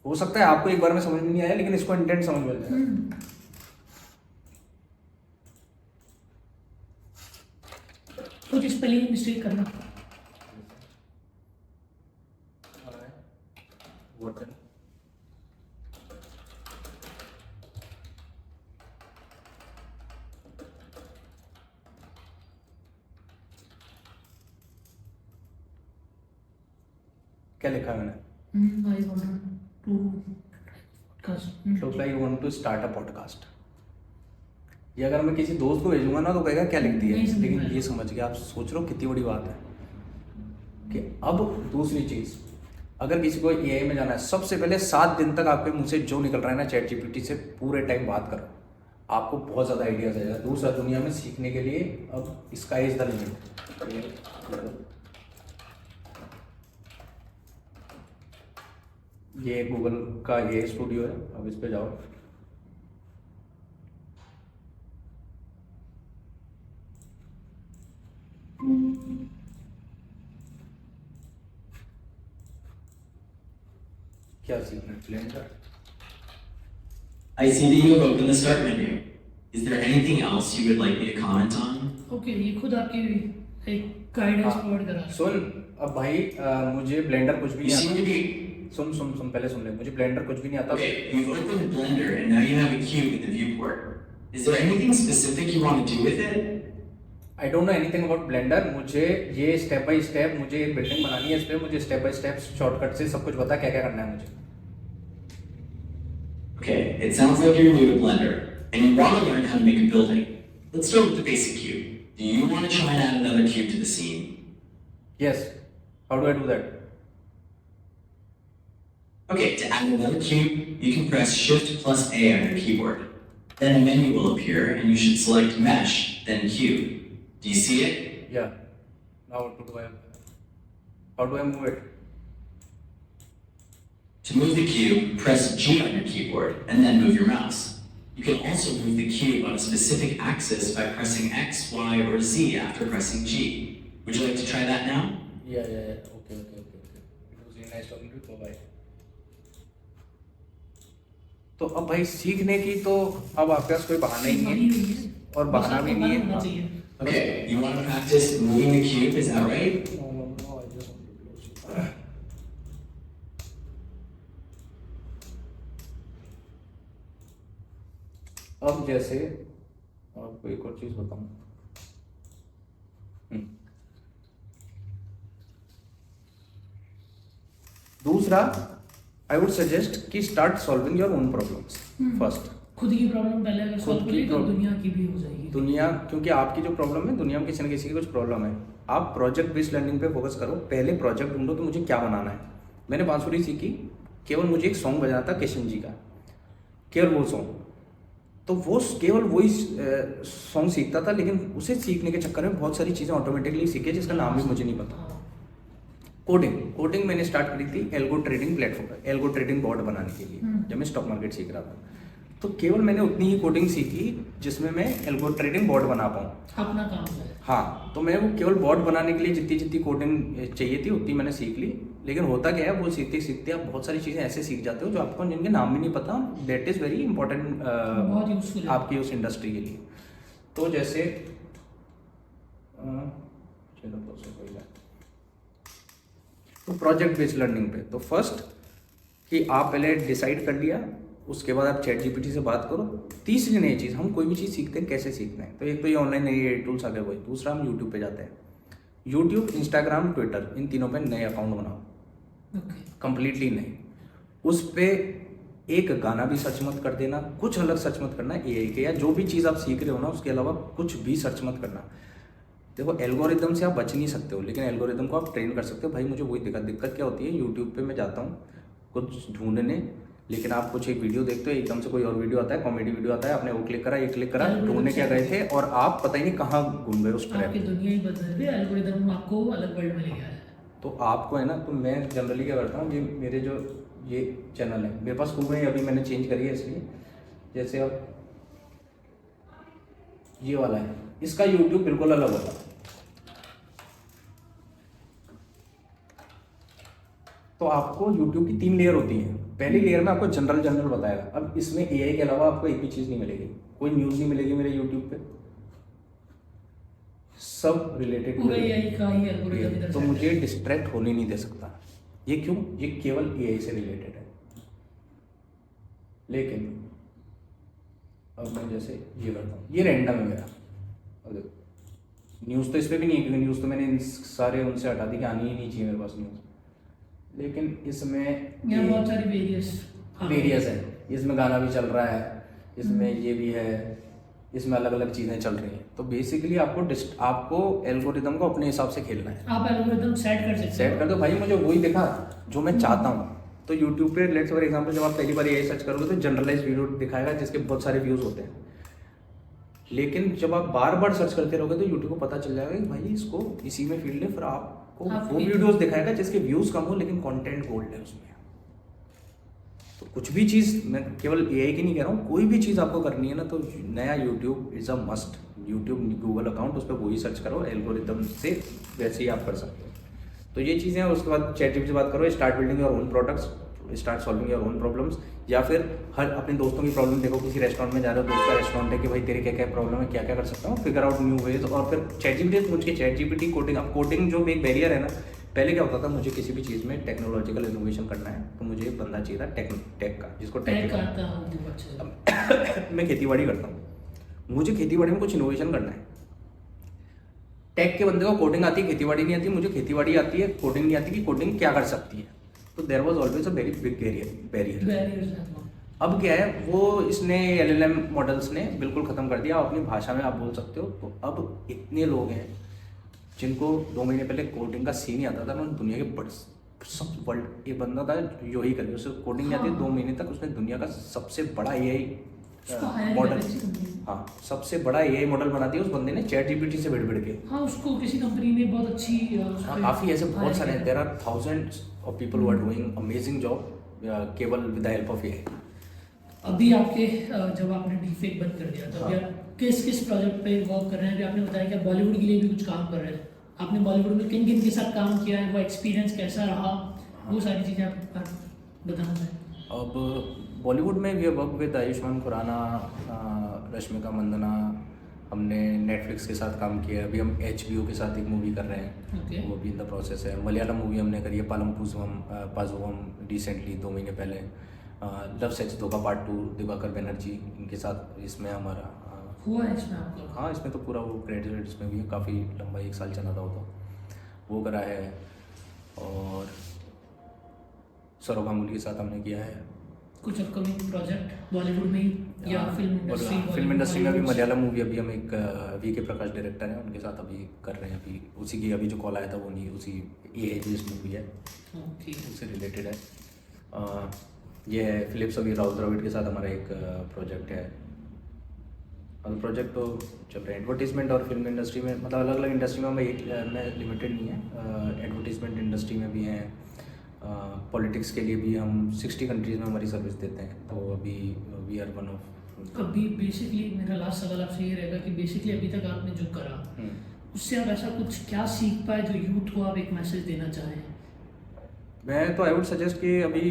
हो सकता है आपको एक बार में समझ में नहीं आया, लेकिन इसको इंटेंट समझ में जाएगा। कुछ स्पेलिंग मिस्टेक करना। क्या लिखा है मैंने? I want to podcast। Look like you want to start a podcast. ये अगर मैं किसी दोस्त को भेजूंगा ना तो कहेगा क्या लिख दिया, नहीं समझ लेकिन में ये समझ गया। आप सोच रहे हो कितनी बड़ी बात है। कि अब दूसरी चीज, अगर किसी को एआई में जाना है, सबसे पहले 7 दिन तक आपके मुंह से जो निकल रहा है ना चैट जीपीटी से पूरे टाइम बात करो, आपको बहुत ज़्यादा आइडियाज आएगा। दूसरा, दुनिया में सीखने के लिए अब स्काई इज द लिमिट। ये गूगल का ये स्टूडियो है, अब इस पे जाओ। क्या सीखना है? Blender. I see that you have opened the start menu. Is there anything else you would like me to comment on? Okay, ये खुद आपकी एक गाइडेंस प्रोवाइड करा। सुन, अब भाई मुझे ब्लेंडर कुछ भी You नहीं seem to आता। be... सुन पहले सुन ले, मुझे ब्लेंडर कुछ भी नहीं आता। Okay, you've opened Blender and now you have a cube in the viewport. Is there anything specific you want to do with it? I don't know anything about blender. मुझे ये step by step, मुझे एक building बनानी है, इस पे मुझे step by step shortcut से सब कुछ पता क्या क्या करना है मुझे। Okay, it sounds like you're new to Blender and you want to learn how to make a building. Let's start with the basic cube. Do you want to try and add another cube to the scene? Yes, how do I do that? Okay, to add another cube, you can press Shift plus A on your keyboard. Then a menu will appear and you should select Mesh, then Cube. Do you see it? या, now how do I move it? To move the cube, press G on your keyboard and then move your mouse. You can also move the cube on a specific axis by pressing X, Y, or Z after pressing G. Would you like to try that now? Yeah, okay. It was really nice talking to you, bye. तो अब भाई सीखने की तो अब आपके पास कोई बहाना ही नहीं है, और बहाना भी नहीं होना है। चाहिए। Okay, you want to practice moving the cube, is that right? अब जैसे आपको एक और चीज बताऊं। दूसरा, आई वुड सजेस्ट कि start solving your own problems first. खुद की प्रॉब्लम पहले अगर सॉल्व खुद की करेगी तो problem- दुनिया की भी हो जाएगी। दुनिया, क्योंकि आपकी जो प्रॉब्लम है, दुनिया में किसी न किसी की कुछ प्रॉब्लम है। आप प्रोजेक्ट बेस्ड लर्निंग पे फोकस करो। पहले प्रोजेक्ट ढूंढो कि मुझे क्या बनाना है। मैंने बांसुरी सीखी, केवल मुझे एक सॉन्ग बजाना था किशन जी का, केवल वो सॉन्ग। तो वो केवल वही सॉन्ग सीखता था, लेकिन उसे सीखने के चक्कर में बहुत सारी चीज़ें ऑटोमेटिकली सीखे जिसका नाम भी मुझे नहीं पता। हाँ, कोडिंग मैंने स्टार्ट करी थी algo trading platform, algo trading board बनाने के लिए, जब मैं स्टॉक मार्केट सीख रहा था। तो केवल मैंने उतनी ही कोडिंग सीखी जिसमें मैं एल्गो ट्रेडिंग बोर्ड बना पाऊँ। अपना काम है। हाँ, तो मैं वो केवल बोर्ड बनाने के लिए जितनी जितनी कोडिंग चाहिए थी उतनी मैंने सीख ली। लेकिन होता क्या है, वो सीखते सीखते आप बहुत सारी चीज़ें ऐसे सीख जाते हो जो आपको जिनके नाम भी नहीं पता। दैट इज़ वेरी इंपॉर्टेंट बहुत यूजफुल है आपकी उस इंडस्ट्री के लिए। तो जैसे चलो तो प्रोजेक्ट बेस्ड लर्निंग पे, तो फर्स्ट कि आप पहले डिसाइड कर लिया, उसके बाद आप चैट जीपीटी से बात करो। तीसरी नई चीज़, हम कोई भी चीज़ सीखते हैं कैसे सीखते हैं, तो एक तो ये ऑनलाइन नए टूल्स आ गए वही। दूसरा हम यूट्यूब पे जाते हैं, यूट्यूब, इंस्टाग्राम, ट्विटर, इन तीनों पे नए अकाउंट बनाओ, ओके। कंप्लीटली नए। उस पे एक गाना भी सर्च मत कर देना, कुछ अलग सर्च मत करना एआई के, या जो भी चीज़ आप सीख रहे हो ना उसके अलावा कुछ भी सर्च मत करना। देखो एल्गोरिदम से आप बच नहीं सकते हो, लेकिन एल्गोरिदम को आप ट्रेन कर सकते हो। भाई मुझे वही दिक्कत क्या होती है, यूट्यूब पे मैं जाता हूँ कुछ ढूंढने, लेकिन आप कुछ एक वीडियो देखते हो, एकदम से कोई और वीडियो आता है, कॉमेडी वीडियो आता है, आपने वो क्लिक करा, ये क्लिक करा, ढूंढने क्या गए थे और आप पता ही नहीं कहाँ घूम गए उस ट्रैप आपकी में। दुनिया ही बदल गई, एल्गोरिदम आपको अलग वर्ल्ड में ले गया है। तो आपको है ना, तो मैं जनरली क्या करता हूँ, ये मेरे जो ये चैनल है मेरे पास खूब है, अभी मैंने चेंज करी है इसलिए। जैसे अब ये वाला है, इसका यूट्यूब बिल्कुल अलग होता है। तो आपको यूट्यूब की 3 लेयर होती है। पहली लेयर में आपको जनरल बताएगा। अब इसमें एआई के अलावा आपको एक भी चीज़ नहीं मिलेगी, कोई न्यूज़ नहीं मिलेगी मेरे यूट्यूब पे, सब रिलेटेड पूरा एआई का ही एल्गोरिदम इधर तो से मुझे डिस्ट्रैक्ट होने नहीं दे सकता। ये क्यों? ये केवल एआई से रिलेटेड है। लेकिन अब मैं जैसे ये करता हूँ, ये रैंडम है मेरा। अब देखो न्यूज़ तो इस पर भी नहीं है, क्योंकि न्यूज़ तो मैंने इन सारे उनसे हटा दी कि आनी ही नहीं चाहिए मेरे पास न्यूज़। लेकिन इसमें यहाँ बहुत सारी वेरियस है, इसमें गाना भी चल रहा है, इसमें ये भी है, इसमें अलग अलग चीज़ें चल रही हैं। तो बेसिकली आपको एल्गोरिदम को अपने हिसाब से खेलना है। आप एल्गोरिदम सेट कर सकते हो। सेट कर दो भाई, मुझे वही दिखा जो मैं चाहता हूँ। तो यूट्यूब पे लेट्स फॉर एग्जांपल जब आप पहली बार यही सर्च करोगे तो जनरलाइज वीडियो दिखाएगा जिसके बहुत सारे व्यूज़ होते हैं। लेकिन जब आप बार बार सर्च करते रहोगे तो यूट्यूब को पता चल जाएगा कि भाई इसको इसी में फील्ड है, फिर आपको वो वीडियोस दिखाएगा जिसके व्यूज़ कम हो लेकिन कंटेंट गोल्ड है उसमें। तो कुछ भी चीज़, मैं केवल एआई की नहीं कह रहा हूँ, कोई भी चीज़ आपको करनी है ना तो नया YouTube is a must. YouTube Google account, उस पर वही सर्च करो, एल्गोरिदम से वैसे ही आप कर सकते हो। तो ये चीज़ें हैं। उसके बाद चैट जीपीटी से बात करो, start building your own products, start solving your own problems. या फिर हर अपने दोस्तों की प्रॉब्लम देखो, किसी रेस्टोरेंट में जा रहे हो, दोस्त का रेस्टोरेंट है कि भाई तेरे क्या क्या प्रॉब्लम है, क्या क्या कर सकता हूँ, फिगर आउट न्यू वेज। और फिर चैट जीपीटी से पूछ के, चैट जीपीटी कोडिंग, अब कोडिंग जो एक बैरियर है ना, पहले क्या होता था, मुझे किसी भी चीज़ में टेक्नोलॉजिकल इनोवेशन करना है तो मुझे एक बंदा चाहिए था टेक का, जिसको टेक आता हूँ। मैं खेतीबाड़ी करता हूँ, मुझे खेतीबाड़ी में कुछ इनोवेशन करना है। टेक के बंदे को कोडिंग आती है, खेतीबाड़ी नहीं आती, मुझे खेतीबाड़ी आती है, कोडिंग नहीं आती कि कोडिंग क्या कर सकती है। तो there was always a very big barrier. अब क्या है, वो इसने एलएलएम मॉडल्स ने बिल्कुल ख़त्म कर दिया, अपनी भाषा में आप बोल सकते हो। तो अब इतने लोग हैं जिनको 2 महीने पहले कोडिंग का सीन ही आता था, उन्होंने दुनिया के बड़े सब वर्ल्ड, एक बंदा था जो ही कर, उसे कोडिंग नहीं आती, 2 महीने तक उसने दुनिया का सबसे बड़ा एआई मॉडल, हाँ सबसे बड़ा एआई मॉडल बना दिया उस बंदे ने, चैट जीपीटी से भिड़ के। हाँ, उसको किसी कंपनी ने बहुत अच्छी काफ़ी ऐसे बहुत सारे, there are thousands of people who are doing amazing job केवल with the help of AI. अभी आपके जब आपने डीफेक बंद कर दिया तो आप किस प्रोजेक्ट पे वर्क कर रहे हैं? अभी आपने बताया कि आप बॉलीवुड के लिए भी कुछ काम कर रहे हैं। आपने बॉलीवुड में किन किन के साथ काम किया है, वो एक्सपीरियंस कैसा रहा, वो सारी चीज़ें आप बताना चाहें। अब बॉलीवुड में we work with Ayushmann Khurrana, Rashmika Mandanna, हमने नेटफ्लिक्स के साथ काम किया है। अभी हम HBO के साथ एक मूवी कर रहे हैं, वो भी इन द प्रोसेस है। मलयालम मूवी हमने करी है, पालम पाजुवम रिसेंटली 2 महीने पहले। लव सेक्स धोखा पार्ट 2, दिवाकर बनर्जी इनके साथ इसमें हमारा हुआ है इसमें आपका? हाँ, इसमें तो पूरा वो क्रेडिट इसमें भी है, काफ़ी लंबा 1 साल चला था वो करा है। और सौरभ गांगुली के साथ हमने किया है। कुछ अपकमिंग प्रोजेक्ट बॉलीवुड में ही या फिल्म इंडस्ट्री में? अभी मलयालम मूवी, अभी हम एक VK प्रकाश डायरेक्टर हैं, उनके साथ अभी कर रहे हैं। अभी उसी की अभी जो कॉल आया था वो नहीं, उसी एआई बेस्ड मूवी है, उससे रिलेटेड है। ये है फिलिप्स अभी राउत द्रविड़ के साथ हमारा एक प्रोजेक्ट है, और प्रोजेक्ट तो चल रहे हैं एडवर्टीजमेंट और फिल्म इंडस्ट्री में, मतलब अलग अलग इंडस्ट्री में हम एक में लिमिटेड नहीं है, एडवर्टीजमेंट इंडस्ट्री में भी हैं, पॉलिटिक्स के लिए भी हम 60 कंट्रीज़ में हमारी सर्विस देते हैं। तो अभी वी आर वन ऑफ। अभी बेसिकली मेरा लास्ट सवाल आपसे ये रहेगा कि बेसिकली अभी तक आपने जो करा उससे आप ऐसा कुछ क्या सीख पाए जो यूथ को आप एक मैसेज देना चाहें? मैं तो आई वुड सजेस्ट कि अभी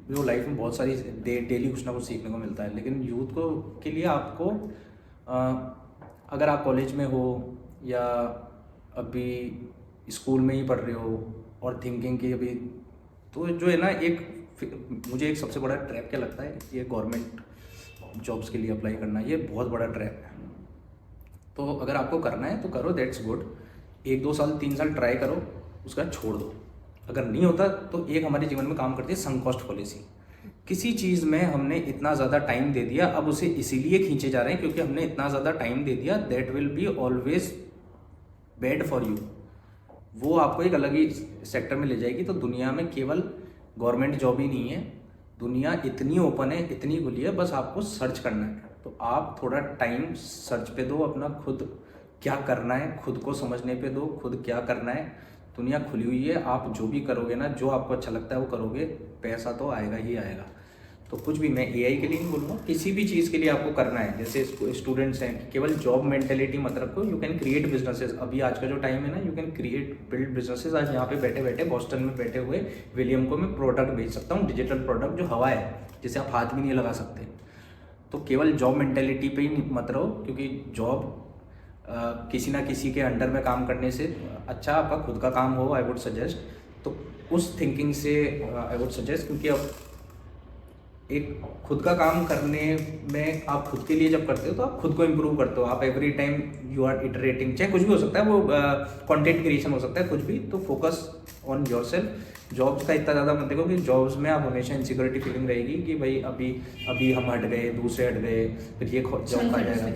जो लाइफ में बहुत सारी डेली कुछ ना कुछ सीखने को मिलता है, लेकिन यूथ को के लिए आपको अगर आप कॉलेज में हो या अभी स्कूल में ही पढ़ रहे हो और थिंकिंग की अभी, तो जो है ना मुझे एक सबसे बड़ा ट्रैप क्या लगता है, ये गवर्नमेंट जॉब्स के लिए अप्लाई करना, ये बहुत बड़ा ट्रैप है। तो अगर आपको करना है तो करो, दैट्स गुड, 1-2 साल 3 साल ट्राई करो, उसका छोड़ दो। अगर नहीं होता तो एक हमारे जीवन में काम करती है संक कॉस्ट पॉलिसी। किसी चीज़ में हमने इतना ज़्यादा टाइम दे दिया, अब उसे इसीलिए खींचे जा रहे हैं क्योंकि हमने इतना ज़्यादा टाइम दे दिया, that will be always bad for you. वो आपको एक अलग ही सेक्टर में ले जाएगी। तो दुनिया में केवल गवर्नमेंट जॉब ही नहीं है, दुनिया इतनी ओपन है, इतनी खुली है, बस आपको सर्च करना है। तो आप थोड़ा टाइम सर्च पे दो, अपना खुद क्या करना है खुद को समझने पे दो, खुद क्या करना है। दुनिया खुली हुई है, आप जो भी करोगे ना, जो आपको अच्छा लगता है वो करोगे, पैसा तो आएगा ही आएगा। तो कुछ भी, मैं एआई के लिए नहीं बोलूँगा, किसी भी चीज़ के लिए आपको करना है। जैसे स्टूडेंट्स हैं, केवल जॉब मेंटेलिटी मत रखो, यू कैन क्रिएट बिजनेसेस। अभी आज का जो टाइम है ना, you can create build businesses. आज यहाँ पे बैठे बैठे बॉस्टन में बैठे हुए विलियम को मैं प्रोडक्ट बेच सकता हूँ, डिजिटल प्रोडक्ट जो हवा है, जिसे आप हाथ भी नहीं लगा सकते। तो केवल जॉब मेंटेलिटी पे ही मत रहो, क्योंकि जॉब किसी ना किसी के अंडर में काम करने से अच्छा आपका खुद का काम हो, आई वुड सजेस्ट। तो उस थिंकिंग से आई वुड सजेस्ट, क्योंकि अब एक खुद का काम करने में आप खुद के लिए जब करते हो तो आप खुद को इम्प्रूव करते हो। आप every time you are iterating, चाहे कुछ भी हो सकता है, वो कंटेंट क्रिएशन हो सकता है, कुछ भी। तो focus on your self. Jobs का इतना ज़्यादा मत देखो कि जॉब्स में आप हमेशा इनसिक्योरिटी फीलिंग रहेगी कि भाई अभी हम हट गए, दूसरे हट गए, फिर ये जॉब खा जाएगा।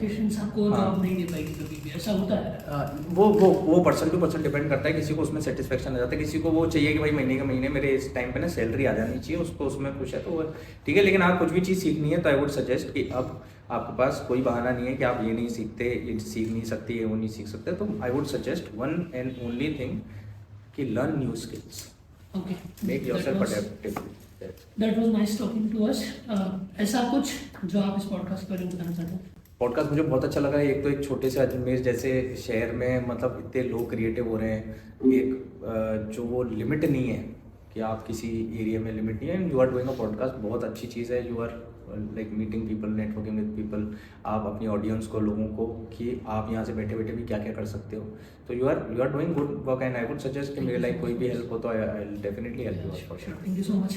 आपको जॉब नहीं दे पाएगी कभी भी, ऐसा होता है। वो पर्सन टू पर्सन डिपेंड करता है। किसी को उसमें सेटिस्फेक्शन आ जाता है, किसी को वो चाहिए कि भाई महीने के महीने मेरे इस टाइम पे ना सैलरी आ जानी चाहिए, उसको उसमें खुश है, तो वो ठीक है। लेकिन आप कुछ भी चीज़ सीखनी है तो आई वुड सजेस्ट कि अब आपके पास कोई बहाना नहीं है कि आप ये नहीं सीखते, ये सीख नहीं सकते, ये वो नहीं सीख सकते। तो I would suggest one and only thing कि learn new skills, Okay. Make yourself adaptable. That was nice talking to us. ऐसा कुछ जो आप इस पॉडकास्ट पर बताना चाहते हैं? पॉडकास्ट मुझे बहुत अच्छा लगा। एक तो एक छोटे से अजमेर जैसे शहर में मतलब इतने लोग क्रिएटिव हो रहे हैं, एक जो वो लिमिट नहीं है कि आप किसी एरिया में लिमिट नहीं है। You are doing a podcast, बहुत अच्छी चीज़ है। You are like meeting people, networking with people. आप अपनी ऑडियंस को, लोगों को, कि आप यहाँ से बैठे बैठे भी क्या क्या कर सकते हो। तो you are doing good work and I would suggest कि मेरे लाइक कोई भी हेल्प हो तो I definitely help you for sure. Thank you so much.